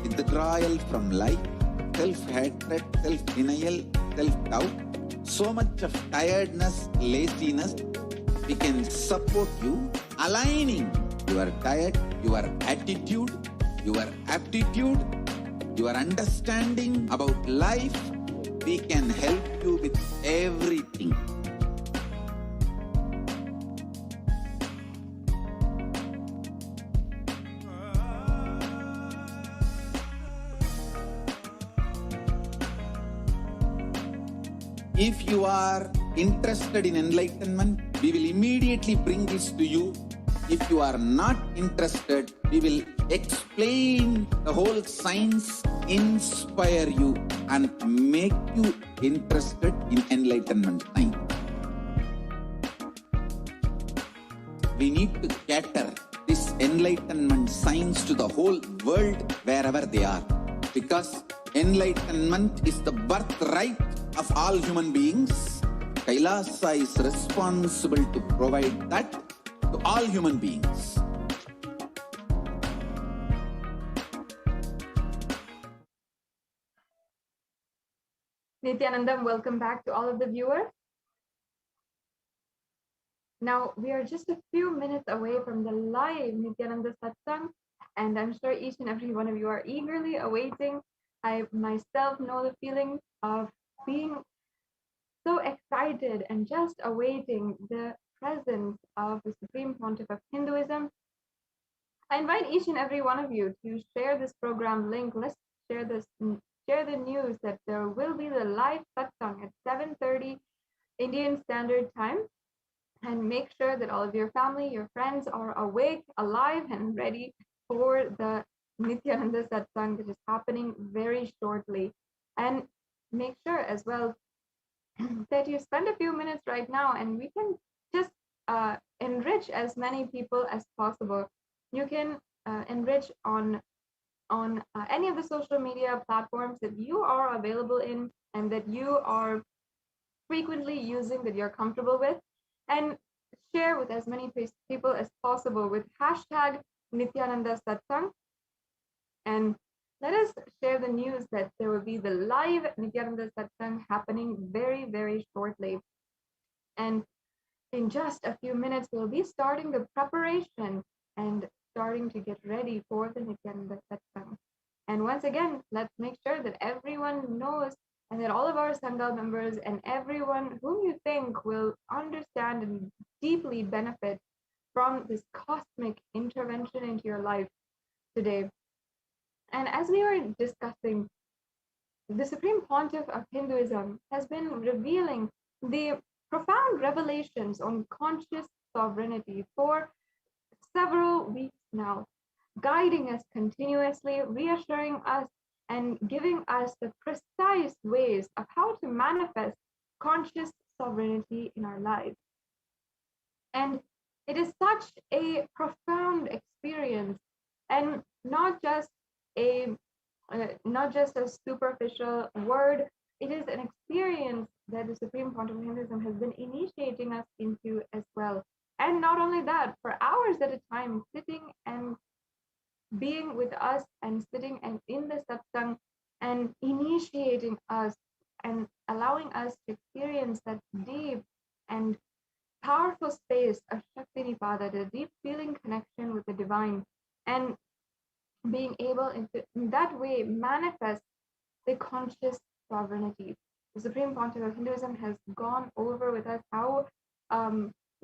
Withdrawal from life, self-hatred, self-denial, self-doubt, so much of tiredness, laziness. We can support you aligning your diet, your attitude, your aptitude, your understanding about life. We can help you with everything. If you are interested in enlightenment, we will immediately bring this to you. If you are not interested, we will explain the whole science, inspire you, and make you interested in enlightenment science. We need to cater this enlightenment science to the whole world wherever they are, because enlightenment is the birthright of all human beings. Kailasa is responsible to provide that to all human beings. Nityanandam, welcome back to all of the viewers. Now, we are just a few minutes away from the live Nityananda Satsang, and I'm sure each and every one of you are eagerly awaiting. I myself know the feeling of being so excited and just awaiting the presence of the Supreme Pontiff of Hinduism. I invite each and every one of you to share this program link. Let's share the news that there will be the live satsang at 7:30 Indian Standard Time, and make sure that all of your family, your friends are awake, alive, and ready for the Nityananda satsang that is happening very shortly. And make sure as well that you spend a few minutes right now, and we can just enrich as many people as possible. You can enrich on any of the social media platforms that you are available in and that you are frequently using, that you're comfortable with, and share with as many people as possible with hashtag Nityananda Satsang. And let us share the news that there will be the live Nityananda Satsang happening very, very shortly. And in just a few minutes, we'll be starting the preparation and starting to get ready for the Nityananda Satsang. And once again, let's make sure that everyone knows, and that all of our Sangha members and everyone whom you think will understand and deeply benefit from this cosmic intervention into your life today. And as we were discussing, the Supreme Pontiff of Hinduism has been revealing the profound revelations on conscious sovereignty for several weeks now, guiding us continuously, reassuring us, and giving us the precise ways of how to manifest conscious sovereignty in our lives. And it is such a profound experience, and not just a superficial word. It is an experience that the Supreme Pontiff of Hinduism has been initiating us into as well. And not only that, for hours at a time, sitting and being with us and sitting and in the satsang and initiating us and allowing us to experience that deep and powerful space of Shakti Nipada, the deep feeling connection with the divine, and being able in that way manifest the conscious sovereignty. The Supreme Pontiff of Hinduism has gone over with us how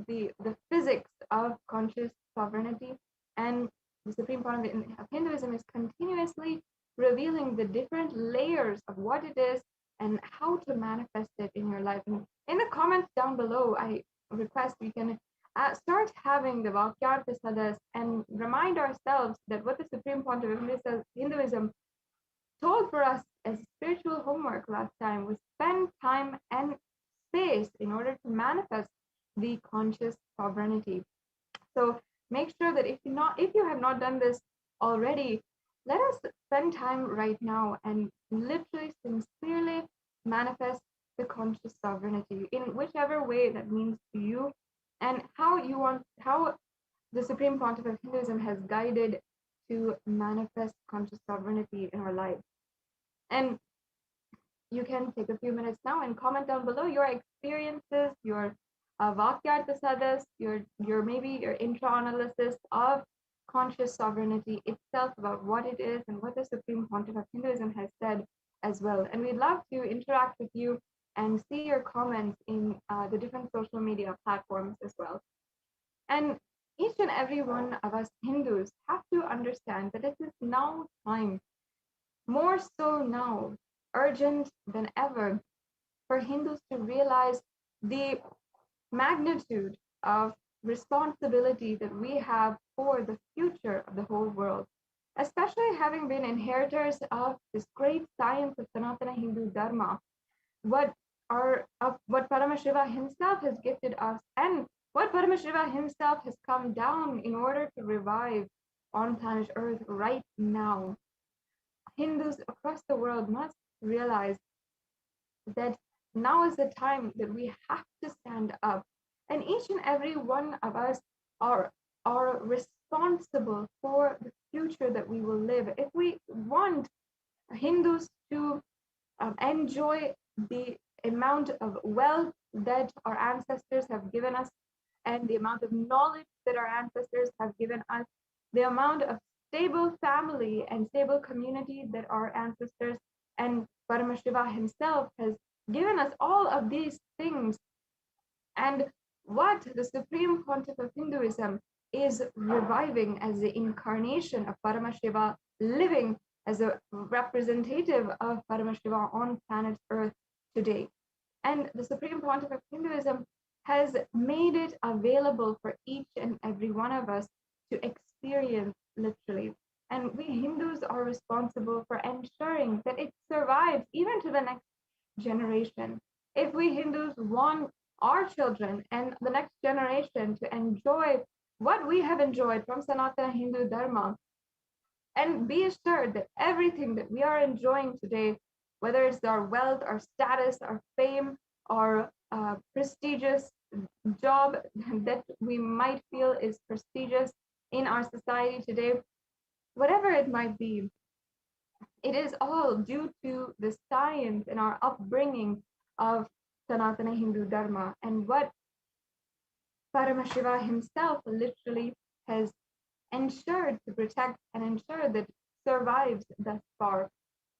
the physics of conscious sovereignty, and the Supreme Pontiff of Hinduism is continuously revealing the different layers of what it is and how to manifest it in your life. And in the comments down below, I request we can start having the Vakyartha Sadas and remind ourselves that what the Supreme Pontiff of Hinduism told for us as spiritual homework last time was spend time and space in order to manifest the conscious sovereignty. So make sure that if you have not done this already, let us spend time right now and literally sincerely manifest the conscious sovereignty in whichever way that means to you, and how the Supreme Pontiff of Hinduism has guided to manifest conscious sovereignty in our lives. And you can take a few minutes now and comment down below your experiences, your Vakyartha Sadas, your maybe your intra-analysis of conscious sovereignty itself, about what it is and what the Supreme Pontiff of Hinduism has said as well. And we'd love to interact with you and see your comments in the different social media platforms as well. And each and every one of us Hindus have to understand that it is now time, more so now, urgent than ever, for Hindus to realize the magnitude of responsibility that we have for the future of the whole world, especially having been inheritors of this great science of Sanatana Hindu Dharma, what Paramashiva himself has gifted us, and what Paramashiva himself has come down in order to revive on planet Earth right now. Hindus across the world must realize that now is the time that we have to stand up, and each and every one of us are responsible for the future that we will live. If we want Hindus to enjoy the amount of wealth that our ancestors have given us, and the amount of knowledge that our ancestors have given us, the amount of stable family and stable community that our ancestors and Paramashiva himself has given us, all of these things. And what the Supreme Pontiff of Hinduism is reviving as the incarnation of Paramashiva, living as a representative of Paramashiva on planet Earth today. And the Supreme Pontiff of Hinduism has made it available for each and every one of us to experience, literally. And we Hindus are responsible for ensuring that it survives even to the next generation. If we Hindus want our children and the next generation to enjoy what we have enjoyed from Sanatana Hindu Dharma, and be assured that everything that we are enjoying today, whether it's our wealth, our status, our fame, our prestigious job that we might feel is prestigious in our society today, whatever it might be, it is all due to the science and our upbringing of Sanatana Hindu Dharma, and what Paramashiva himself literally has ensured to protect and ensure that survives thus far.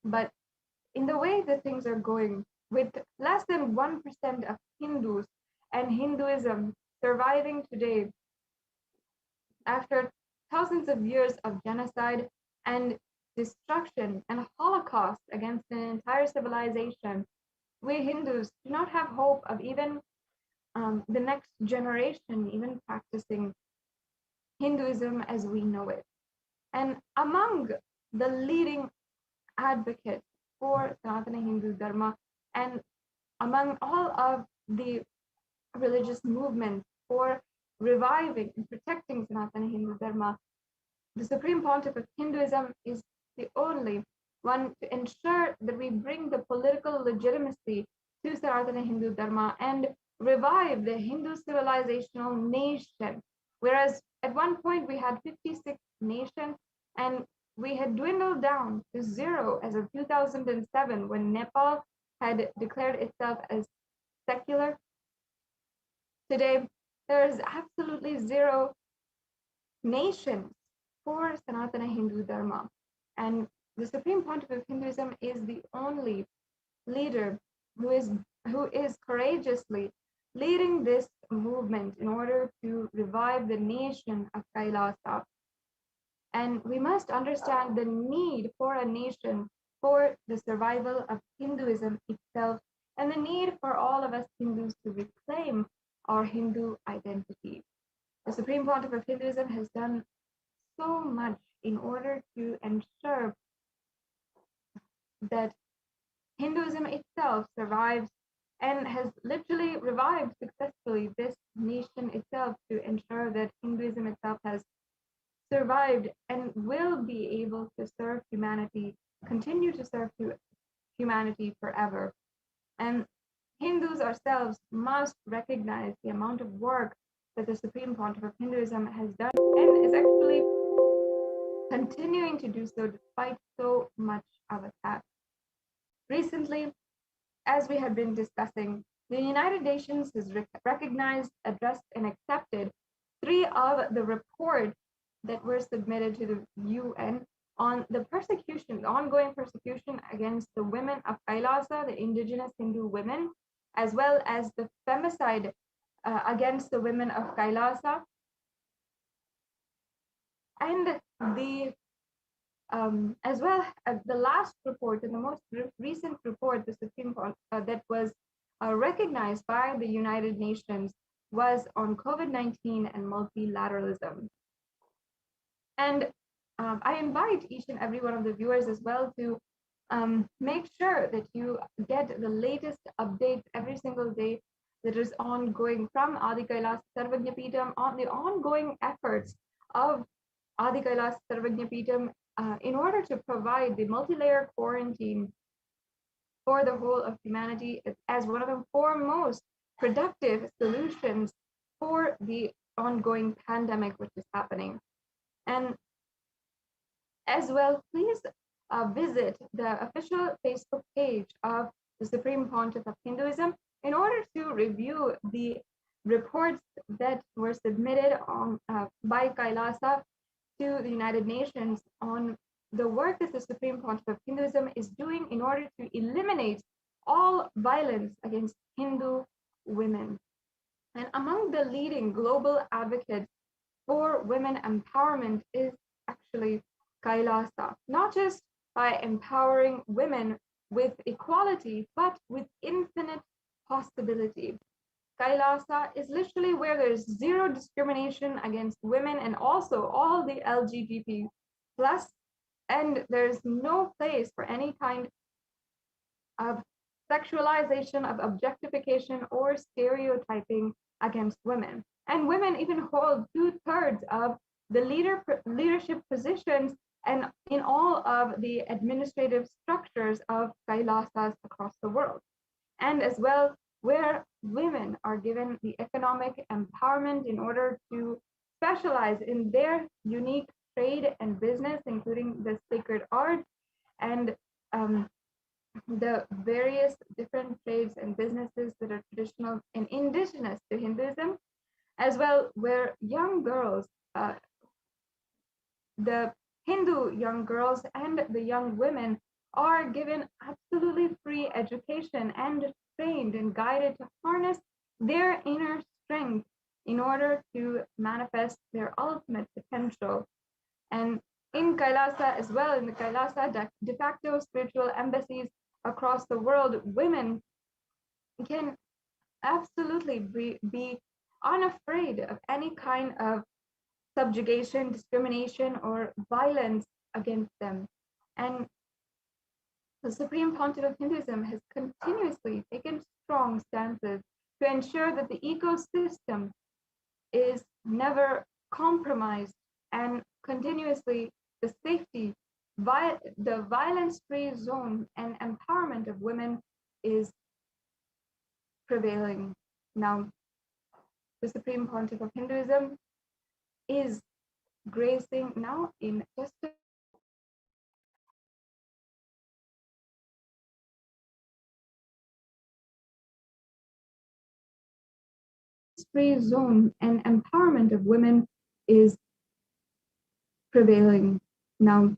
But in the way that things are going, with less than 1% of Hindus and Hinduism surviving today after thousands of years of genocide and destruction and Holocaust against an entire civilization, we Hindus do not have hope of even the next generation even practicing Hinduism as we know it. And among the leading advocates for Sanatana Hindu Dharma, and among all of the religious movements for reviving and protecting Sanatana Hindu Dharma, the Supreme Pontiff of Hinduism is the only one to ensure that we bring the political legitimacy to Sanatana Hindu Dharma and revive the Hindu civilizational nation. Whereas at one point we had 56 nations, and we had dwindled down to 0 as of 2007 when Nepal had declared itself as secular. Today, there is absolutely 0 nations for Sanatana Hindu Dharma. And the Supreme Pontiff of Hinduism is the only leader who is courageously leading this movement in order to revive the nation of Kailasa. And we must understand the need for a nation for the survival of Hinduism itself, and the need for all of us Hindus to reclaim our Hindu identity. The Supreme Pontiff of Hinduism has done so much in order to ensure that Hinduism itself survives, and has literally revived successfully this nation itself, to ensure that Hinduism itself has survived and will be able to serve humanity, continue to serve humanity forever. And Hindus ourselves must recognize the amount of work that the Supreme Pontiff of Hinduism has done, and is actually continuing to do so despite so much of attack. Recently, as we have been discussing, the United Nations has recognized, addressed, and accepted 3 of the reports that were submitted to the UN on the persecution, the ongoing persecution against the women of Kailasa, the indigenous Hindu women, as well as the femicide against the women of Kailasa. And the as well as the last report, and the most recent report, the Supreme Court that was recognized by the United Nations, was on COVID-19 and multilateralism. And I invite each and every one of the viewers as well to make sure that you get the latest updates every single day that is ongoing from Adi Kailas Sarvagnapeetham on the ongoing efforts of Adi Kailas Sarvagnapeetham in order to provide the multi-layer quarantine for the whole of humanity as one of the foremost productive solutions for the ongoing pandemic which is happening. And as well, please visit the official Facebook page of the Supreme Pontiff of Hinduism, in order to review the reports that were submitted by Kailasa to the United Nations on the work that the Supreme Pontiff of Hinduism is doing in order to eliminate all violence against Hindu women. And among the leading global advocates for women empowerment is actually Kailasa, not just by empowering women with equality, but with infinite possibility. Kailasa is literally where there's zero discrimination against women and also all the LGBT plus, and there's no place for any kind of sexualization, of objectification, or stereotyping against women. And women even hold 2/3 of the leadership positions and in all of the administrative structures of Kailasas across the world. And as well, where women are given the economic empowerment in order to specialize in their unique trade and business, including the sacred art and the various different trades and businesses that are traditional and indigenous to Hinduism, as well, where young girls, the Hindu young girls and the young women are given absolutely free education and trained and guided to harness their inner strength in order to manifest their ultimate potential. And in Kailasa as well, in the Kailasa de facto spiritual embassies across the world, women can absolutely be unafraid of any kind of subjugation, discrimination, or violence against them. And the Supreme Pontiff of Hinduism has continuously taken strong stances to ensure that the ecosystem is never compromised, and continuously the safety, the violence-free zone and empowerment of women is prevailing. Now, the Supreme Pontiff of Hinduism is gracing now in just a free zone and empowerment of women is prevailing. Now,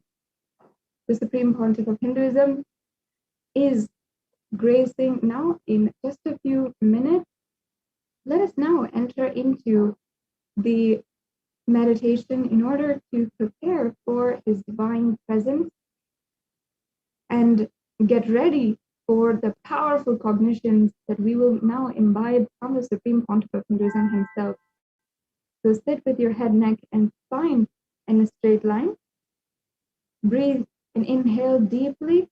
the Supreme Pontiff of Hinduism is gracing now in just a few minutes. Let us now enter into the meditation in order to prepare for his divine presence and get ready for the powerful cognitions that we will now imbibe from the Supreme Pontiff of Hinduism himself. So sit with your head, neck, and spine in a straight line. Breathe and inhale deeply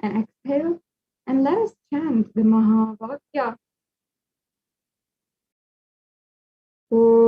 and exhale, and let us chant the Mahavakya. Om